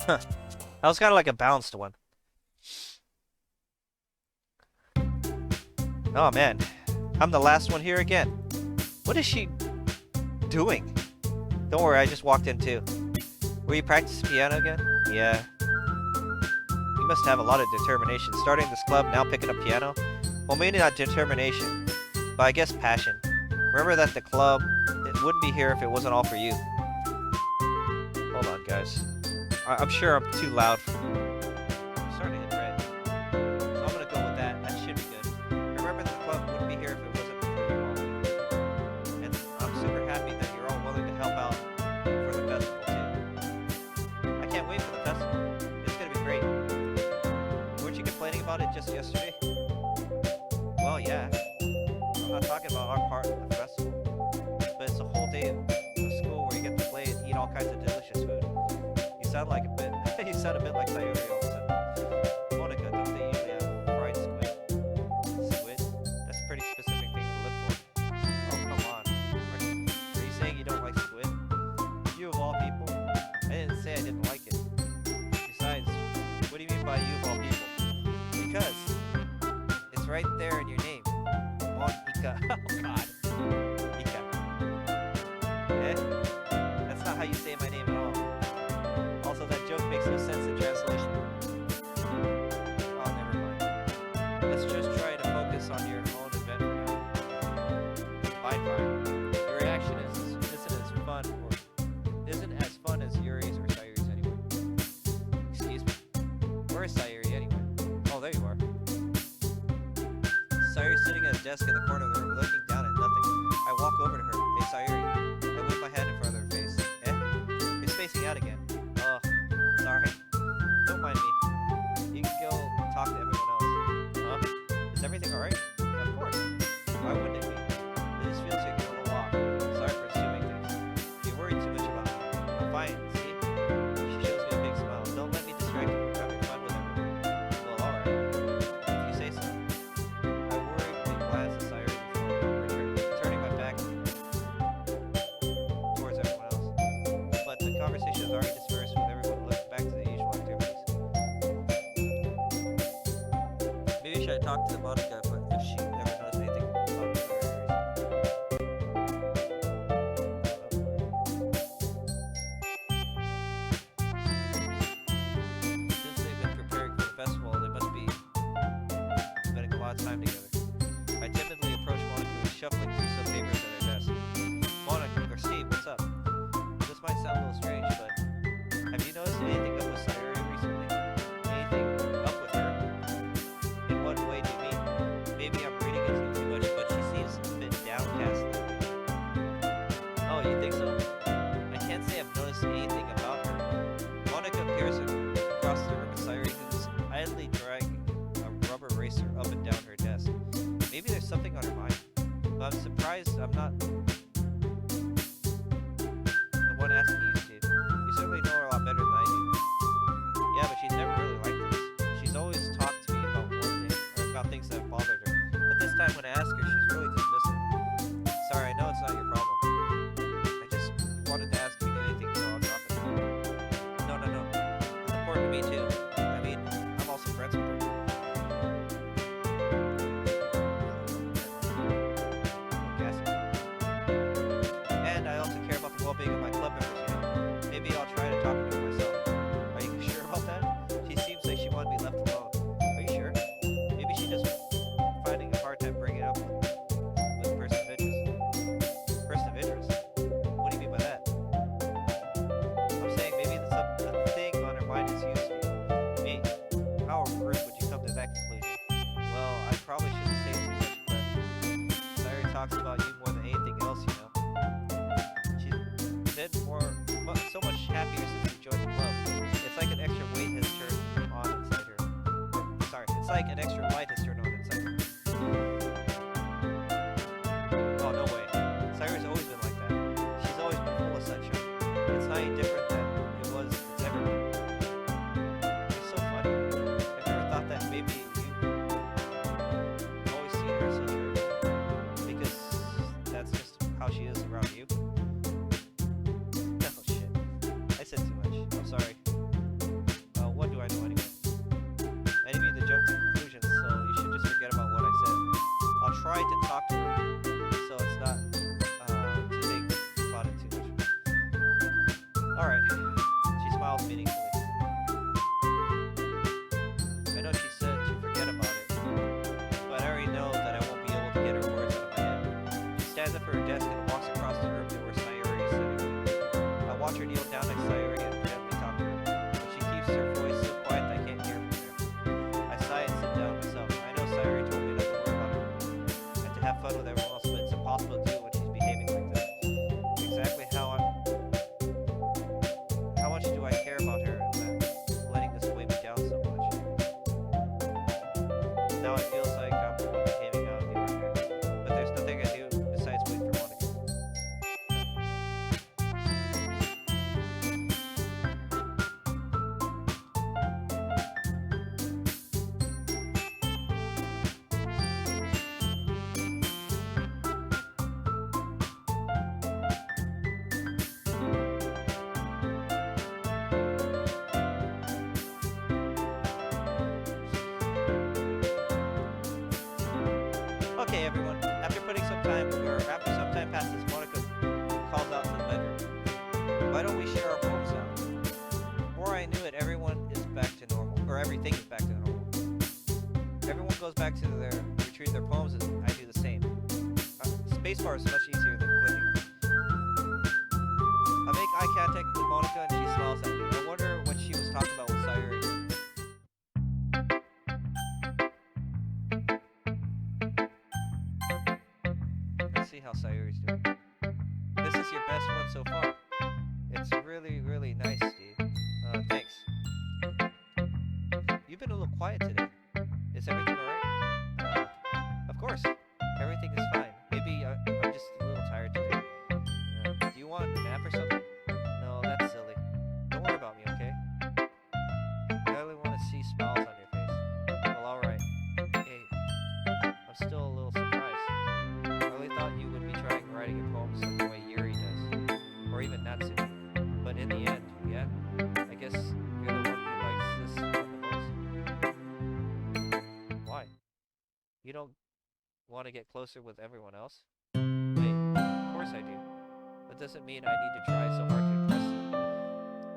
Huh. That was kind of like a balanced one. Oh man, I'm the last one here again. What is she doing? Don't worry, I just walked in too. Were you practicing piano again? Yeah. You must have a lot of determination. Starting this club, now picking up piano? Well, maybe not determination, but I guess passion. Remember that the club, it wouldn't be here if it wasn't all for you. Hold on, guys. I'm sure I'm too loud. I'm starting to hit red. So I'm gonna go with that. That should be good. Remember that the club wouldn't be here if it wasn't for you all. And I'm super happy that you're all willing to help out for the festival too. I can't wait for the festival. It's gonna be great. Weren't you complaining about it just yesterday? Well, yeah. I'm not talking about our part of the festival. But it's a whole day of school where you get to play and eat all kinds of delicious food. You sound like a bit. You sound a bit like Sayori all of a sudden. Monica, don't they usually have fried squid? Squid? That's a pretty specific thing to look for. Oh, come on. Are you saying you don't like squid? You of all people? I didn't say I didn't like it. Besides, what do you mean by you of all people? Because it's right there in your name. Monica. Oh God. Ika. Eh? That's not how you say my name at all. Also, that joke makes no sense in translation. Oh, never mind. Let's just try to focus on your own event for now. Fine. Your reaction isn't as fun as Yuri's or Sayori's anyway. Excuse me. Where is Sayori anyway? Oh, there you are. Sayori's sitting at a desk in the corner of the room, looking down at nothing. I walk over to her. Hey, Sayori. I wave my hand in front of her face. Eh? You're spacing out again. Oh, sorry. Don't mind me. You can go talk to everyone else. Huh? Is everything alright? Of course. Why wouldn't it be? It just feels to talk to Monica if she ever knows anything about since they've been preparing for the festival, they must be spending a lot of time together. I timidly approach Monica, who's shuffling through some papers at her desk. Monica, or Steve, what's up? This might sound a little strange, but have you noticed anything up with Sayori recently? Anything up with her? In what way do you mean? Maybe I'm reading into it too much, but she seems a bit downcast lately. Oh, you think so? I can't say I've noticed anything about her. Monica appears across the room with Sayori, who's idly dragging a rubber eraser up and down her desk. Maybe there's something on her mind. But I'm surprised I'm not the one asking you, Steve. You certainly know her a lot better than I do. Yeah, but she's never really like this. She's always talked to me about one thing, or about things that have bothered her. But this time when I ask her, she's really dismissive. Sorry, I know it's not your problem. I just wanted to ask if you did anything, so I'll drop it. No. It's important to me too. I mean, I'm also friends with her. And I also care about the well-being of my club members, you know. Maybe I'll try to talk to her myself. Are you sure about that? She seems like she wanted to be left alone. Are you sure? Maybe she's just finding a hard time bringing it up with a person of interest. Person of interest? What do you mean by that? I'm saying maybe the thing on her mind is you, Steve. Me. How on earth would you come to that conclusion? Well, I probably shouldn't say too much, but Sayori talks about you more than anything else, you know. She's been so much happier since we joined the club. It's like an extra weight has turned on inside her. Sorry, it's like an extra light has turned on inside her. Oh, no way. Sayori's always been like that. She's always been full of sunshine. It's not any different than it was it's ever been. It's so funny. I've never thought that maybe you've always seen her so cheerful. Because that's just how she is around you. Oh shit. I said too much. I'm sorry. What do I know anyway? I didn't mean to jump to conclusions, so you should just forget about what I said. I'll try to talk to her, so it's not to think about it too much. Alright. She smiles meaningfully. I know she said to forget about it, but I already know that I won't be able to get her words out of my head. She stands up at her desk and walks across the room to where Sayori is sitting. I watch her kneel down next to Sayori and gently talk to her, but she keeps her voice so quiet that I can't hear from her. I sigh and sit down myself. I know Sayori told me not to worry about her and to have fun with everyone else, but it's impossible to do when she's behaving like this. Exactly how much do I care about her and that letting this weigh me down so much? Now it feels like I'm the one behaving out of the ordinary, but there's nothing I do besides wait for Monica. Okay, everyone. After some time passes, Monica calls out to the bedroom. Why don't we share our poems now? Before I knew it, everyone is back to normal, or everything is back to normal. Everyone goes back to retrieve their poems, and I do the same. Spacebar is much easier than clicking. I make eye contact with Monica, and she smiles at me. I wonder what she was talking about with Sayori. See how Sayori's doing. This is your best one so far. It's really, really nice, Steve. Thanks. You've been a little quiet today. Is everything alright? Of course. Everything is fine. Maybe I'm just a little tired today. Do you want a nap or something? No, that's silly. Don't worry about me, okay? I really want to see smiles on your face. Well, alright. Hey, I'm still a little surprised. I really thought you would be trying writing your poems like the way Yuri does. Or even Natsu. But in the end, yeah, I guess you're the one who likes this one the most. Why? don't want to get closer with everyone else? Wait, of course I do. That doesn't mean I need to try so hard to impress them.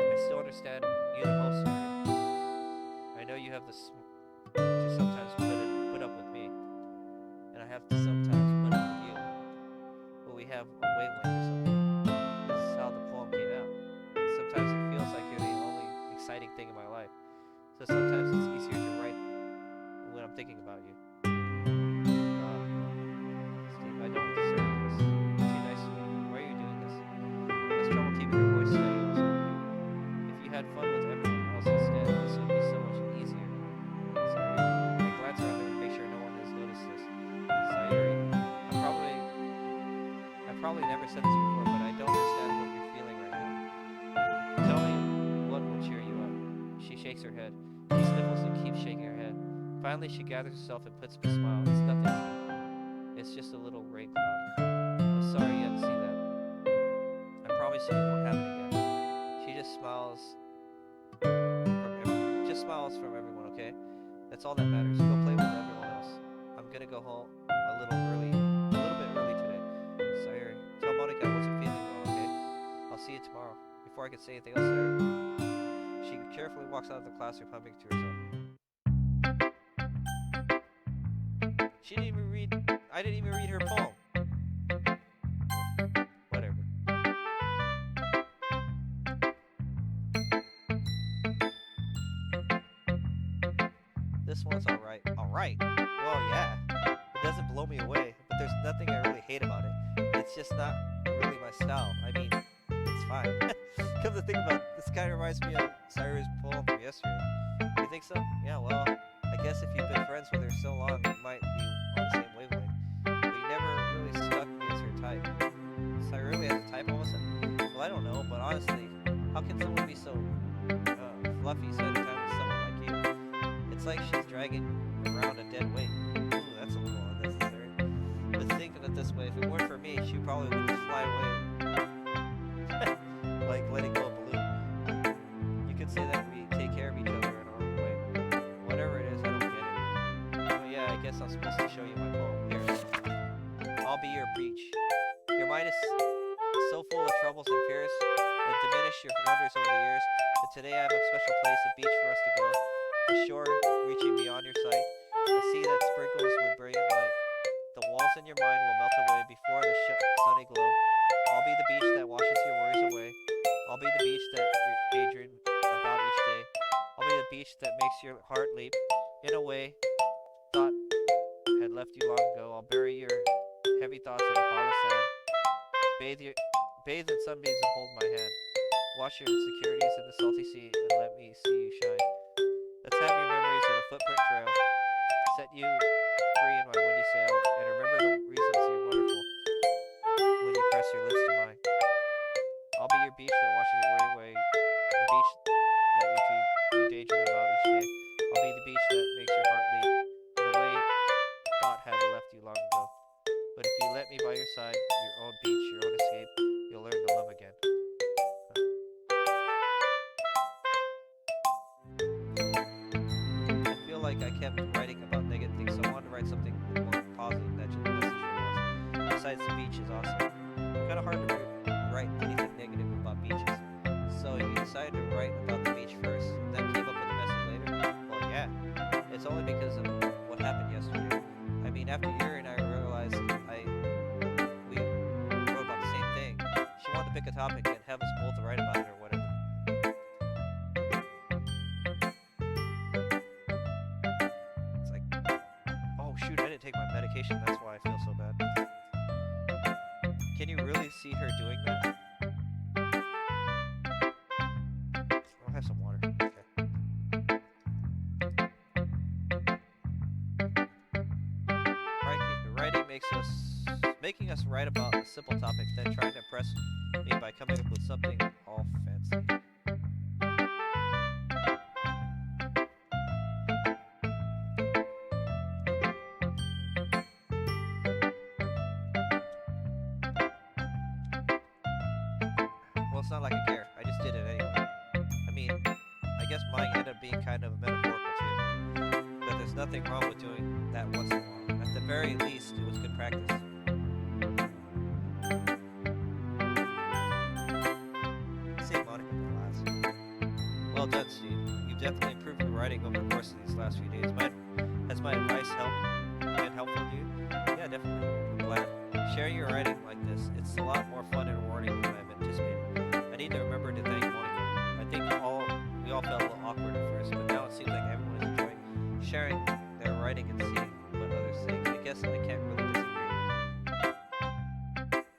I still understand you the most, Sayori. I know you have to sometimes put up with me, and I have to sometimes put up with you. But we have a wavelength or something. This is how the poem came out. Sometimes it feels like you're the only exciting thing in my life. So sometimes it's easier to write when I'm thinking about you. Steve, I don't deserve this. You're too nice to me. Why are you doing this? I have trouble keeping your voice steady. If you had fun with everyone else instead, this would be so much easier. Sorry. I glance around to make sure no one has noticed this. Sayori, I probably never said this before, but I don't understand what you're feeling right now. Tell me what will cheer you up. She shakes her head. She sniffles and keeps shaking her head. Finally, she gathers herself and puts up a smile. It's nothing. It's just a little rain cloud. I'm sorry you had to see that. I promise you it won't happen again. She just smiles from everyone, okay? That's all that matters. Go play with everyone else. I'm gonna go home a little bit early today. Sayori, tell Monica I wasn't feeling well, okay? I'll see you tomorrow. Before I can say anything else, Sayori, she carefully walks out of the classroom, humming to herself. I didn't even read her poem. Whatever. This one's alright. Alright? Well, yeah. It doesn't blow me away, but there's nothing I really hate about it. It's just not really my style. I mean, it's fine. Come to think about it, this kind of reminds me of Sayori's poem from yesterday. You think so? Yeah, well, I guess if you've been friends with her so long, it might be on the same wavelength. But you never really struck me as her type. Sayori really has a type all of a sudden? Well, I don't know, but honestly, how can someone be so fluffy spend time with someone like you? It's like she's dragging around a dead weight. Ooh, that's a little unnecessary. But think of it this way, if it weren't for me, she probably would just fly away. Like letting go of a balloon. You could say that we take care of each other in our own way. Whatever it is, I don't get it. But yeah, I guess I'm supposed to show you my poem. Here. I'll be your beach. Your mind is so full of troubles and fears that diminish your wonders over the years. But today I have a special place, a beach for us to go. A shore reaching beyond your sight. A sea that sprinkles with brilliant light. The walls in your mind will melt away before the sunny glow. I'll be the beach that washes your worries away. I'll be the beach that you're daydream about each day. I'll be the beach that makes your heart leap. In a way, thought had left you long ago. I'll bury your heavy thoughts in a pile of sand. Bathe in sunbeams and hold my hand. Wash your insecurities in the salty sea and let me see you shine. Let's have your memories in a footprint trail. Set you free in my windy sail, and remember the reasons you're wonderful when you press your lips to mine. I'll be your beach that washes your worry away, the beach that you daydream about each day. I'll be the beach that makes your heart leap in a way thought had left you long ago. But if you let me by your side, your own beach, your own escape, you'll learn to love again. I feel like I kept writing about negative things, so I wanted to write something more positive that just message for once. Besides, the beach is awesome. Kind of hard to write anything negative about beaches. So you decided to write about the beach first, then came up with the message later? Well, yeah. It's only because of what happened yesterday. I mean, after Yuri and I realized we wrote about the same thing, she wanted to pick a topic and have us both write about it or whatever. It's like, oh shoot, I didn't take my medication, that's why I feel so bad. Can you really see her doing that? I'll have some water. Okay. Writing making us write about a simple topic, then trying to impress me by coming up with something all fancy. Well, it's not like I care. I just did it anyway. I mean, I guess mine ended up being kind of metaphorical too. But there's nothing wrong with doing that once in a while. At very least, it was good practice. Say Monica for last. Well done, Steve. You've definitely improved your writing over the course of these last few days. Has my advice been helpful to you? Yeah, definitely. I'm glad. Sharing your writing like this, it's a lot more fun and rewarding than I've anticipated. I need to remember to thank Monica. I think we all felt a little awkward at first, but now it seems like everyone is enjoying sharing their writing and seeing what others think. I guess I can't really disagree.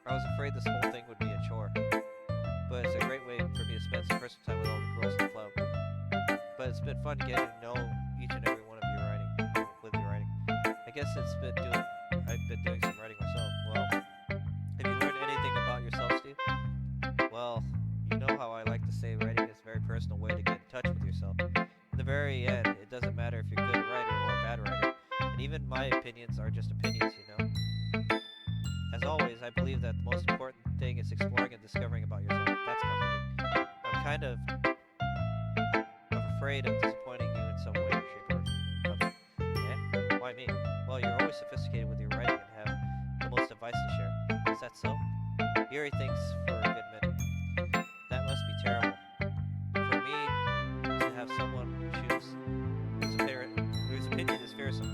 I was afraid this whole thing would be a chore, but it's a great way for me to spend some personal time with all the girls in the club. But it's been fun getting to know each and every one of your writing with your writing. I guess I've been doing some writing myself. Well, have you learned anything about yourself, Steve? Well, you know how I like to say writing is a very personal way to get in touch with yourself. In the very end, it doesn't matter if you're a good writer or a bad writer. And even my opinions are just opinions, you know? As always, I believe that the most important thing is exploring and discovering about yourself. That's comforting. I'm kind of afraid of disappointing you in some way, shape, or other. Yeah? Why me? Well, you're always sophisticated with your writing and have the most advice to share. Is that so? Yuri thinks for a good minute. That must be terrible. For me to have someone whose opinion is fearsome.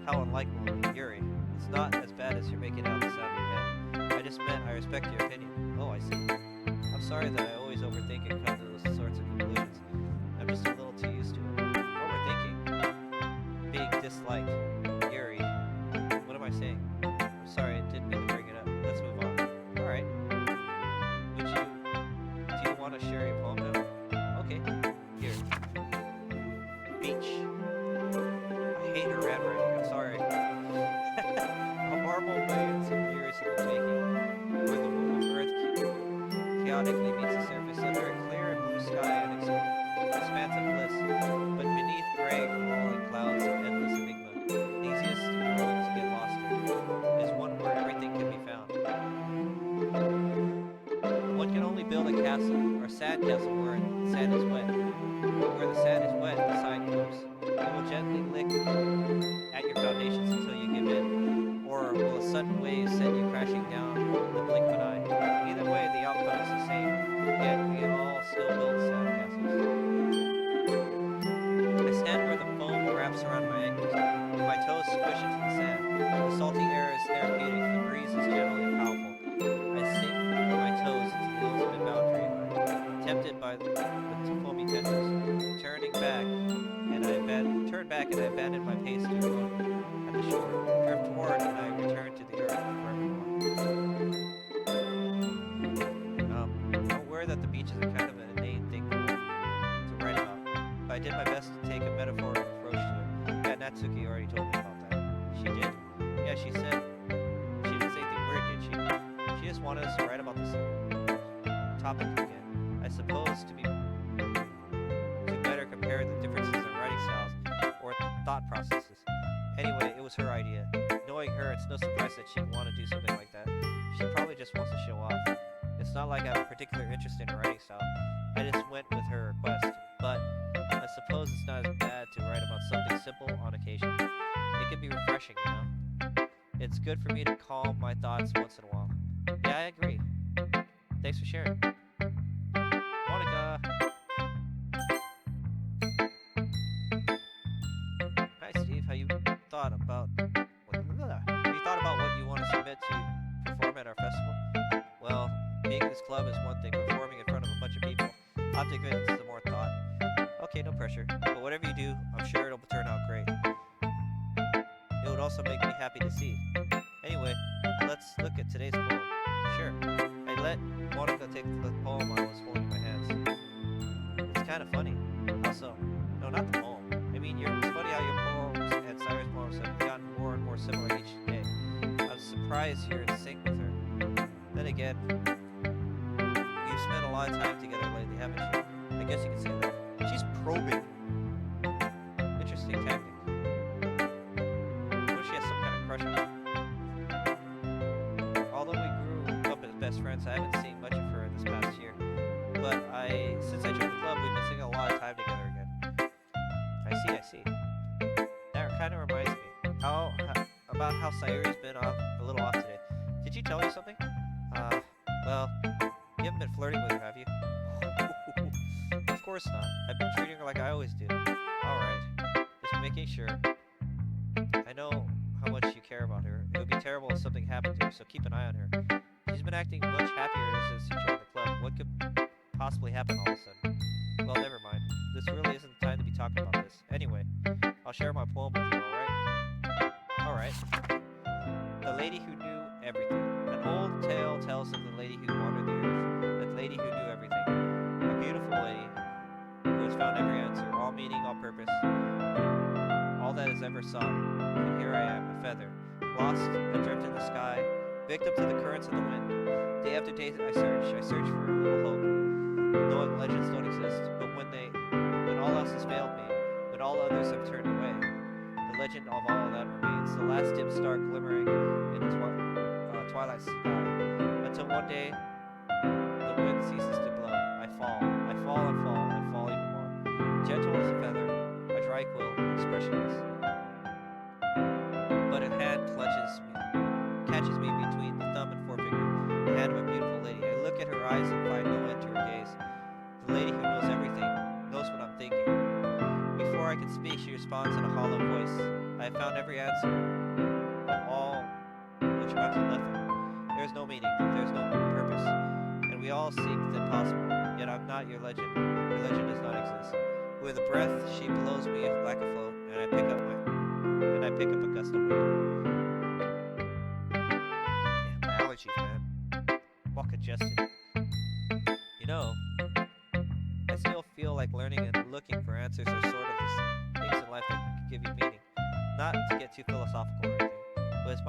How unlikable, Yuri. It's not as bad as you're making out the sound of your head. I just meant I respect your opinion. Oh, I see. I'm sorry that I always overthink and come to those sorts of conclusions. I'm just a little too used to it. Overthinking. Being disliked. Yuri. What am I saying? I'm sorry, I didn't mean to bring it up. Let's move on. Alright. Do you want to share your poem now? Okay. Here. Beach. I hate her handwriting. I'm sorry. A marble millions of years in the making, where the moon of Earth chaotically meets the surface under a clear and blue sky and expanse of bliss, but beneath gray, rolling clouds of endless enigma, the easiest world to get lost in is one where everything can be found. One can only build a castle, or sand castle, where the sand is wet. Where the sand is wet, the side coops. It will gently lick at your foundations until you give in, or will a sudden wave send you crashing down the blink of an eye. Either way, the outcome is the same, yet we all still build sand castles. I stand where the foam wraps around my ankles, with my toes squished into the sand. The salty air is therapeutic, the breeze is gentle and powerful. I sink my toes into the ultimate boundary line, tempted by the foamy tendrils. Turn back and I abandon my pace to a boat at the shore. Drift toward and I return to the earth forevermore. I'm aware that the beach is a kind of an inane thing to write about, but I did my best to take a metaphorical approach to it. Yeah, Natsuki already told me about that. She did? Yeah, she said she didn't say anything weird, did she? She just wanted us to write about this topic again. I suppose to better compare the differences in writing styles or thought processes. Anyway, it was her idea. Knowing her, it's no surprise that she'd want to do something like that. She probably just wants to show off. It's not like I have a particular interest in her writing style. I just went with her request. But I suppose it's not as bad to write about something simple on occasion. It can be refreshing, you know? It's good for me to calm my thoughts once in a while. Yeah, I agree. Thanks for sharing. Monica! Hi, Steve. Have you thought about what you want to submit to perform at our festival? Well, being in this club is one thing. Performing in front of a bunch of people, I'll have to give it some more thought. Okay, no pressure. But whatever you do, I'm sure it'll turn out great. It would also make me happy to see. Anyway, let's look at today's poem. Sure. I let Monica take the poem I was holding in my hands. It's kind of funny. How so? No, not the poem. I mean, it's funny how your poems and Sayori's poems have gotten more and more similar each day. I'm surprised you're in sync with her. Then again, you've spent a lot of time together lately, haven't you? I guess you could say that. She's probing. Interesting tactic. What if she has some kind of crush on him? Although we grew up as best friends, I haven't seen much of her this past year. But since I joined the club, we've been spending a lot of time together again. I see. That kind of reminds me. How about how Sayori's been a little off today. Did she tell you something? Uh, well, you haven't been flirting with her, have you? Of course not. I've been treating her like I always do. Alright. Just making sure. I know how much you care about her. It would be terrible if something happened to her, so keep an eye on her. She's been acting much happier since she joined the club. What could possibly happen all of a sudden? Well, never mind. This really isn't the time to be talking about this. Anyway, I'll share my poem with you, alright? Alright. The Lady Who Knew Everything. An old tale tells of the lady who wandered the earth. The lady who knew everything. A beautiful lady who has found every answer, all meaning, all purpose, all that is ever sought. And here I am, a feather, lost, adrift in the sky, victim to the currents of the wind. Day after day I search for a little hope, knowing legends don't exist. But when all else has failed me, when all others have turned away, the legend of all that remains, the last dim star glimmering in the twilight sky, until one day the wind ceases to blow. I fall and fall even more, gentle as a feather, a dry quill, expressionless. But a hand catches me between the thumb and forefinger, the hand of a beautiful lady. I look at her eyes and find no end to her gaze. The lady who knows everything, knows what I'm thinking. Before I can speak, she responds in a hollow voice. I have found every answer of all which amounts to nothing. There is no meaning, there is no purpose, and we all seek the impossible. Yet I'm not your legend. Your legend does not exist. With a breath, she blows me like a float, and I pick up a gust of wind. Yeah, my allergies, man. All congested. You know, I still feel like learning and looking for answers are sort of the things in life that give you meaning. Not to get too philosophical or anything, but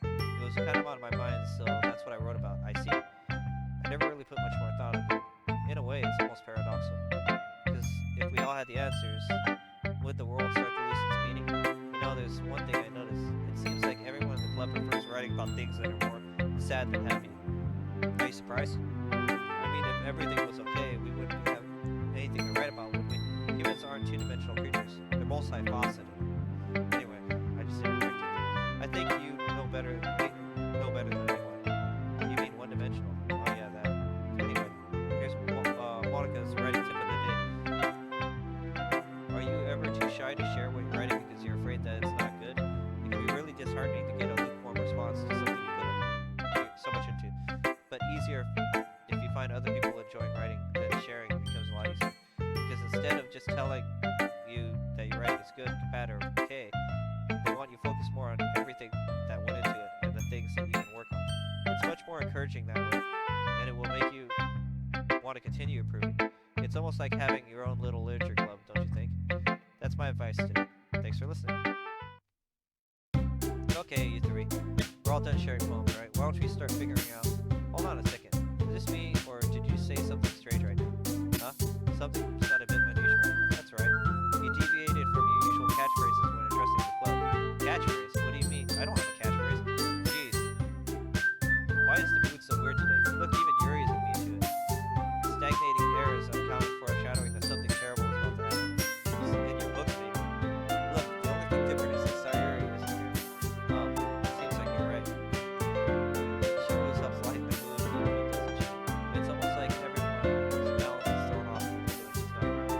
it was kind of on my mind, so that's what I wrote about. I see. I never really put much more thought into it. In a way, it's almost paradoxical. Because if we all had the answers, would the world start to lose its meaning? You know, there's one thing I noticed. It seems like everyone in the club prefers writing about things that are more sad than happy. Are you surprised? I mean, if everything was okay, we wouldn't have anything to write about, would we? Humans aren't two-dimensional creatures. They're multifaceted. Anyway, I just interjected. I think you know better than anyone. You mean one-dimensional? Oh yeah, that. Anyway, here's Monica's writing tip of the day. Are you ever too shy to share what you're writing because you're afraid that it's not good? It can be really disheartening to get a lukewarm response to something you put so much into. But easier if you find other people enjoying writing, then sharing becomes a lot easier. Because instead of just telling you that your writing is good, bad, or okay, they want you to focus more on everything that went into it and the things that you can work on. It's much more encouraging that way, and it will make you want to continue improving. It's almost like having your own little literature club, don't you think? That's my advice today. Thanks for listening. Okay, you three. We're all done sharing poems, right? Why don't we start figuring out... Hold on a second. Is this me, or did you say something strange right now? Huh? Something just got a bit unusual. That's right. You deviated from your usual catchphrases when addressing the club. Catchphrase? What do you mean? I don't have a catchphrase. Jeez. Why is the mood so weird today? Look, even Yuri isn't mean to it. Stagnating air is uncommon foreshadowing that something terrible is about to happen. In your book, maybe. Look, the only thing different is that Sayori isn't here. Oh, seems like you're right. She always helps lighten the mood, doesn't she? It's almost like everyone's balance is thrown off when she's not around.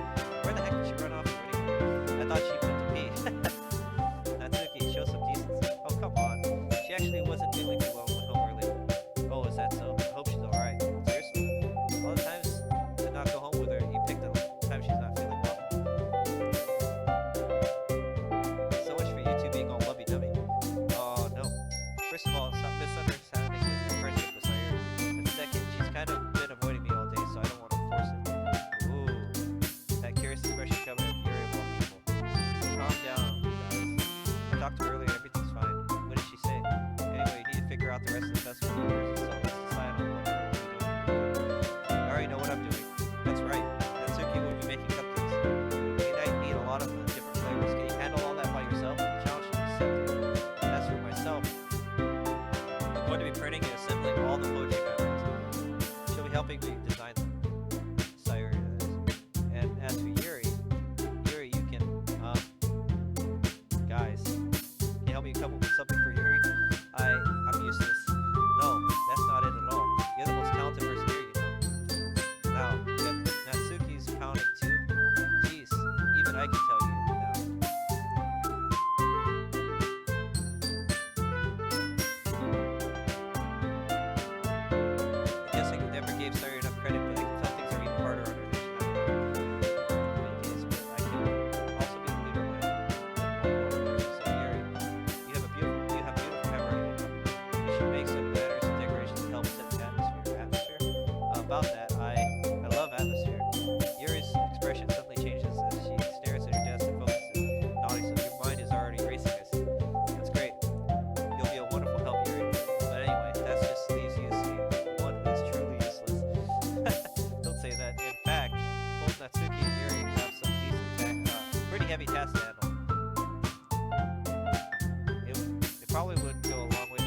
probably would go a long way to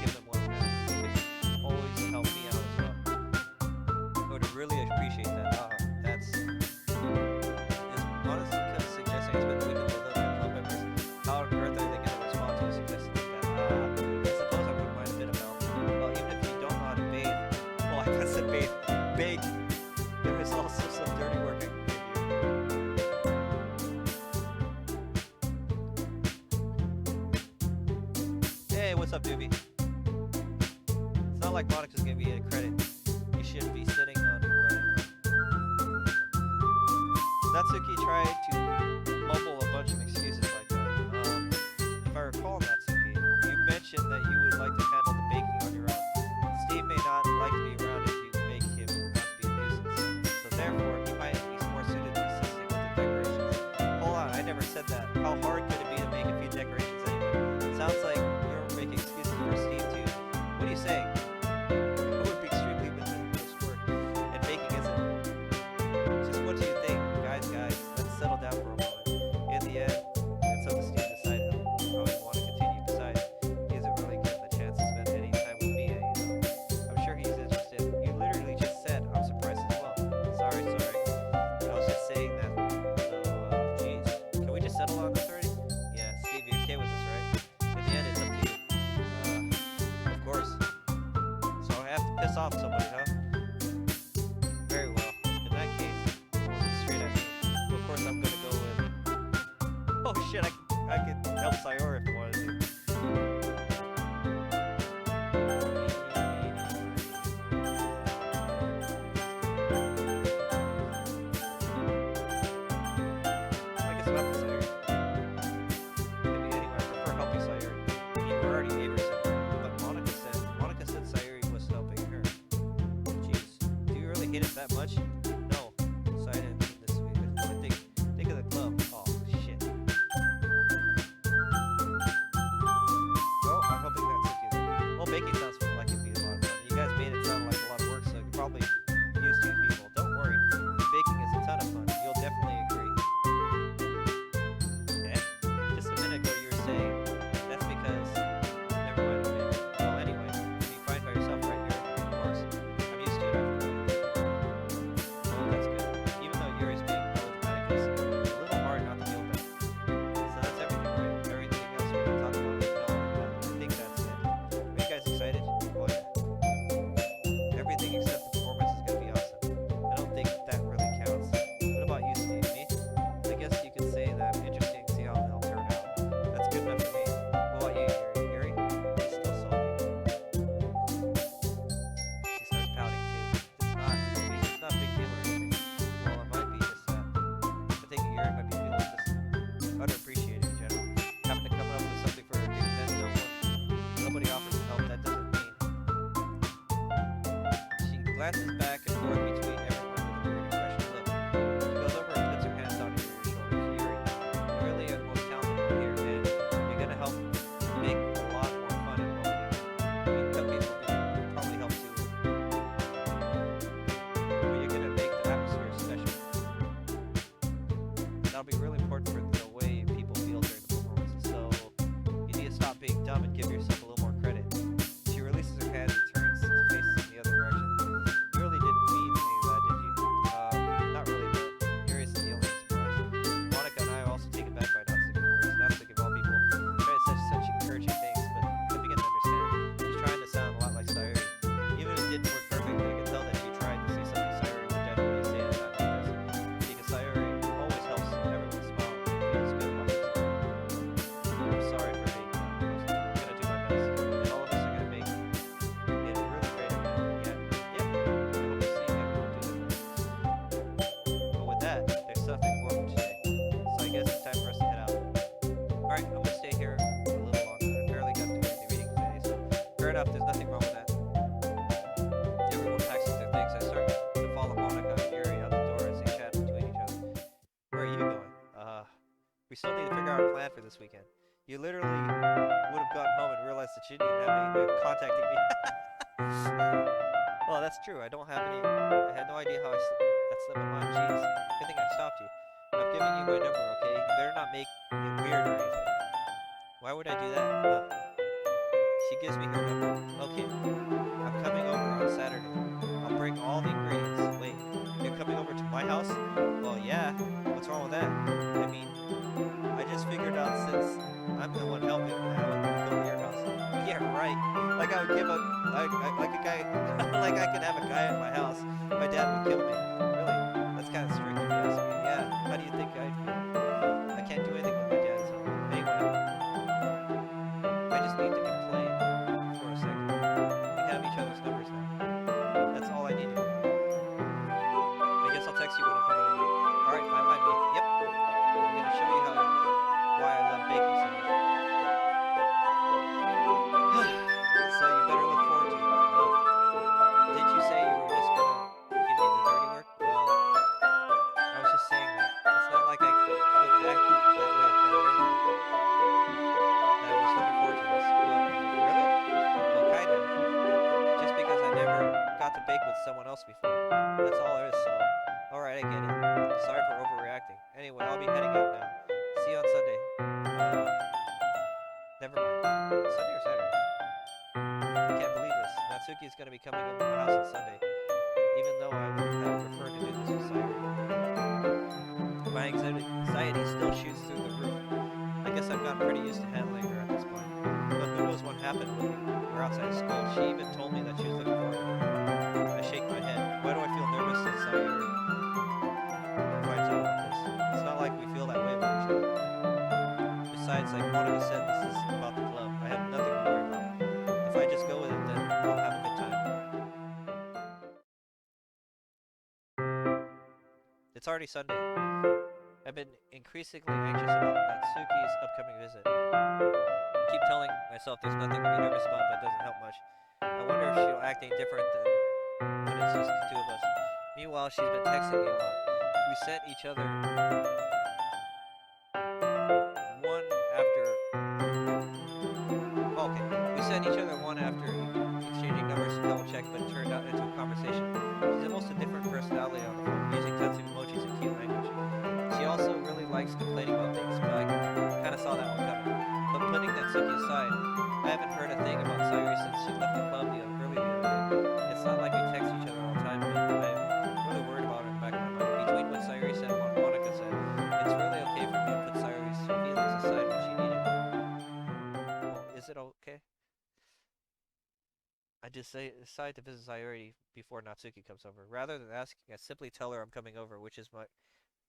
give them one man. You could always help me out as well. I would really appreciate that. That's is honestly kind of suggesting I spend the weekend with other club members. How on earth are they going to respond to a suggestion like that? I suppose I wouldn't mind a bit of help. Well, even if you don't know how to bathe, well, I said bathe, bake. There is also some dirty work I can give you. Hey, what's up, doobie? It's not like Monica's giving me any credit. You shouldn't be sitting on your wedding ring. Natsuki tried to mumble a bunch of excuses like that. If I recall, Natsuki, you mentioned that you would like to handle the baking on your own. Steve may not like to be around if you make him out to be a nuisance, so therefore he might be more suited to assisting with the decorations. Hold on, I never said that. How hard could it be to make a few decorations anyway? It sounds like you're making excuses for Steve too. What are you saying? It would be extremely meticulous work, and baking isn't. Just what do you think? Guys, let's settle down for a moment. In the end, it's up to Steve to decide how he want to continue. Besides, he isn't really getting the chance to spend any time with me, I'm sure he's interested. You literally just said, I'm surprised as well. Sorry. I was just saying that. So, geez. Can we just settle on this already? Yeah, Steve, you're okay with this, right? In the end, it's up to you. Of course. So I have to piss off somebody, huh? Very well. In that case, straight at me. Of course, I'm gonna go with. Oh shit! I could help Sayori if I wanted to. I guess I'm up to Sayori. Could be anywhere. I prefer helping Sayori. I mean, we're already neighbors, but Monica said Sayori was helping her. Jeez, do you really hate it that much? No, so I didn't mean this week. Think of the club. Oh shit. Well, I'm hoping that's with you then. Well, baking sounds like it'd be a lot of fun. You guys made it sound like a lot of work, so you probably use two people. Don't worry, baking is a ton of fun. You'll definitely agree. Eh? Just a minute ago you were saying that's because. Never mind. Okay. Well, anyway, be fine by yourself right here. Of course, I'm used to it after all. Oh, that's good. Even though Yuri's being melodramatic, it's a little hard not to feel bad. So that's everything, right? Everything else we can talk about? No, I think that's it. Are you guys excited? Oh yeah. Everything except the performance is gonna be awesome. I don't think that really counts. What about you, Steve? Me? I guess you could say that I'm interested to see how they'll turn out. That's good enough for me. What about you, Yuri? He's still salty. She starts pouting too. It's not a big deal or anything. Well, it might be just that. I think Yuri might be feeling just underappreciated in general. Happen to come up with something for her to do, then nobody offers to help. That doesn't mean. She glances back and forth between everyone with a weird expression. Look, she goes over and puts her hands on Yuri's shoulders. Yuri, you really are the most talented one here, and you're gonna help make a lot more fun at what we do. I mean, cupcakes will probably help too. But you're gonna make the atmosphere special. That'll be really important for the way people feel during the performances. So you need to stop being dumb and give yourself a little more credit. She releases her hands and turns to face in the other direction. You really didn't mean any of that, did you? Not really, but Yuri isn't the only surprise. Monica and I are also taken back by Natsuki's words. Natsuki of all people try to say such encouraging things, but I begin to understand. She's trying to sound a lot like Sayori. Even if it didn't work perfectly, I can tell that she tried to say something Sayori would definitely say in that like this. Because Sayori always helps everyone smile and feels good watching someone. I'm sorry for being that. I'm gonna do my best, and all of us are gonna make it a really great event. Yep. I hope to see everyone do their best. But with that, there's something more for today. So I guess it's time for us to head out. Alright, I'm gonna stay here a little longer. I barely got through any reading today, so fair enough, there's nothing wrong with that. Everyone packs up their things. I start to follow Monica and Yuri out the door as they chat between each other. Where are you going? We still need to figure out a plan for this weekend. You literally would have gotten home and realized that you didn't even have any way of contacting me. Well, that's true. I had no idea how that slipped my mind. Jeez. Good thing I stopped you. I've given you my number, okay? You better not make it weird or anything. Why would I do that? gives me her number. Okay, I'm coming over on Saturday. I'll bring all the ingredients. Wait, you're coming over to my house? Well, yeah. What's wrong with that? I mean, I just figured out since I'm the one helping, I would go to your house. Yeah, right. Like I would give a, like a guy, like I could have a guy at my house. My dad would kill me. Really? That's kind of strict if you ask me. Yeah. How do you think I'd feel? I can't do anything when my dad is home. Anyway, I just need to complain for a second. We have each other's numbers now. That's all I need to do. I guess I'll text you when I'm coming over. Alright, fine by me. Yep. I'm gonna show you why I love baking so much. So you better look forward to it. Oh. Did you say you were just gonna give me the dirty work? Well, I was just saying that. It's not like I could act that way in front of everyone. I was looking forward to this. Well, really? Well, kind of. Just because I never got to bake with someone else before. That's all there is, so... Alright, I get it. Sorry for overreacting. Anyway, I'll be heading out now. See you on Sunday. Never mind. Sunday or Saturday? I can't believe this. Natsuki is going to be coming over to my house on Sunday. Even though I would have preferred to do this with Sayori. My anxiety still shoots through the roof. I guess I've gotten pretty used to handling her at this point. But who knows what happened when we were outside of school. She even told me that she was looking forward to me. I shake my head. Why do I feel nervous that Sayori finds out about this? It's not like we feel that way about each other. Besides, like Monica said, this is about the club. I have nothing to worry about. If I just go with it, then I'll have a good time. It's already Sunday. I've been increasingly anxious about Natsuki's upcoming visit. I keep telling myself there's nothing to be nervous about, but it doesn't help much. I wonder if she'll act any different than when it's just the two of us. Meanwhile, she's been texting me a lot. We sent each other one after... Oh, okay. We sent each other one after exchanging numbers to double check, but it turned out into a conversation. She's almost a different personality on the phone, using tons of emojis and cute language. She also really likes complaining about things, but I kind of saw that one coming. But putting Natsuki aside, I haven't heard a thing about Sayori since she left the club early the other day. It's not like we text each other all the time, but I'm really worried about her in the back of my mind. Between what Sayori said and what Monica said, it's really okay for me to put Sayori's feelings aside when she needed me. Well, is it okay? I decide to visit Sayori before Natsuki comes over. Rather than asking, I simply tell her I'm coming over, which is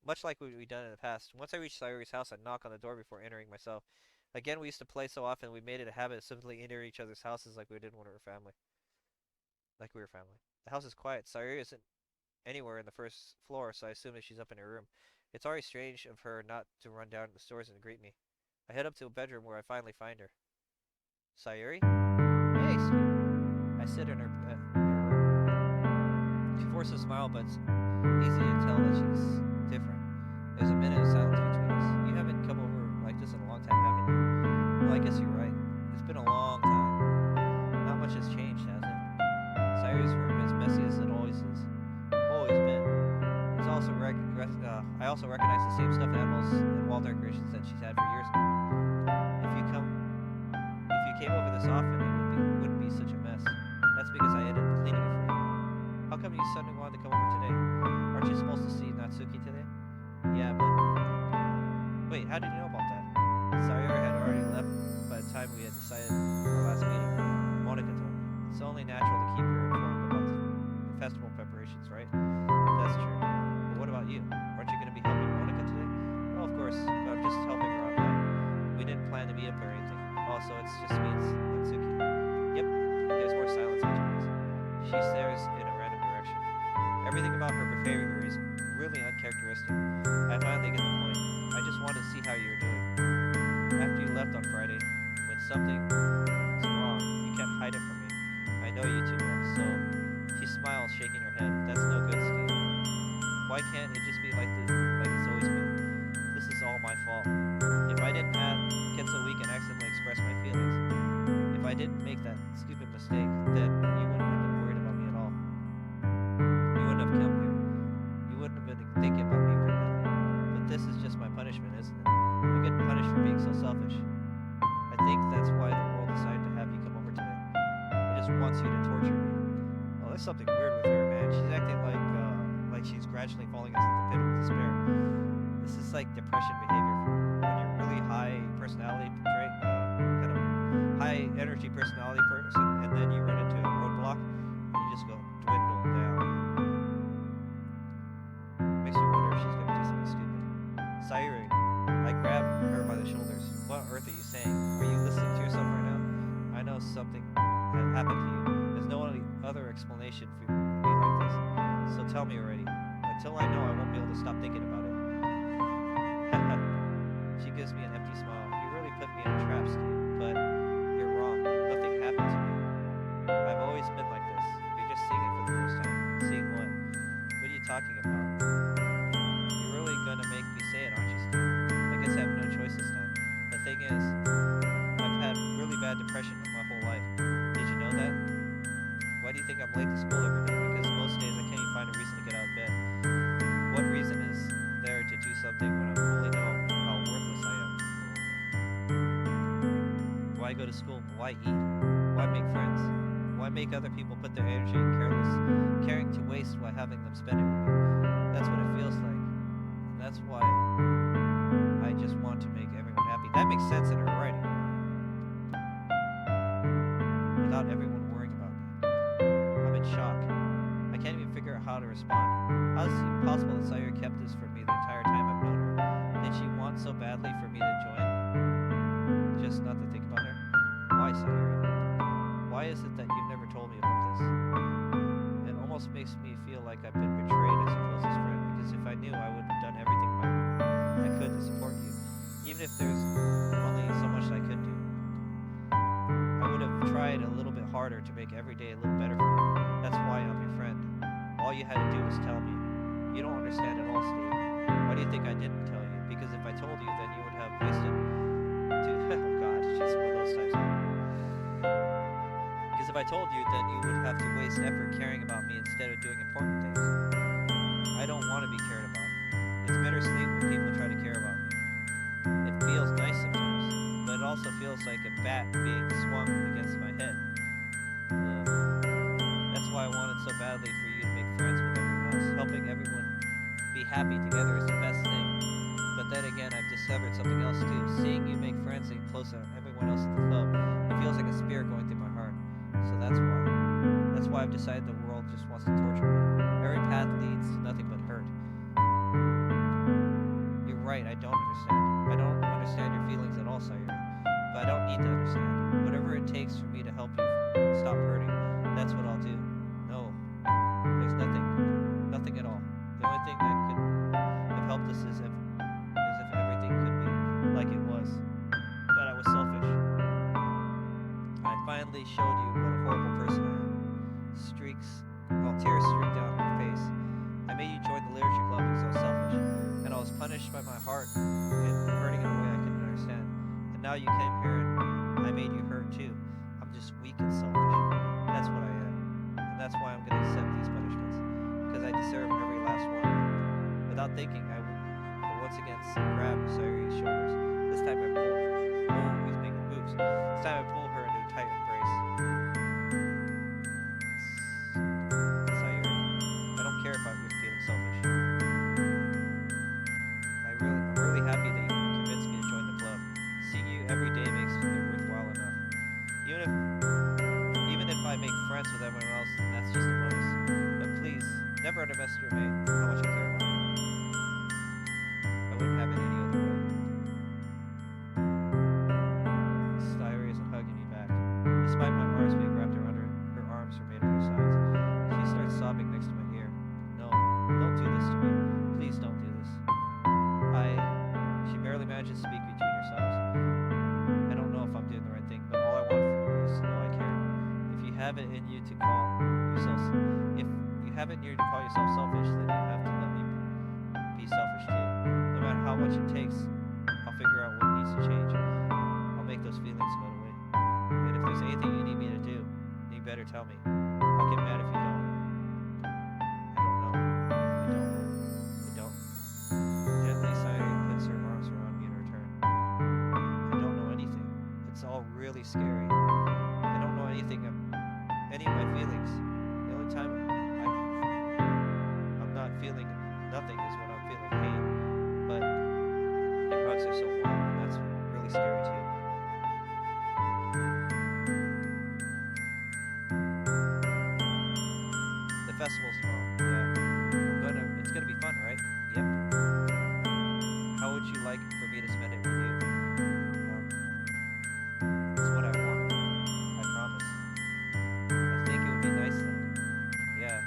much like what we've done in the past. Once I reach Sayori's house, I knock on the door before entering myself. Again, we used to play so often, we made it a habit of simply entering each other's houses like we did when we were family. Like we were family. The house is quiet. Sayori isn't anywhere in the first floor, so I assume that she's up in her room. It's already strange of her not to run down to the stairs and greet me. I head up to a bedroom where I finally find her. Sayori? Hey, sweet. I sit in her room. She forces a smile, but it's easy to tell that she's different. There's a minute of silence between us. You haven't come over like this in a long time, haven't you? Well, I guess you're right. It's been a long time. Not much has changed, has it? Sayori's room is messy as it always is. Always been. There's also I also recognize the same stuffed animals and wall decorations that she's had for years now. If you came over this often, it wouldn't be such a mess. That's because I ended up cleaning it for you. How come you suddenly wanted to come over today? Aren't you supposed to see Natsuki today? Yeah, but... Wait, how did you know about that? Sayori had already left by the time we had decided our last meeting. Monica told me. It's only natural to keep her informed about the festival preparations, right? That's true. But what about you? Aren't you going to be helping Monica today? Well, of course, but I'm just helping her out now. We didn't plan to be up or anything. Also, it's just me and Natsuki. Yep. There's more silence between us. She stares in a random direction. Everything about her behavior is really uncharacteristic. I finally get the point. I just wanted to see how you were doing. After you left on Friday, when something was wrong, you can't hide it from me. I know you too well, so... She smiles, shaking her head. That's no good, Steve. Why can't it just be like it's always been? This is all my fault. If I didn't get so weak and accidentally express my feelings, if I didn't make that stupid mistake, then you wouldn't have been worried about me at all. You wouldn't have come here. You wouldn't have been thinking about me right now. But this is just my punishment, isn't it? I'm getting punished for being so selfish. I think that's why the world decided to have you come over today. wants you to torture me. Oh, there's something weird with her, man. She's acting like she's gradually falling into the pit of despair. This is like depression behavior when you're really high personality trait, kind of high energy personality person, and then you run into a roadblock, and you just go dwindle down. Makes me wonder if she's gonna do something stupid. Sayori, I grab her by the shoulders. What on earth are you saying? Are you listening to yourself right now? I know something had happened to you. There's no other explanation for you to be like this. So tell me already. Until I know, I won't be able to stop thinking about it. She gives me an empty smile. You really put me in a trap, Steve. But you're wrong. Nothing happened to me. I've always been like this. You're just seeing it for the first time. Seeing what? What are you talking about? You're really gonna make me say it, aren't you, Steve? I guess I have no choice this time. The thing is, I've had really bad depression my whole life. Did you know that? Why do you think I'm late to school every day? Because most days I can't even find a reason to get out of bed. What reason is there to do something when I fully know how worthless I am? Why go to school? Why eat? Why make friends? Why make other people put their energy in caring to waste while having them spend it with me? That's what it feels like. And that's why I just want to make everyone happy. That makes sense in her writing. Without everyone worrying about me. I'm in shock. I can't even figure out how to respond. How is it possible that Sayori kept this from me the entire time I've known her? Did she want so badly for me to join? Just not to think about her? Why, Sayori? Why is it that you've never told me about this? It almost makes me feel like I've been betrayed as your closest friend, because if I knew, I would have done everything I could to support you. Even if there's only so much I could do. I would have tried a little bit harder to make every day a little better for you. That's why I'm your friend. All you had to do was tell me. You don't understand at all, Steve. Why do you think I didn't tell you? Because if I told you, then you would have wasted... Oh god, she's one of those types. Because if I told you, then you would have to waste effort caring about me instead of doing important things. I don't want to be cared about. It's bittersweet when people try to care about me. It feels nice sometimes, but it also feels like a bat being swung against my head. That's why I wanted so badly for you to make friends with everyone else. Helping everyone be happy together is the best thing. But then again, I've discovered something else too. Seeing you make friends and close to everyone else at the club, it feels like a spear going through my heart. So that's why. That's why I've decided the world just wants to torture me. Every path leads to nothing but hurt. You're right, I don't understand. I don't understand your feelings at all, Sayori. But I don't need to understand. Whatever it takes for me to help you stop hurting, that's what I'll do. No, there's nothing at all. The only thing that could have helped us is if everything could be like it was. But I was selfish. I finally showed you what a horrible person I am. Tears streaked down her face. I made you join the literature club because I was selfish, and I was punished by my heart and hurting in a way I couldn't understand. And now you came here and I made you hurt too. I'm just weak and selfish. That's what I am. And that's why I'm going to accept these punishments, because I deserve every last one. Without thinking, I will once again grab Sayori's shoulders. This time I pull her. Oh, he's making moves. This time I pull her into a tight embrace. Care if you're feeling selfish. I'm really happy that you convinced me to join the club. Seeing you every day makes it worthwhile enough. Even if I make friends with everyone else, then that's just a bonus. But please, never underestimate how much I care about you. I wouldn't have it any other way. Sayori isn't hugging me back. Despite my arms being wrapped around her, her arms are made on her sides. She starts sobbing next to my ear. Don't do this to me. Please don't do this. She barely manages to speak between her sobs. I don't know if I'm doing the right thing, but all I want from you is to know I care. If you have it in you to call yourself selfish, then you have to let me be selfish too. No matter how much it takes, I'll figure out what needs to change. I'll make those feelings go away. And if there's anything you need me to do, then you better tell me. I'll get mad if you don't. Gently, Sayori puts her arms around me in return. I don't know anything. It's all really scary. I don't know anything any of my feelings. The only time I'm not feeling nothing is when I'm feeling pain. But their hugs are so warm, and that's really scary too. The festival's tomorrow. Yeah, It's gonna be fun, right? Yep. How would you like for me to spend it with you? It's what I want. I promise. I think it would be nice then. Yeah.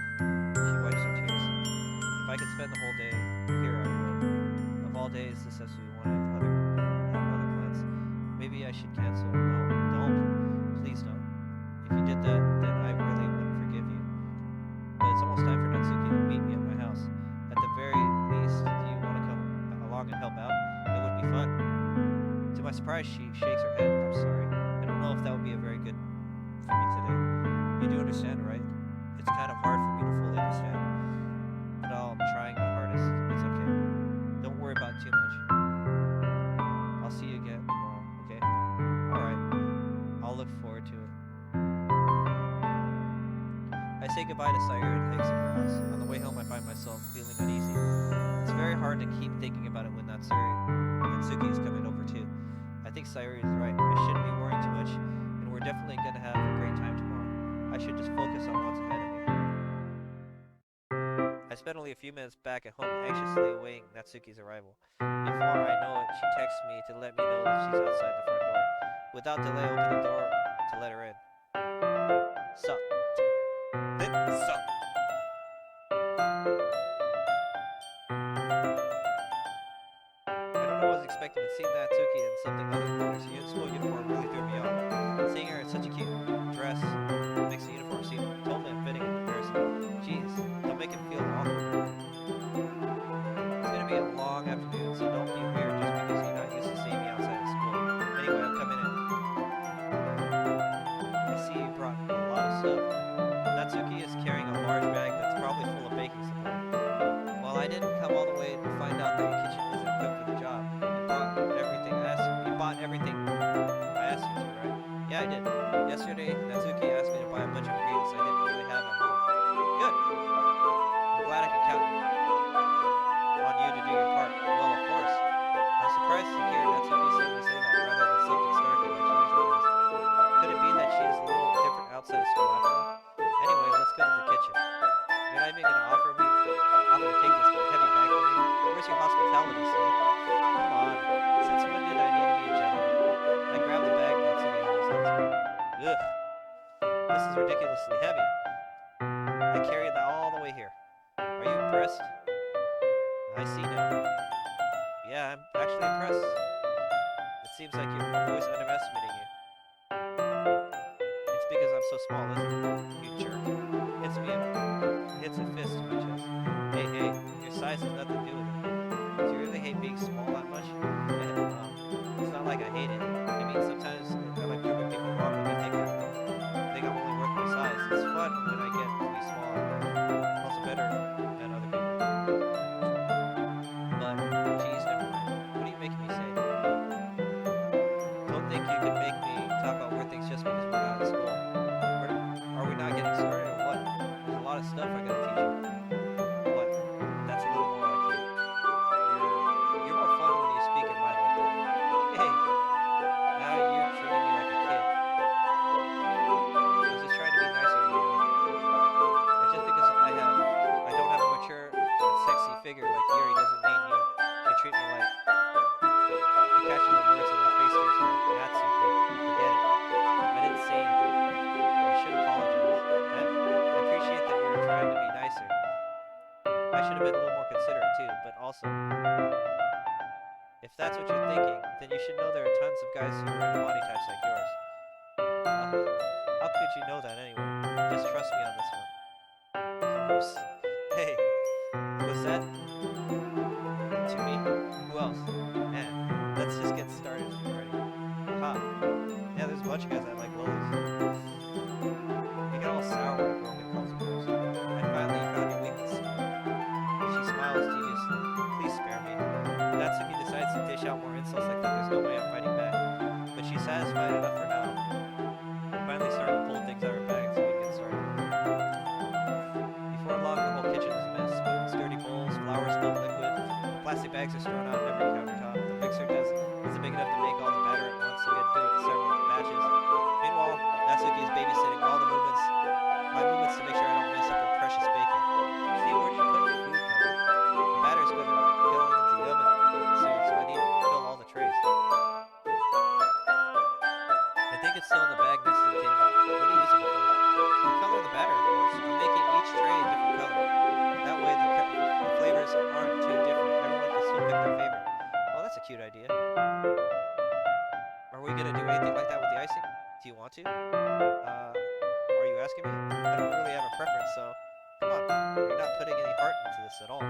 She wipes her tears. If I could spend the whole day here, I would. Of all days, this has to be one of other plans. Maybe I should cancel. No, don't. Please don't. If you did that, then I really wouldn't forgive you. But it's almost time for Natsuki to meet me at my house. At the very least, do you want to come along and help out? It would be fun. To my surprise, she shakes her head. I'm sorry. I don't know if that would be a very good for me today. You do understand, right? It's kind of hard for me to fully understand. But I'm trying my hardest. It's okay. Don't worry about it too much. I'll see you again tomorrow, okay? Alright. I'll look forward to it. I say goodbye to Sayori and exit her house. On the way home, I find myself feeling uneasy. It's very hard to keep thinking about it when Natsuki is coming over too. I think Sayori is right. I shouldn't be worrying too much, and we're definitely going to have a great time tomorrow. I should just focus on what's ahead of me. I spent only a few minutes back at home, anxiously awaiting Natsuki's arrival. Before I know it, she texts me to let me know that she's outside the front door. Without delay, I open the door to let her in. Sup? Sup? I don't know what I was expecting, but seeing Natsuki in something other than her school uniform really threw me off. Seeing her in such a cute dress makes the uniform seem totally unfitting in comparison. Jeez, don't make it feel awkward. It's gonna be a long afternoon, so don't be weird just because you're not used to seeing me outside of school. Anyway, I'm coming in. I see you brought a lot of stuff. Natsuki is carrying a large bag that's probably full of baking supply. Well, I didn't come all the way to find out that your kitchen isn't equipped for the job. You bought everything I asked you to, right? Yeah, I did. Yesterday, Natsuki asked me to buy a bunch of ingredients I didn't really have at home. Good. I'm glad I could count on you to do your part. Well, of course. I'm surprised to hear Natsuki suddenly say that rather than something snarky like she usually does. Could it be that she's a little different outside of school after all? Anyway, let's go to the kitchen. You're not even gonna offer to take this heavy bag from me? Where's your hospitality, Steve? Come on. Since when did I need to be a gentleman? I grabbed the bag Natsuki almost hands me. Ugh. This is ridiculously heavy. I carried that all the way here. Are you impressed? I see now. Yeah, I'm actually impressed. It seems like you're always underestimating you. It's because I'm so small, isn't it? You jerk. Hits a fist to my chest. Hey, your size has nothing to do with it. Do you really hate being small that much? It's not like I hate it. I mean, sometimes I like proving people wrong when they think I'm only worth my size. It's fun when I get to be small. I'm also better than other people. But, geez, never mind. What are you making me say? Don't think you can make me talk about weird things just because we're not in school. Are we not getting started or what? There's a lot of stuff I gotta teach you. What? That's a little more like you. You're more fun when you speak your mind like that. Hey, now you're treating me like a kid. I was just trying to be nicer to you, And just because I don't have a mature and sexy figure like Yuri doesn't mean you should treat me like. He catches the words and her face turns red. Natsuki, forget it. I didn't say anything. You should apologize. I appreciate that you're trying to be nicer. I should have been a little more considerate too, but also, if that's what you're thinking, then you should know there are tons of guys who are into body types like yours. How could you know that anyway? Just trust me on this one. Gross. Hey, what's that? To me? Who else? Man, let's just get started already. Aha. Yeah, there's a bunch of guys that like lolis. You get all sour when a girl gets calls gross. I finally found your weakness. She smiles deviously. Please spare me. Natsuki decides to dish out more insults like that. There's no way I'm fighting back. But she's satisfied enough for now. I'm finally starting to pull things out of her bag so we can bags are strewn out on every countertop. The mixer isn't big enough to make all the batter at once, so we had to do it in several batches. Meanwhile, Natsuki is babysitting all the my movements to make sure I don't mess up her precious baking. See, where did you put your food coloring? The batter's going into the oven soon, so I need to fill all the trays. I think it's still in the bag next to the table. What are you using it for? To color the batter, of course. I'm making each tray a different color. That way the flavors aren't too different. Everyone can still pick their favorite. Oh, that's a cute idea. Are we going to do anything like that with the icing? Do you want to? Are you asking me? I don't really have a preference, so come on. You're not putting any heart into this at all.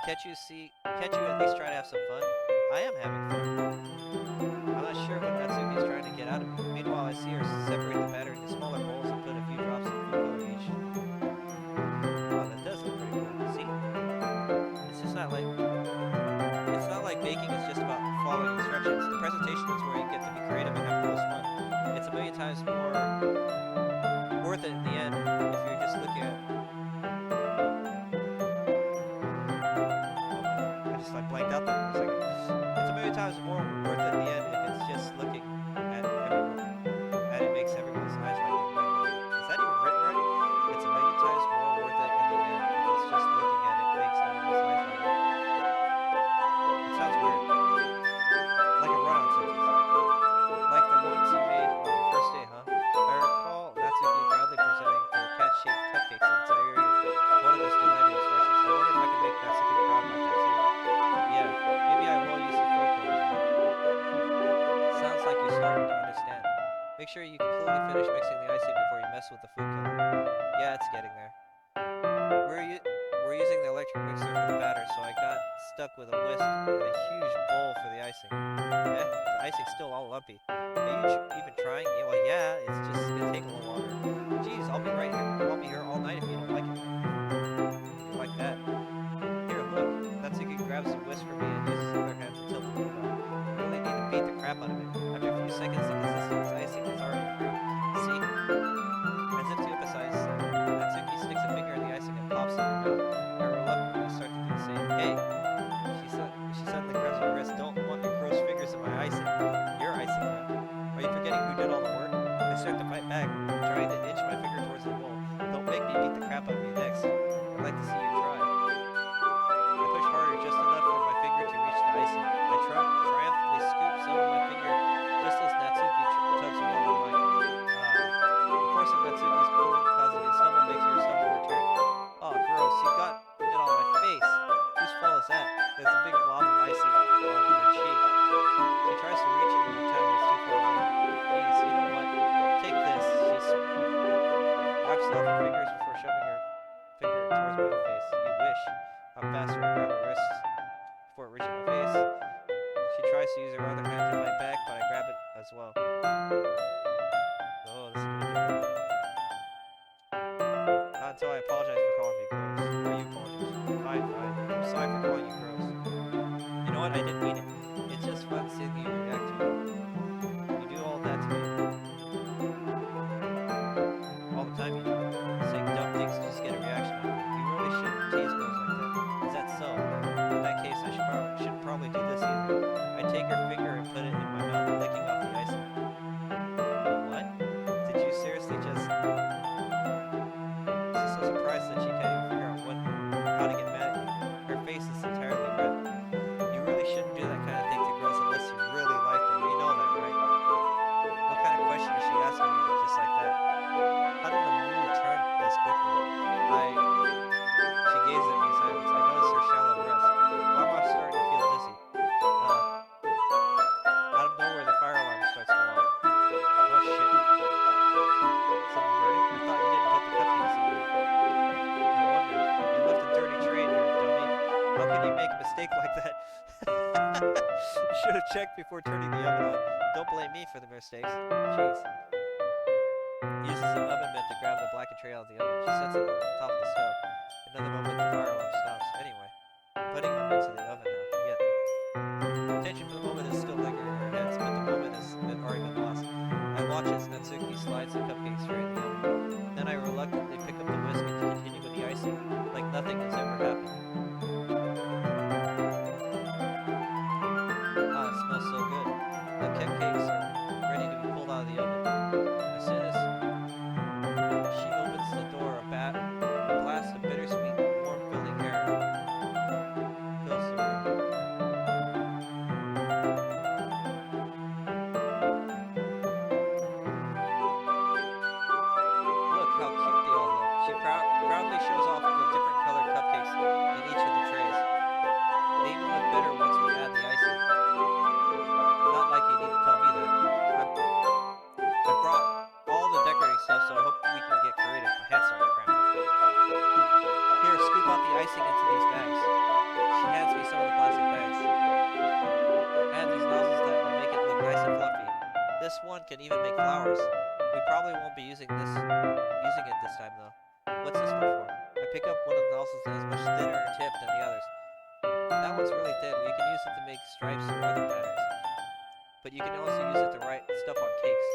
Can't you at least try to have some fun? I am having fun. I'm not sure what Natsuki is trying to get out of me. Meanwhile, I see her separate the batter into smaller bowls and put a few drops of food color each. Oh, that does look pretty cool. See? It's not like baking is just about following instructions. The presentation is where you get to be creative and have the most fun. It's a million times more worth it in the end if you're just looking at. I just blanked out there for a second. It's a million times more worth it in the end if it's just looking at everyone, and it makes everyone's eyes right. Is that even written right? It's a million times more worth it in the end if it's just looking at it makes everyone's eyes right. It sounds weird, like a run-on sentence, like the ones you made on your first day, huh? I recall Natsuki proudly presenting her cat-shaped cupcakes and Sayori one of those delighted expressions. I wonder if I can make Natsuki proud like that too. Yeah, maybe I will use the food colors now. Sounds like you're starting to understand. Make sure you completely finish mixing the icing before you mess with the food color. Yeah, it's getting there. We're using the electric mixer for the batter, so I got stuck with a whisk and a huge bowl for the icing. The icing's still all lumpy. Are you even trying? Yeah, well, yeah, it's just gonna take a little longer. Jeez, I'll be right here. I'll be here all night if you don't like it. Like that. Here, look. Natsuki grabs the whisk for me and uses her other hand to tilt the food up. I really need to beat the crap out of it. After a few seconds, the consistency of icing is already improved. See? As if to emphasize, Natsuki sticks a finger in the icing and pops it in her mouth. I reluctantly start to do the same. Hey! She suddenly grabs my wrist. Don't want your gross fingers in my icing. Your icing now. Are you forgetting who did all the work? I start to fight back, trying to inch my finger towards the bowl. Don't make me beat the crap out of you next. I'd like to see you try. I push harder, just enough for my finger to reach the icing. I triumphantly scoop some of my finger just as Natsuki tugs me all the way. The force of Natsuki's pulling causing a stumble makes your stumble return. Oh, gross, you got it on my face. Whose fault is that? There's a big blob of icing on her cheek. She tries to reach it with her tongue, but it's too far away. Please, you know what? Take this. She wipes off her fingers before shoving her finger towards my own face. You wish. I'm faster. I grab her wrists before it reaches my face. She tries to use her other hand to fight back, but I grab it as well. Oh, this is gonna get good. Not until I apologize for calling me gross. Or you apologize. Fine. I'm sorry for calling you gross. You know what? I didn't mean it. It's just fun seeing you react to it. You do all that to me. All the time you do. Saying dumb things to just get a reaction out of it. You really shouldn't tease girls like that. Is that so? In that case, I shouldn't probably do this either. I take her finger and put it in my mouth, licking off the icing. What? Did you seriously just... She's so surprised that she can't even figure out how to get mad at you. Her face is entirely red. You really shouldn't do that kind of thing to girls unless you really like them. You know that, right? What kind of question is she asking you just like that? How did the mood turn this quickly? She gazes at me in silence. I notice her shallow breaths. Why am I starting to feel dizzy? Out of nowhere, the fire alarm starts going off. Oh shit. Something burning? I thought you didn't put the cupcakes in there. No wonder. You left a dirty tray in here, dummy. How can you make a mistake like that? You should have checked before turning the oven on. Don't blame me for the mistakes. Jeez. Uses an oven mitt to grab the blackened tray out of the oven. She sets it on top of the stove. Another moment, the fire alarm stops. Anyway, putting them into the oven now. Yet, attention for the moment is still lingering in her heads, but the moment has already been lost. I watch as Natsuki slides the cupcakes straight in the oven. Then I reluctantly pick up the whisk and continue with the icing, like nothing has ever happened. nice and fluffy. This one can even make flowers. We probably won't be using it this time though. What's this one for? I pick up one of the nozzles that is much thinner tip than the others. That one's really thin. You can use it to make stripes or other patterns. But you can also use it to write stuff on cakes,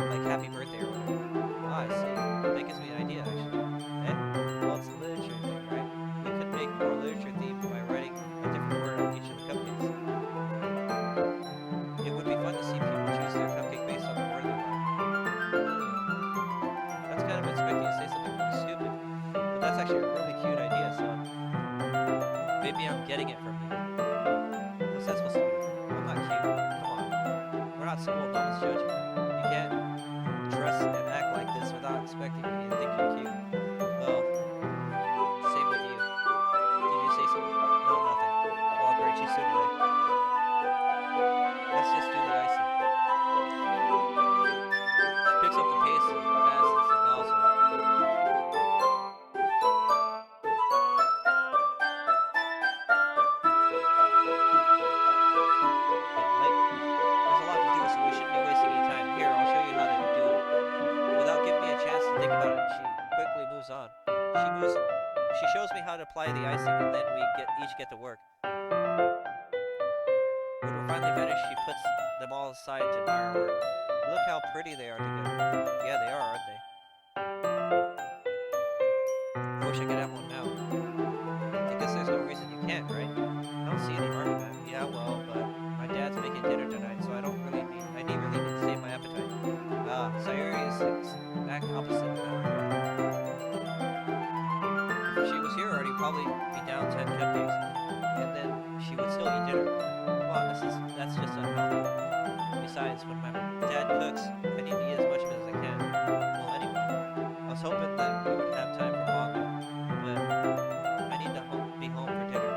like happy birthday or whatever. Ah, I see. That gives me an idea actually. Eh? Well, it's a literature thing, right? We could make more literature themed by writing a different word on each of the cupcakes. It would be fun to see people choose their cupcake based on the word they write. That's kind of expecting you to say something really stupid. But that's actually a really cute idea, so maybe I'm getting it from you. What's that supposed to mean? I'm not cute. Come on. We're not school, no one's judging. You can't dress and act like this without expecting me to think you're cute. Well, same with you. Did you say something? No, nothing. Well, I'll greet you soon today. Let's just do the icing. She picks up the paste and passes the nozzle. Getting late. There's a lot to do, so we shouldn't be wasting any time. Here, I'll show you how to do it. Without giving me a chance to think about it, she quickly moves on. She shows me how to apply the icing, and then we each get to work. When we're finally finished, she puts them all aside to admire our work. Look how pretty they are together. Yeah, they are, aren't they? I wish I could have one now. I guess there's no reason you can't, right? I don't see any harm in that. Yeah, well, but my dad's making dinner tonight, so I need really need to save my appetite. Sayori is the exact opposite of that. If she was here already, probably be down 10 cupcakes, and then she would still eat dinner. Come on, that's just unhealthy. Besides, when my dad cooks, I need to eat as much of it as I can. Well, anyway, I was hoping that we would have time for manga, but I need to be home for dinner.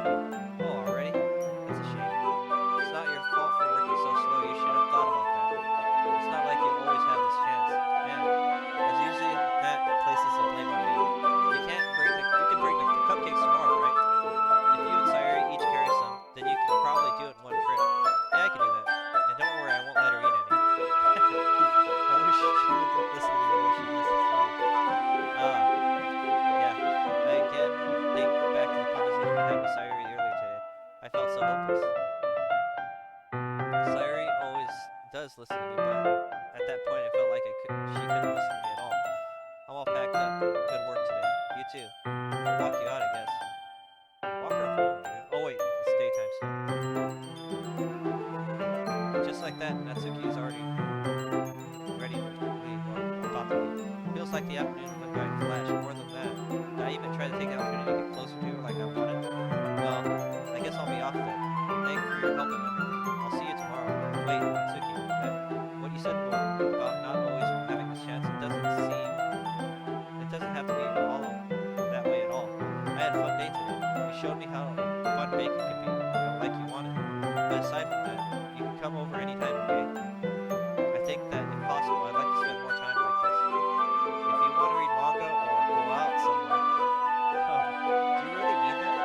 Oh, already? That's a shame. It's not your fault for working so slow. You should have thought about that. It's not like you always have this chance. Man, as usually that places the blame on me. You can bring the cupcakes tomorrow, right? If you and Sayori each carry some, then you can probably do it in one trip. Yeah, I can do that. And don't worry, I won't let her eat any. I wish she would listen to me the way she listens to you. Yeah. I again think back to the conversation we had with Sayori earlier today. I felt so hopeless. Sayori always does listen to me, but at that point I felt like she couldn't listen to me at all. I'm all packed up. Good work today. You too. I'll walk you out, I guess. Walk her home, dude. Oh wait, it's daytime still. Just like that, Natsuki is already ready to leave. Well, about to leave. Feels like the afternoon went by in a flash. More than that, did I even try to take the opportunity to get closer to her like I wanted? Well, I guess I'll be off then. Thanks for your help and everything. I'll see you tomorrow. Wait, Natsuki, what you said about not always having this chance, it doesn't have to be all that way at all. I had a fun day today. You showed me how fun baking can be, like you wanted. But aside from that, you can come over anytime, okay? I think that if possible, I'd like to spend more time like this. If you want to read manga or go out somewhere. Do you really mean that?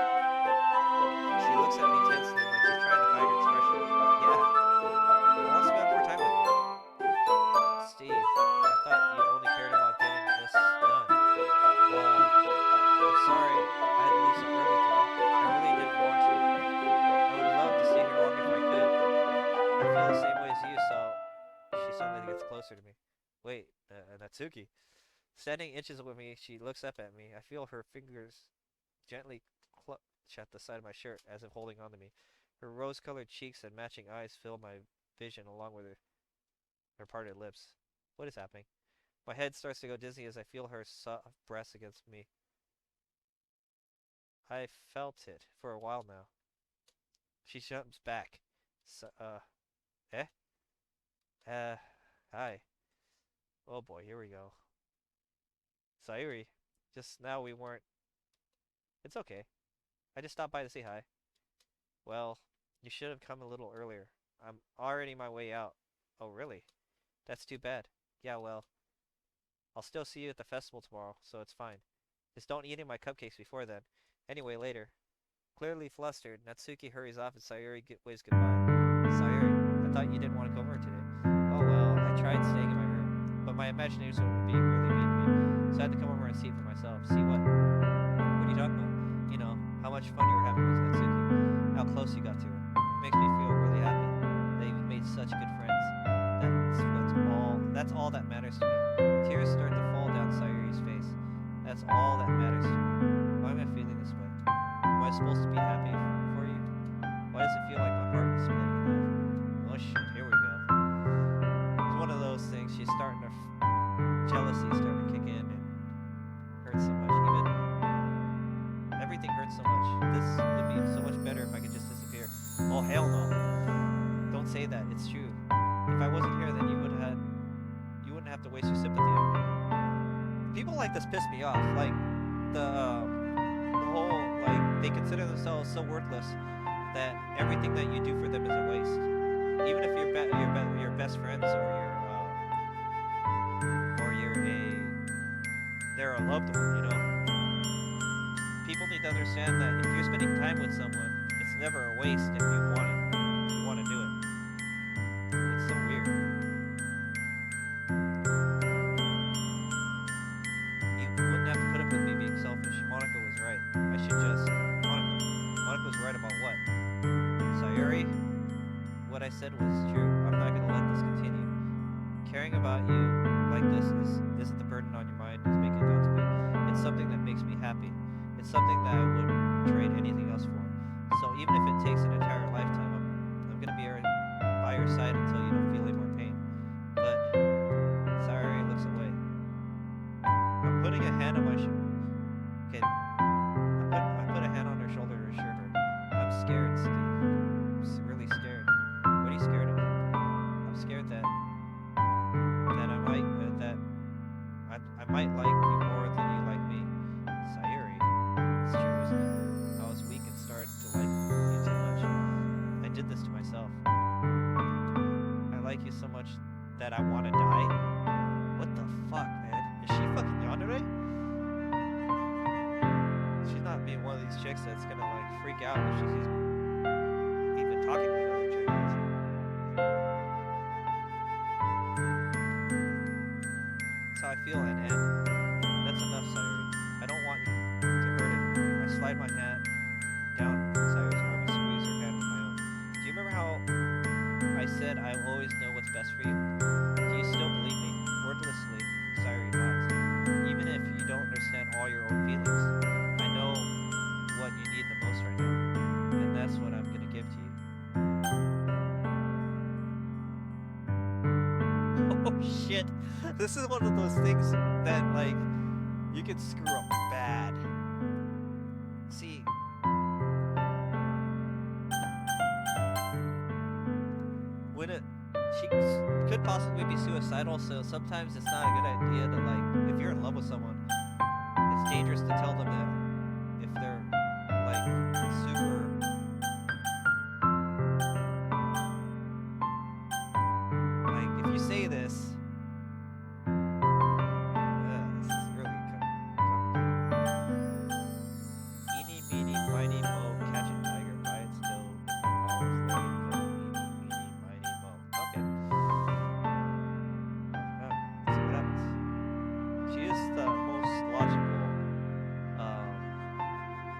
She looks at me tensely, like she's trying to hide her expression. Yeah, I want to spend more time with you. Steve, I thought you only cared about getting this done. I'm sorry I had to leave so early today. I really didn't want to. I would love to stay here longer if I could. I feel the same way as you, so she suddenly gets closer to me. Wait, Natsuki. Standing inches with me, she looks up at me. I feel her fingers gently clutch at the side of my shirt, as if holding on to me. Her rose-colored cheeks and matching eyes fill my vision along with her parted lips. What is happening? My head starts to go dizzy as I feel her soft breasts against me. I felt it for a while now. She jumps back. So, eh? Uh, hi. Oh boy, here we go. Sayori, just now we weren't. It's okay. I just stopped by to say hi. Well, you should have come a little earlier. I'm already my way out. Oh, really? That's too bad. Yeah, well, I'll still see you at the festival tomorrow, so it's fine. Just don't eat any of my cupcakes before then. Anyway, later. Clearly flustered, Natsuki hurries off and Sayori waves goodbye. Sayori, I thought you didn't want to come over today. imagination was being really mean to me. So I had to come over and see it for myself. See what are you talking about? You know, how much fun you were having with Natsuki, how close you got to her. Makes me feel really happy that you've made such good friends. That's all that matters to me. Tears start to fall down Sayori's face. That's all that matters to me. Why am I feeling this way? Am I supposed to be happy for you? Why does it feel like my heart is splitting in half? Oh shit, here we go. It's one of those things. She's starting to jealousy starting to kick in and hurts so much. Even everything hurts so much. This would be so much better if I could just disappear. Oh hell no! Don't say that. It's true. If I wasn't here, then you wouldn't have to waste your sympathy on me. People like this piss me off. Like the whole like they consider themselves so worthless that everything that you do for them is a waste. Even if your best friends or they're a loved one, you know. People need to understand that if you're spending time with someone, it's never a waste if you want it. If you want to do it. It's so weird. You wouldn't have to put up with me being selfish. Monica was right. I should just Monica was right about what? Sayori, what I said was true. I'm not gonna let this continue. Caring about you like this isn't the burden on your mind it's making it out to be. It's something that makes me happy. It's something that I would trade anything else for. So even if it takes an entire lifetime, I'm gonna be by your side until you don't feel any more pain. But Sayori looks away. I'm putting a hand on my shoulder. Okay, I put a hand on her shoulder to assure her. I'm scared, Steve. I'm really scared. What are you scared of? I'm scared that I might like you more than you like me. Sayori. It's true, isn't it? I was weak and started to like you too much. I did this to myself. I like you so much that I want to die. What the fuck, man? Is she fucking yandere? She's not being one of these chicks that's gonna like freak out if she sees me even talking to another chick. That's how I feel at end. That's enough, Sayori. I don't want you to hurt it. I slide my hand down Sayori's arm and squeeze her hand with my own. Do you remember how I said I always know what's best for you? Do you still believe me? Wordlessly, Sayori nods. Even if you don't understand all your own feelings, I know what you need the most right now, and that's what I'm gonna give to you. Oh shit! This is one of those things that like you can screw up bad. See, she could possibly be suicidal, so sometimes it's not a good idea to like if you're in love with someone, it's dangerous to tell them that if they're like super like if you say this. This is really complicated. Eeny, meeny, miny, mo, catch a tiger by its tail. Always let it go. Eeny, meeny, miny, mo. Okay. Let's see what happens. She is the most logical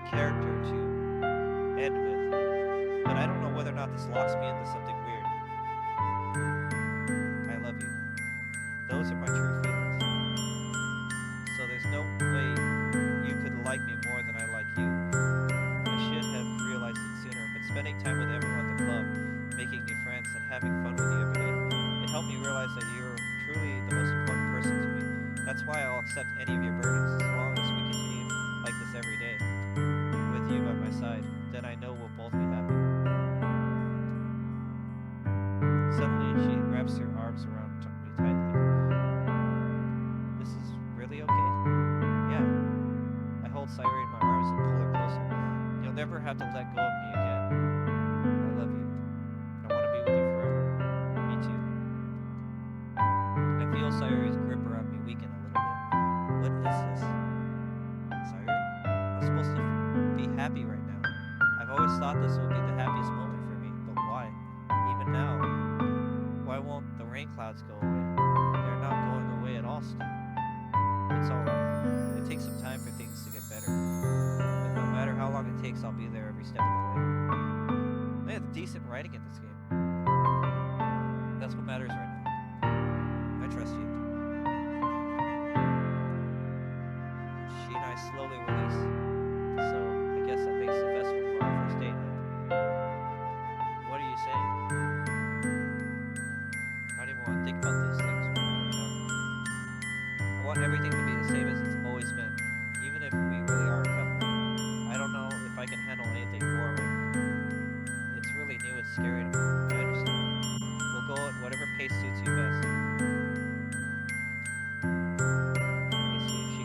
character to end with, but I don't know whether or not this locks me into something weird. I love you. Those are my true feelings. So there's no way you could like me more than I like you. I should have realized it sooner, but spending time with everyone at the club, making new friends, and having fun with you every day, it helped me realize that you're truly the most important person to me. That's why I'll accept any of your burdens as long as we continue like this every day. With you by my side, then I know we'll both be happy. Suddenly, she wraps her arms around me tightly. This is really okay? Yeah. I hold Sayori in my arms and pull her closer. You'll never have to let go of me again. I love you. I want to be with you forever. Me too. I feel Sayori's grip around me weaken a little bit. What is this? Sayori? I'm supposed to be happy right now. I've always thought this would be the happiest moment for me, but why? Even now, why won't the rain clouds go away? They're not going away at all, lost. It's alright. It takes some time for things to get better. But no matter how long it takes, I'll be there every step of the way. They have decent writing in this game. That's what matters right now. I trust you. She and I slowly release. So I guess that makes the festival for our first date, huh? What are you saying? I don't even want to think about these things right now. I want everything to be the same as it's always been, even if we really are a couple. I don't know if I can handle anything more right now. It's really new and scary to me. I understand. We'll go at whatever pace suits you best. Let me see. She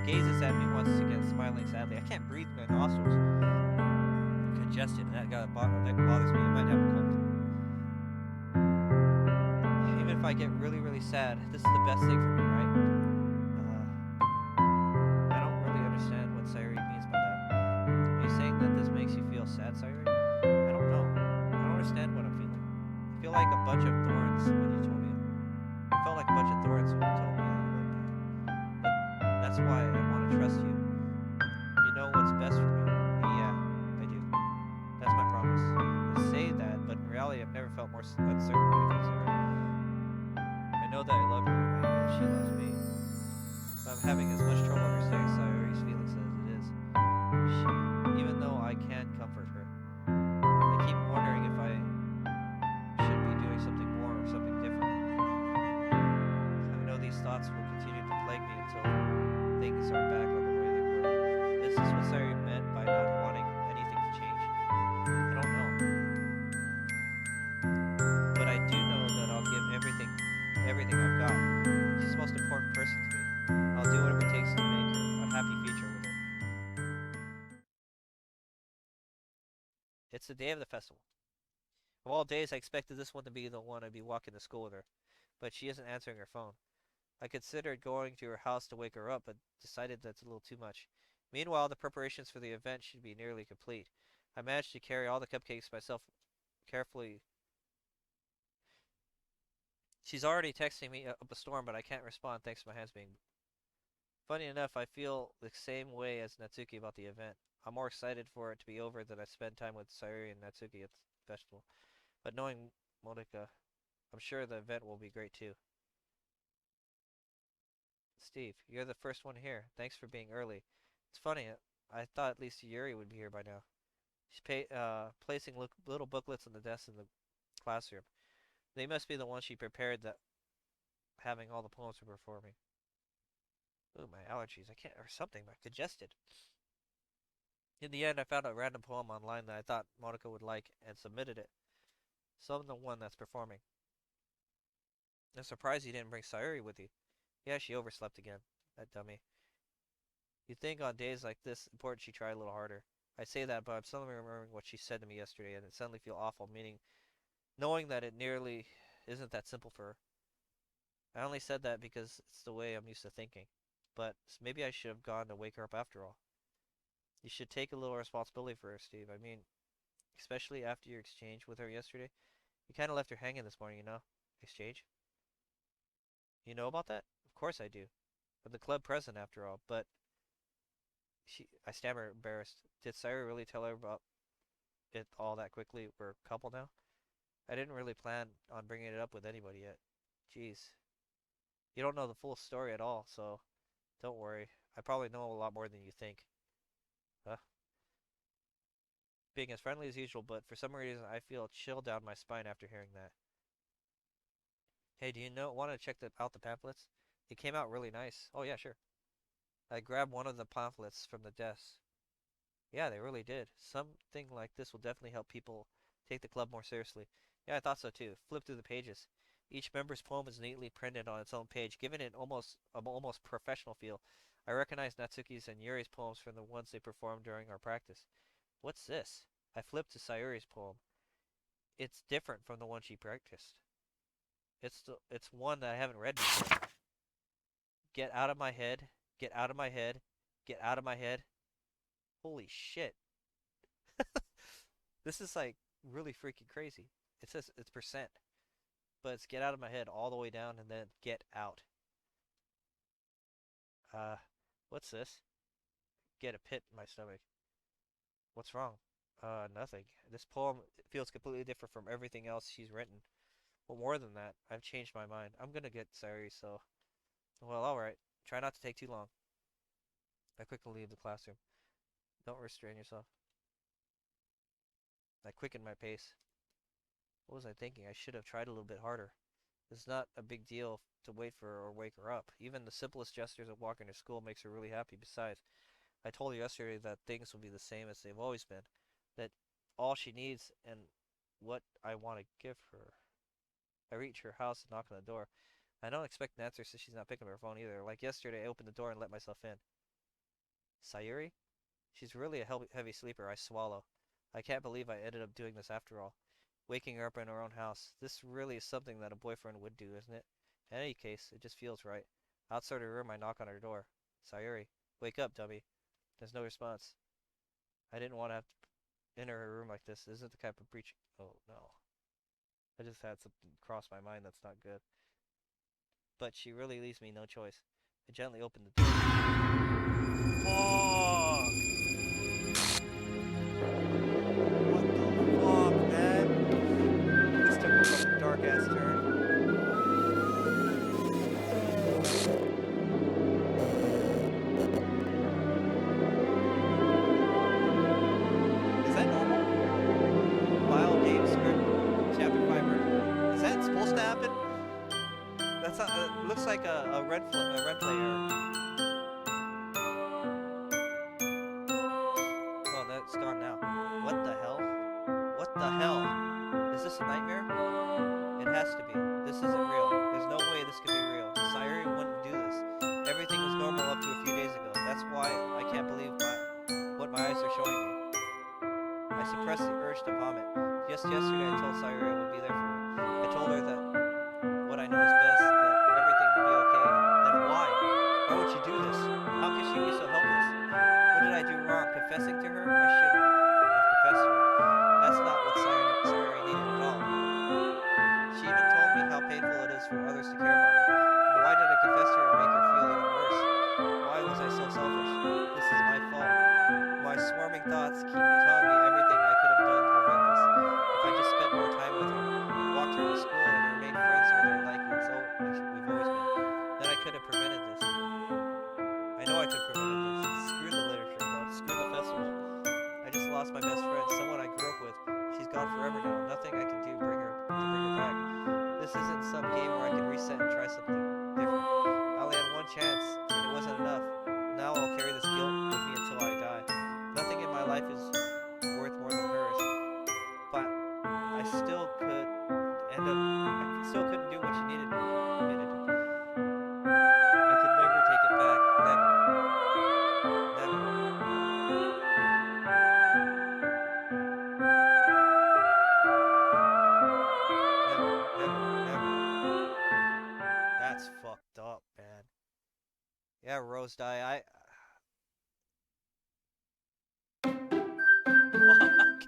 gazes at me once again, smiling sadly. I can't breathe. My nostrils congested, and that bothers me. I might have a cold. Even if I get really, really sad, this is the best thing for me, right? I don't really understand what Sayori means by that. Are you saying that this makes you feel sad, Sayori? I don't know. I don't understand what I'm feeling. I feel like a bunch of thorns when you told me. I felt like a bunch of thorns when you told me that you loved me. But that's why I want to trust you. You know what's best for me. Yeah, I do. That's my promise. I say that, but in reality, I've never felt more uncertain when it comes to her. I know that I love her, and I know she loves me. But I'm having as much trouble understanding Sayori's feelings as it is. Even though I can comfort her, I keep wondering if I should be doing something more or something different. I know these thoughts will continue to plague me until things are back on the way they were. This is what Sayori meant by not wanting anything to change. I don't know. But I do know that I'll give everything I've got. She's the most important person to me. I'll do whatever it takes to make her a happy future with her. It's the day of the festival. Of all days, I expected this one to be the one I'd be walking to school with her, but she isn't answering her phone. I considered going to her house to wake her up, but decided that's a little too much. Meanwhile, the preparations for the event should be nearly complete. I managed to carry all the cupcakes myself carefully. She's already texting me up a storm, but I can't respond thanks to my hands being. Funny enough, I feel the same way as Natsuki about the event. I'm more excited for it to be over than I spend time with Sayuri and Natsuki at the festival. But knowing Monica, I'm sure the event will be great too. Steve, you're the first one here. Thanks for being early. It's funny, I thought at least Yuri would be here by now. Placing little booklets on the desk in the classroom. They must be the ones she prepared that having all the poems for performing. Ooh, my allergies. I can't, or something. I'm congested. In the end, I found a random poem online that I thought Monica would like and submitted it. So I'm the one that's performing. I'm surprised you didn't bring Sayuri with you. Yeah, she overslept again. That dummy. You'd think on days like this, important she tried a little harder. I say that, but I'm suddenly remembering what she said to me yesterday, and it suddenly feel awful, meaning knowing that it nearly isn't that simple for her. I only said that because it's the way I'm used to thinking. But maybe I should have gone to wake her up after all. You should take a little responsibility for her, Steve. I mean, especially after your exchange with her yesterday. You kind of left her hanging this morning, you know? Exchange? You know about that? Of course I do. I'm the club president after all, but I stammer, embarrassed. Did Sayuri really tell her about it all that quickly? We're a couple now? I didn't really plan on bringing it up with anybody yet. Jeez. You don't know the full story at all, so don't worry. I probably know a lot more than you think. Huh? Being as friendly as usual, but for some reason I feel a chill down my spine after hearing that. Hey, do you want to check out the pamphlets? They came out really nice. Oh yeah, sure. I grabbed one of the pamphlets from the desk. Yeah, they really did. Something like this will definitely help people take the club more seriously. Yeah, I thought so too. Flip through the pages. Each member's poem is neatly printed on its own page, giving it almost professional feel. I recognize Natsuki's and Yuri's poems from the ones they performed during our practice. What's this? I flipped to Sayuri's poem. It's different from the one she practiced. It's one that I haven't read before. Get out of my head. Get out of my head. Get out of my head. Holy shit. This is like really freaking crazy. It says it's percent, but it's get out of my head all the way down and then get out. Uh, what's this? Get a pit in my stomach. What's wrong? Nothing. This poem feels completely different from everything else she's written. Well, more than that, I've changed my mind. I'm gonna get Sayori, so... Well, alright. Try not to take too long. I quickly leave the classroom. Don't restrain yourself. I quicken my pace. What was I thinking? I should have tried a little bit harder. It's not a big deal to wait for her or wake her up. Even the simplest gestures of walking to school makes her really happy. Besides, I told her yesterday that things will be the same as they've always been. That all she needs and what I want to give her. I reach her house and knock on the door. I don't expect an answer since she's not picking up her phone either. Like yesterday, I opened the door and let myself in. Sayuri? She's really a heavy sleeper. I swallow. I can't believe I ended up doing this after all. Waking her up in her own house. This really is something that a boyfriend would do, isn't it? In any case, it just feels right. Outside her room, I knock on her door. Sayuri, wake up, dummy. There's no response. I didn't want to have to enter her room like this. This isn't the type of breach. Oh, no. I just had something cross my mind that's not good. But she really leaves me no choice. I gently open the door. Fuck! What the fuck, man? This took a fucking dark ass turn. Is that normal? File game script, chapter 5 version. Is that supposed to happen? That's not, it looks like a red play error. Oh, that's gone now. What the hell? What the hell? Is this a nightmare? It has to be. This isn't real. There's no way this could be real. Sayori wouldn't do this. Everything was normal up to a few days ago. That's why I can't believe what my eyes are showing me. I suppressed the urge to vomit. Just yesterday I told Sayori I would be there for her. I told her that what I know is best, that everything would be okay. Then why? Why would she do this? How could she be so helpless? What did I do wrong? Confessing to her? I shouldn't have confessed to her. That's not what Sayori needed at all. She even told me how painful it is for others to care about her. But why did I confess to her and make her feel even worse? Why was I so selfish? This is my fault. My swarming thoughts keep telling me everything I could have done to prevent this. If I just spent more time with her, walked her to school, and remained friends with her like we've always been, then I could have prevented this. I know I could have prevented this. Screw the literature club. Screw the festival. I just lost my best friend, someone I grew up with. She's gone forever now. Nothing I can do to bring her back. This isn't some game where I can reset and try something different. I only had one chance, and it wasn't enough. Now I'll carry this guilt with me until I die. Nothing in my life is worth more than hers. But I still could end up. I still couldn't do what she needed me to do. I could never take it back. Never. Never. Never. That's fucked up, man. Yeah, Rose die. Fuck.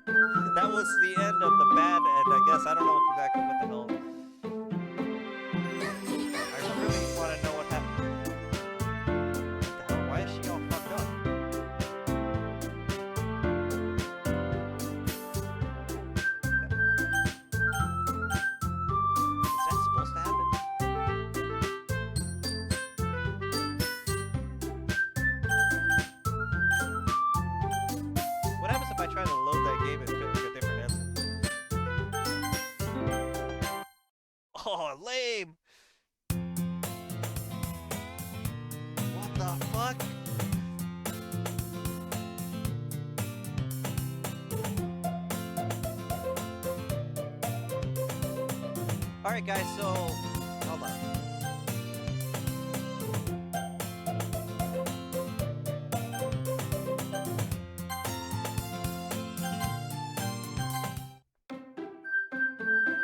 That was the end of the bad end, I guess. I don't know exactly what the hell. I really want to know what happened. What the hell? Why is she all fucked up? Is that supposed to happen? What happens if I try to load that game and pick a different answer? Oh, lame! What the fuck? Alright guys, so... Hold on.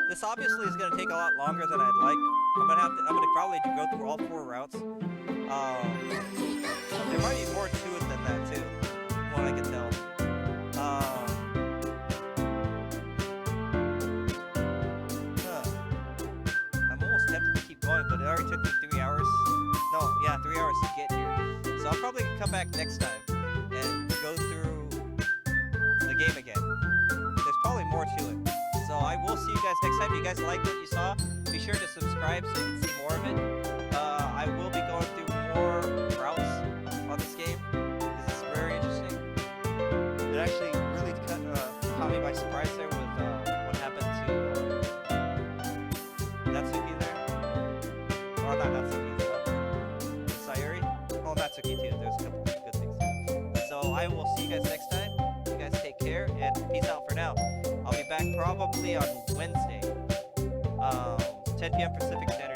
This obviously is going to take a lot longer than I'd like. I'm gonna probably go through all 4 routes. There might be more to it than that too, from what I can tell. I'm almost tempted to keep going, but it already took me 3 hours. No, yeah, 3 hours to get here. come back next time and go through the game again. There's probably more to it. So I will see you guys next time. If you guys like what you saw, be sure to subscribe so you can see more of it. I will be going through more routes on this game because it's very interesting. It actually really caught me by surprise there with what happened to Natsuki there. Well, not Natsuki, but Sayori. Oh, Natsuki too. There's a couple of good things. So I will see you guys next time. You guys take care and peace out for now. I'll be back probably on Wednesday, 10 p.m. Pacific Standard